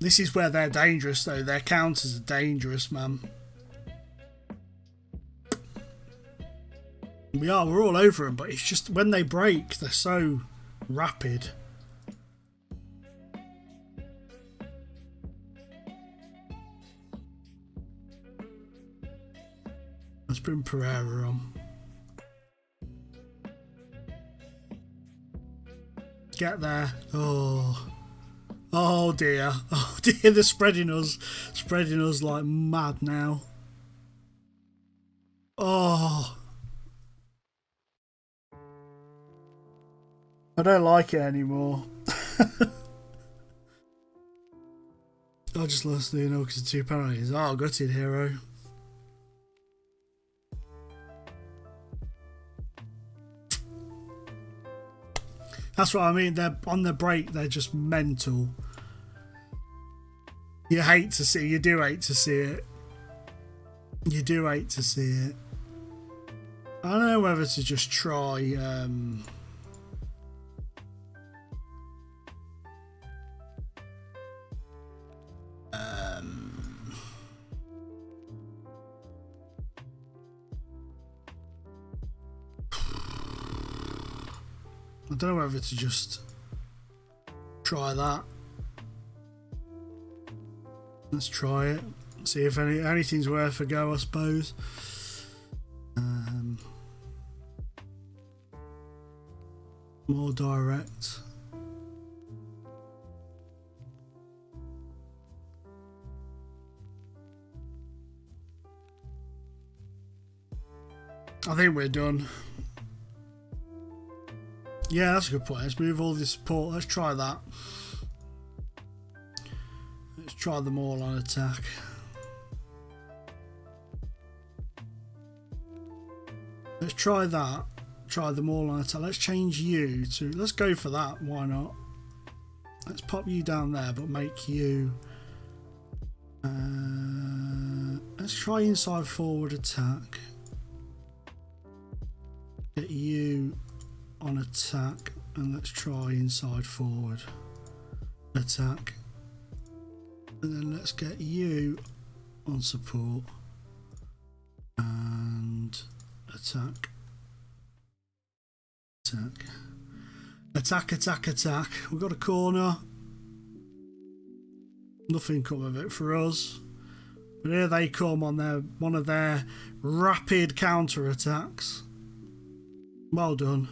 This is where they're dangerous, though. Their counters are dangerous, man. We're all over them, but it's just when they break, they're so rapid. Let's bring Pereira on. Get there. Oh dear. Oh dear, they're spreading us like mad now. Oh. I don't like it anymore. I just lost the because of 2 penalties. Oh, gutted, hero. That's what I mean. They're on the break. They're just mental. You hate to see. You do hate to see it. You do hate to see it. I don't know whether to just try. I don't know whether to just try that. Let's try it. See if anything's worth a go, I suppose. More direct. I think we're done. Yeah, that's a good point. Let's move all this support. Let's try that. Let's try them all on attack. Let's try that. Try them all on attack. Let's change you to... Let's go for that. Why not? Let's pop you down there, but make you... let's try inside forward attack. Get you... on attack, and let's try inside forward attack, and then let's get you on support and attack. We've got a corner, nothing come of it for us, but here they come on one of their rapid counter attacks. Well done.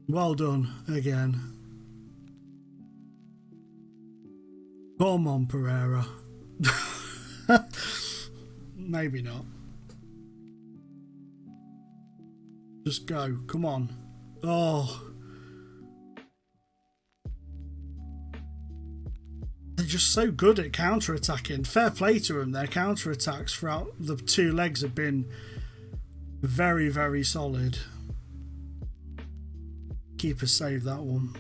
Well done again. Come on, Pereira. Maybe not. Just go. Come on. Oh. they're just so good at counter-attacking. Fair play to them. Their counter-attacks throughout the 2 legs have been very, very solid. Keeper saved that one.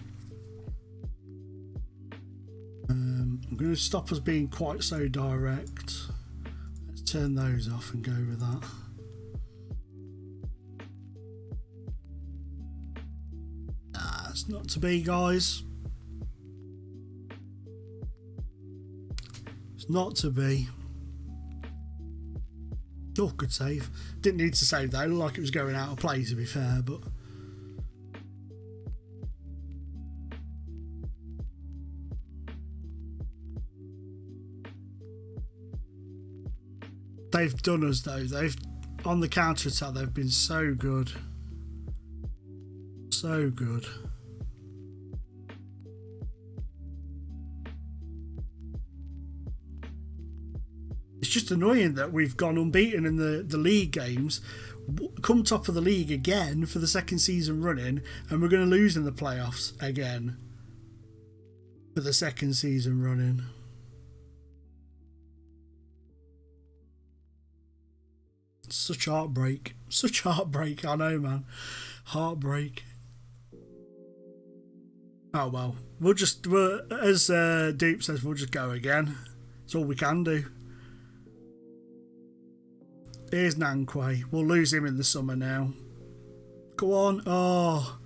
I'm going to stop us being quite so direct. Let's turn those off and go with that. It's not to be, guys. It's not to be. Oh, good save. Didn't need to save that. It looked like it was going out of play, to be fair, but... They've done us, though. They've, on the counter-attack, they've been so good. So good. It's just annoying that we've gone unbeaten in the league games, come top of the league again for the 2nd season running, and we're going to lose in the playoffs again for the 2nd season running. Such heartbreak. Such heartbreak, I know, man. Heartbreak. Oh well. As Deep says, we'll just go again. That's all we can do. Here's Nankwe. We'll lose him in the summer now. Go on. Oh.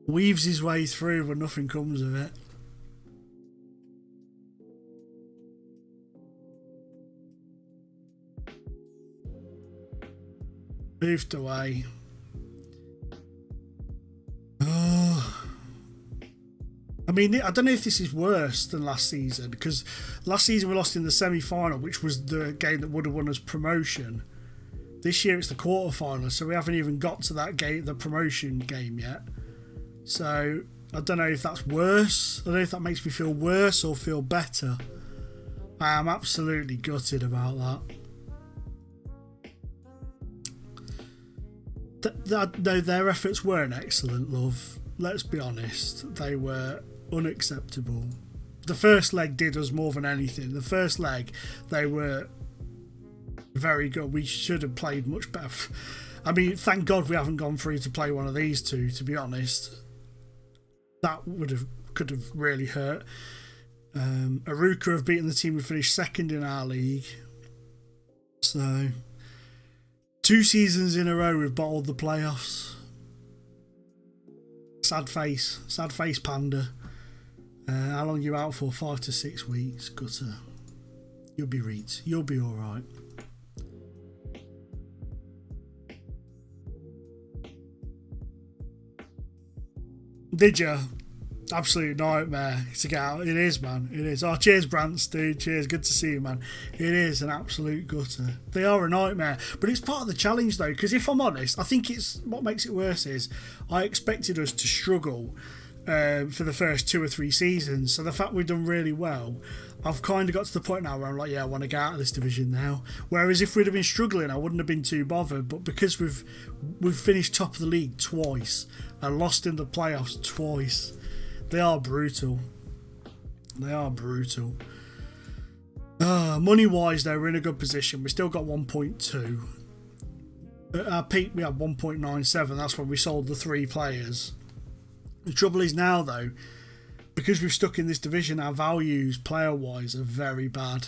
Weaves his way through, but nothing comes of it. Moved away. Oh. I mean, I don't know if this is worse than last season, because last season we lost in the semi-final, which was the game that would have won us promotion. This year it's the quarter-final, so we haven't even got to that game, the promotion game yet. So I don't know if that's worse. I don't know if that makes me feel worse or feel better. I am absolutely gutted about that. No, their efforts weren't excellent, love. Let's be honest. They were unacceptable. The first leg did us more than anything. The first leg, they were very good. We should have played much better. I mean, thank God we haven't gone through to play one of these two, to be honest. That could have really hurt. Aruka have beaten the team who finished 2nd in our league. So 2 seasons in a row we've bottled the playoffs. Sad face panda. How long are you out for? 5 to 6 weeks. Gutter. You'll be right. You'll be alright. Did you? Absolute nightmare to get out. It is, man. It is. Oh, cheers, Brants, dude. Cheers. Good to see you, man. It is an absolute gutter. They are a nightmare. But it's part of the challenge, though, because if I'm honest, I think it's what makes it worse is I expected us to struggle for the first 2 or 3 seasons. So the fact we've done really well, I've kind of got to the point now where I'm like, yeah, I want to get out of this division now. Whereas if we'd have been struggling, I wouldn't have been too bothered. But because we've finished top of the league twice and lost in the playoffs twice, they are brutal. They are brutal. Money-wise, though, we're in a good position. We still got 1.2. At our peak, we had 1.97. That's when we sold the 3 players. The trouble is now, though, because we've stuck in this division, our values, player-wise, are very bad.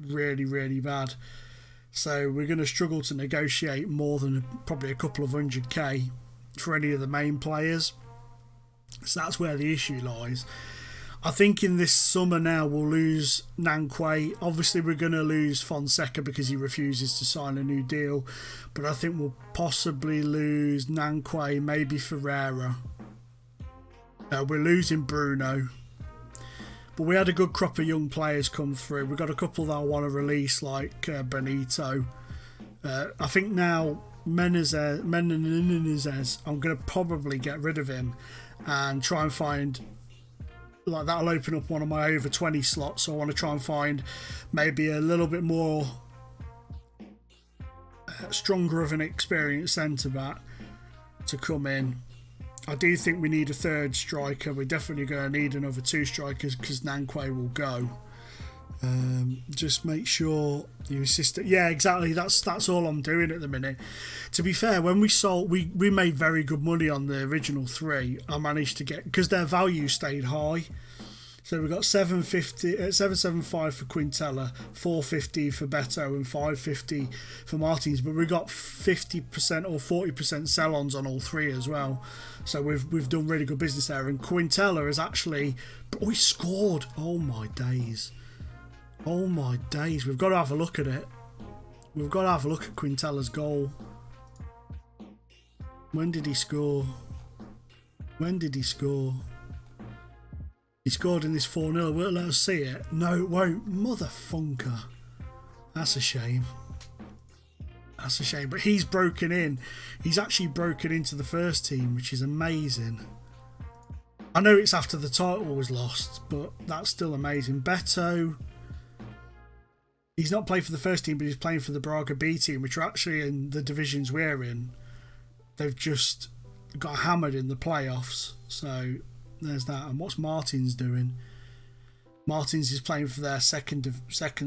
Really, really bad. So we're going to struggle to negotiate more than probably a couple of 100k for any of the main players. So that's where the issue lies. I think in this summer now we'll lose Nankwe. Obviously we're going to lose Fonseca because he refuses to sign a new deal. But I think we'll possibly lose Nankwe, maybe Ferreira. We're losing Bruno. But we had a good crop of young players come through. We've got a couple that I want to release, like Benito. I think now Menendez, I'm going to probably get rid of him and try and find, like, that'll open up one of my over 20 slots. So I want to try and find maybe a little bit more stronger of an experienced centre back to come in I do think we need a third striker. We're definitely going to need another 2 strikers because Nankwe will go. Just make sure you assist it. Yeah, exactly. That's all I'm doing at the minute. To be fair, when we sold, we made very good money on the original 3. I managed to get, because their value stayed high. So we got 775 for Quintella, 450 for Beto, and 550 for Martins. But we got 50% or 40% sell-ons on all 3 as well. So we've done really good business there. And Quintella is actually, he scored. Oh my days! Oh my days! We've got to have a look at it. We've got to have a look at Quintella's goal. When did he score? When did he score? He scored in this 4-0. Will it let us see it? No, it won't. Motherfunker. That's a shame. That's a shame. But he's broken in. He's actually broken into the first team, which is amazing. I know it's after the title was lost, but that's still amazing. Beto, he's not playing for the first team, but he's playing for the Braga B team, which are actually in the divisions we're in. They've just got hammered in the playoffs. So there's that. And what's Martins doing? Martins is playing for their second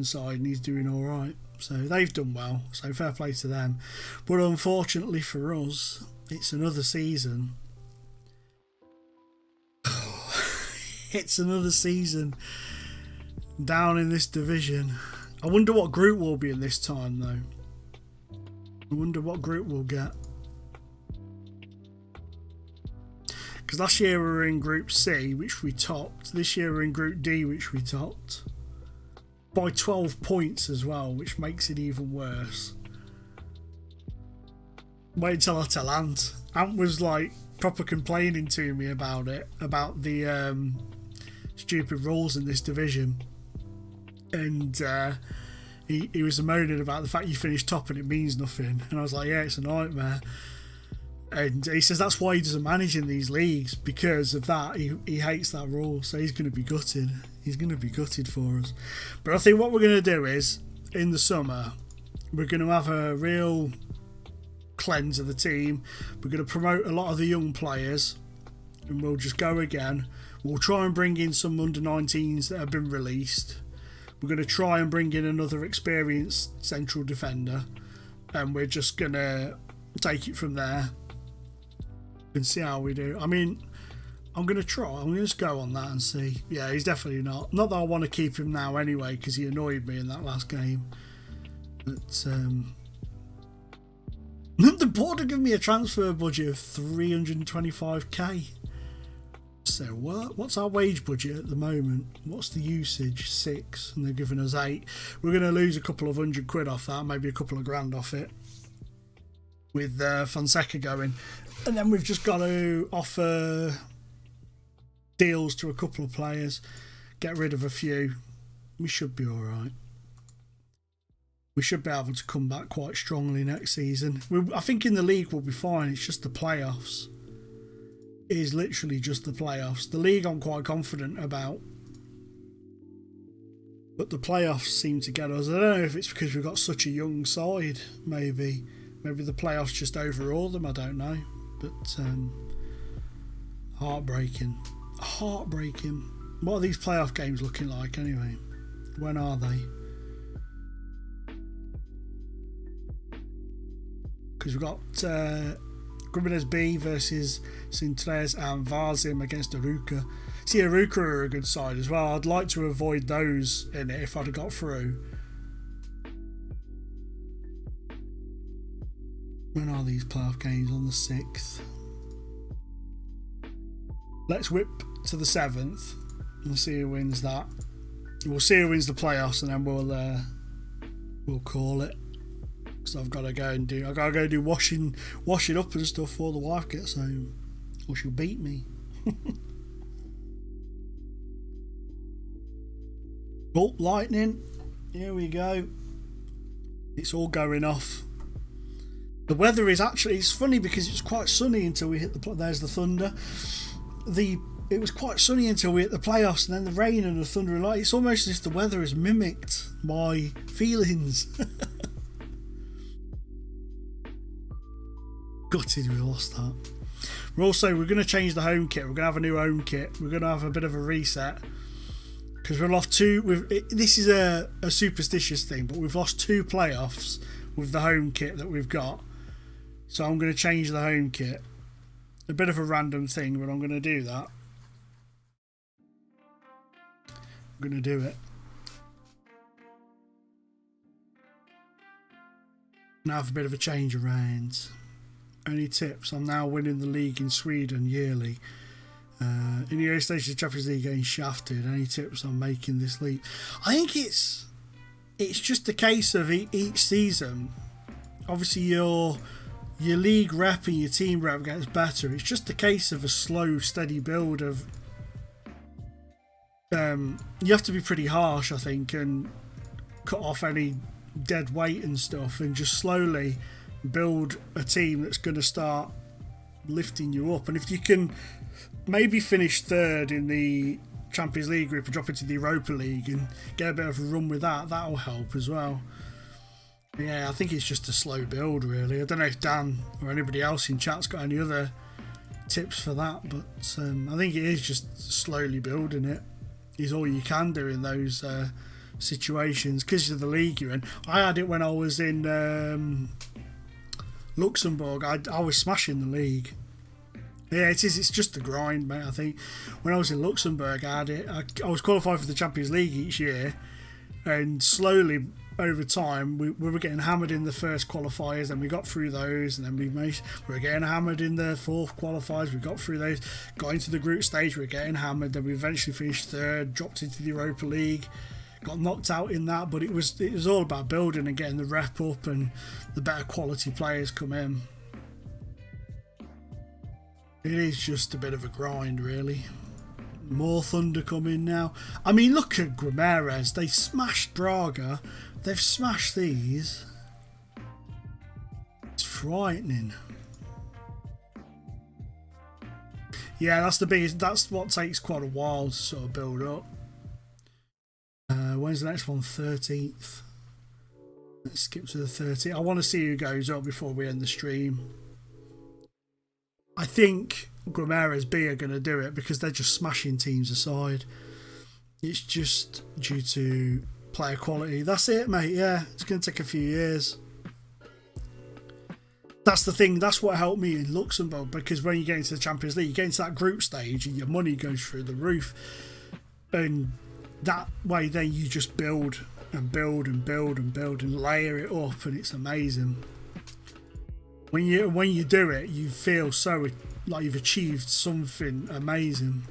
side, and he's doing all right. So they've done well. So fair play to them. But unfortunately for us, it's another season. It's another season down in this division. I wonder what group we'll be in this time, though. I wonder what group we'll get. Because last year we were in Group C, which we topped. This year we're in Group D, which we topped. By 12 points as well, which makes it even worse. Wait until I tell Ant. Ant was like proper complaining to me about it, about the stupid rules in this division. And he was moaning about the fact you finished top and it means nothing. And I was like, yeah, it's a nightmare. And he says that's why he doesn't manage in these leagues, because of that. He hates that rule, so he's going to be gutted. He's going to be gutted for us. But I think what we're going to do is, in the summer, we're going to have a real cleanse of the team. We're going to promote a lot of the young players, and we'll just go again. We'll try and bring in some under-19s that have been released. We're going to try and bring in another experienced central defender, and we're just going to take it from there and see how we do. I mean, I'm going to try. I'm going to just go on that and see. Yeah, he's definitely not. Not that I want to keep him now anyway, because he annoyed me in that last game. But the board have given me a transfer budget of 325k. So what? What's our wage budget at the moment? What's the usage? 6, and they're giving us 8. We're going to lose a couple of £100 off that, maybe a couple of grand off it, with Fonseca going. And then we've just got to offer deals to a couple of players, get rid of a few. We should be all right. We should be able to come back quite strongly next season. I think in the league we'll be fine. It's just the playoffs. It is literally just the playoffs. The league I'm quite confident about, but the playoffs seem to get us. I don't know if it's because we've got such a young side. Maybe the playoffs just overawe them. I don't know. But heartbreaking. What are these playoff games looking like anyway? When are they? Because we've got Grubenes B versus Sintres and Varzim against Aruca. See, Aruca are a good side as well. I'd like to avoid those in it if I'd have got through. When are these playoff games? On the 6th. Let's whip to the 7th and see who wins that. We'll see who wins the playoffs, and then we'll call it. Because I've got to go do washing up and stuff before the wife gets home, or she'll beat me. Oh, lightning! Here we go. It's all going off. The weather is actually, it's funny because it's quite sunny until we hit there's the thunder. It was quite sunny until we hit the playoffs, and then the rain and the thunder and light. It's almost as if the weather has mimicked my feelings. Gutted we lost that. We're going to change the home kit. We're going to have a new home kit. We're going to have a bit of a reset because we've lost two. This is a superstitious thing, but we've lost 2 playoffs with the home kit that we've got. So I'm going to change the home kit. A bit of a random thing, but I'm going to do that. I'm going to do it. Now have a bit of a change around. Any tips? I'm now winning the league in Sweden yearly. In the early stages of the Champions League, getting shafted. Any tips on making this league? I think it's just a case of each season. Obviously, your league rep and your team rep gets better. It's just a case of a slow, steady build of. You have to be pretty harsh, I think, and cut off any dead weight and stuff, and just slowly build a team that's going to start lifting you up. And if you can maybe finish 3rd in the Champions League group and drop into the Europa League and get a bit of a run with that, that'll help as well. Yeah, I think it's just a slow build, really. I don't know if Dan or anybody else in chat's got any other tips for that, but I think it is just slowly building it is all you can do in those situations because of the league you're in. I had it when I was in Luxembourg. I was smashing the league. Yeah, it is. It's just the grind, mate. I think when I was in Luxembourg, I had it. I was qualified for the Champions League each year, and slowly over time we were getting hammered in the first qualifiers, and we got through those, and then we were getting hammered in the 4th qualifiers. We got through those, got into the group stage. We were getting hammered. Then we eventually finished 3rd, dropped into the Europa League. Got knocked out in that, but it was all about building and getting the rep up and the better quality players come in. It is just a bit of a grind, really. More Thunder coming now. I mean, look at Guimaraes. They smashed Braga. They've smashed these. It's frightening. Yeah, that's the biggest. That's what takes quite a while to sort of build up. When's the next one? 13th. Let's skip to the 30th. I want to see who goes up before we end the stream. I think Guimaraes B are going to do it because they're just smashing teams aside. It's just due to player quality. That's it, mate. Yeah, it's going to take a few years. That's the thing. That's what helped me in Luxembourg, because when you get into the Champions League, you get into that group stage and your money goes through the roof. And that way then you just build and build and build and build and layer it up, and it's amazing. When you do it, you feel so like you've achieved something amazing.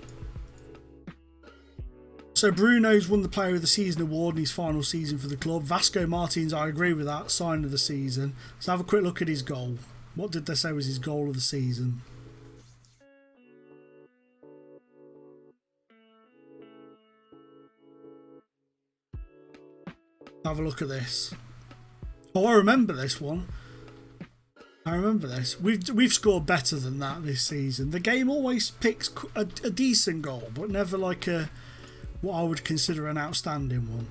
So Bruno's won the Player of the Season award in his final season for the club. Vasco Martins, I agree with that, sign of the season. Let's have a quick look at his goal. What did they say was his goal of the season? Have a look at this. Oh, I remember this one. I remember this. We've scored better than that this season. The game always picks a decent goal, but never like what I would consider an outstanding one.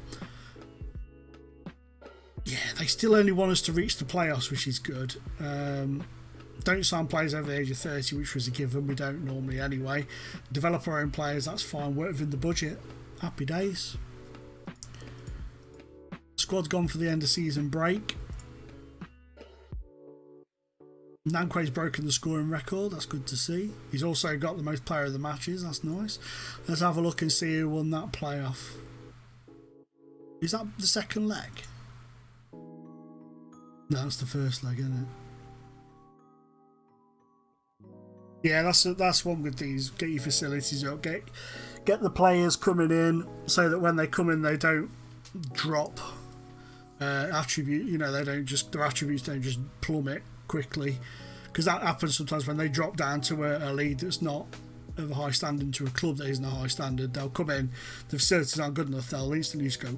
Yeah, they still only want us to reach the playoffs, which is good. Don't sign players over the age of 30, which was a given. We don't normally anyway. Develop our own players, that's fine. Work within the budget. Happy days. Squad's gone for the end of season break. Nankwe's broken the scoring record. That's good to see. He's also got the most player of the matches. That's nice. Let's have a look and see who won that playoff. Is that the second leg? No, that's the first leg, isn't it? Yeah, that's one good thing. Is get your facilities up. Get the players coming in so that when they come in, they don't drop attribute. You know, their attributes don't just plummet quickly, because that happens sometimes when they drop down to a league that's not of a high standard to a club that isn't a high standard. They'll come in, the facilities aren't good enough, they'll instantly just go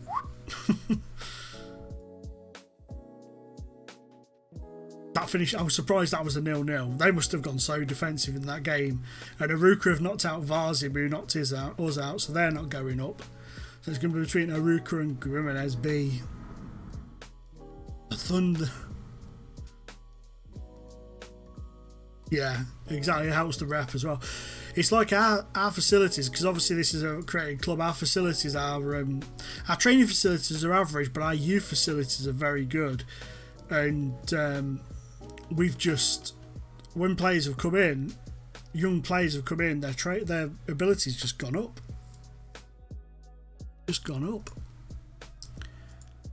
that finish. I was surprised that was a 0-0. They must have gone so defensive in that game, and Aruka have knocked out Varzim, who knocked us out, so they're not going up. So it's going to be between Aruka and Guimaraes B. The Thunder. Yeah, exactly. It helps the rep as well. It's like our facilities, because obviously this is a created club. Our facilities our training facilities are average, but our youth facilities are very good. And we've just, when players have come in, young players have come in, their ability's just gone up. Just gone up.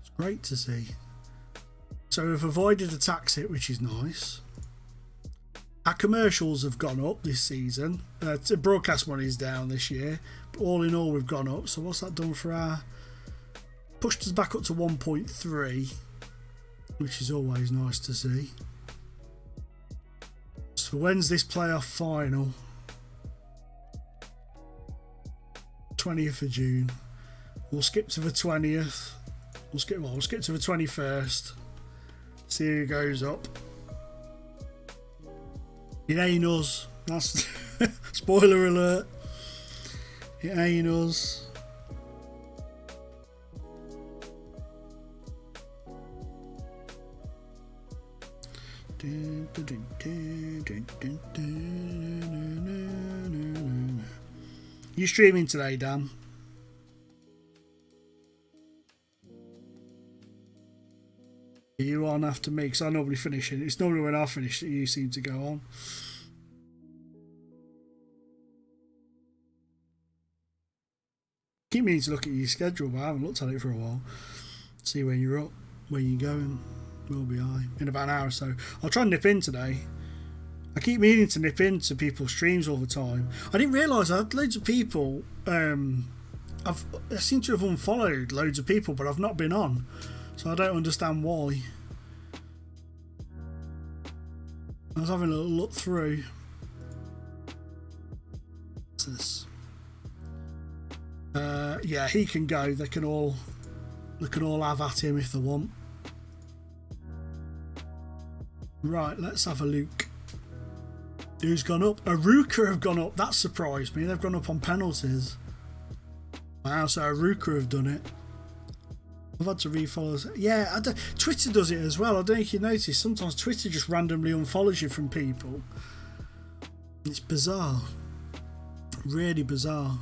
It's great to see. So we've avoided a tax hit, which is nice. Our commercials have gone up this season. Broadcast money is down this year, but all in all we've gone up. So what's that done for our... Pushed us back up to 1.3, which is always nice to see. So when's this playoff final? 20th of June. We'll skip to the 20th. We'll skip to the 21st. See who goes up. It ain't us. That's spoiler alert. It ain't us. You streaming today, Dan? Are you on after me? Because I normally finish it. It's normally when I finish that you seem to go on. Keep meaning to look at your schedule, but I haven't looked at it for a while. See where you're up, where you're going. Will be I in about an hour or so. I'll try and nip in today. I keep meaning to nip into people's streams all the time. I didn't realise I had loads of people. I seem to have unfollowed loads of people, but I've not been on, so I don't understand why. I was having a little look through. What's this? Yeah, he can go. They can all have at him if they want. Right, let's have a look. Who's gone up? Aruka have gone up. That surprised me. They've gone up on penalties. Wow, so Aruka have done it. I've had to refollow. Yeah, Twitter does it as well. I don't know if you notice. Sometimes Twitter just randomly unfollows you from people. It's bizarre. Really bizarre.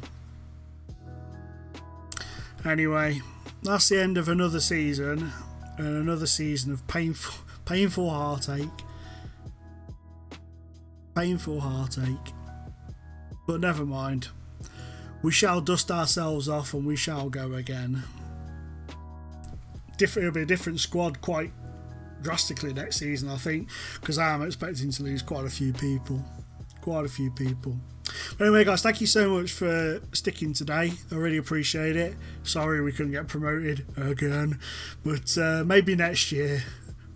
Anyway, that's the end of another season. And another season of painful heartache. Painful heartache. But never mind. We shall dust ourselves off and we shall go again. It'll be a different squad quite drastically next season, I think, because I am expecting to lose quite a few people. Quite a few people. But anyway, guys, thank you so much for sticking today. I really appreciate it. Sorry we couldn't get promoted again, but maybe next year.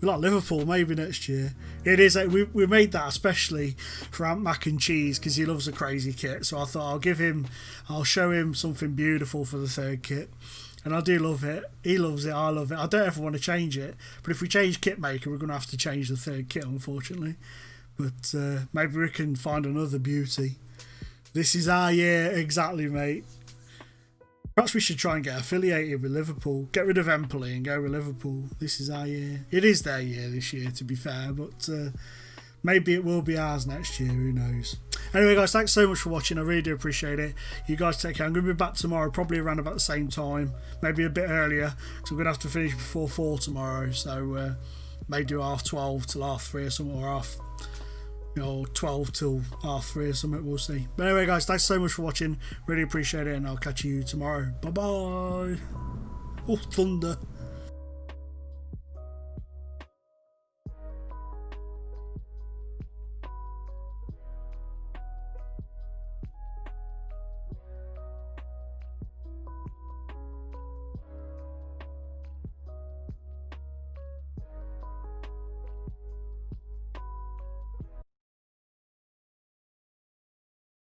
We're like Liverpool, maybe next year. It is. We made that especially for Ant Mac and Cheese because he loves a crazy kit. So I thought I'll show him something beautiful for the third kit. And I do love it. He loves it. I love it. I don't ever want to change it. But if we change kit maker, we're going to have to change the third kit, unfortunately. But maybe we can find another beauty. This is our year, exactly, mate. Perhaps we should try and get affiliated with Liverpool. Get rid of Empoli and go with Liverpool. This is our year. It is their year this year, to be fair. But maybe it will be ours next year. Who knows? Anyway, guys, thanks so much for watching. I really do appreciate it. You guys take care. I'm going to be back tomorrow, probably around about the same time. Maybe a bit earlier, because I'm going to have to finish before 4 tomorrow. So maybe do 12:30 till 3:30 or something, or 12 till 3:30 or something. We'll see. But anyway, guys, thanks so much for watching. Really appreciate it, and I'll catch you tomorrow. Bye-bye. Oh, thunder.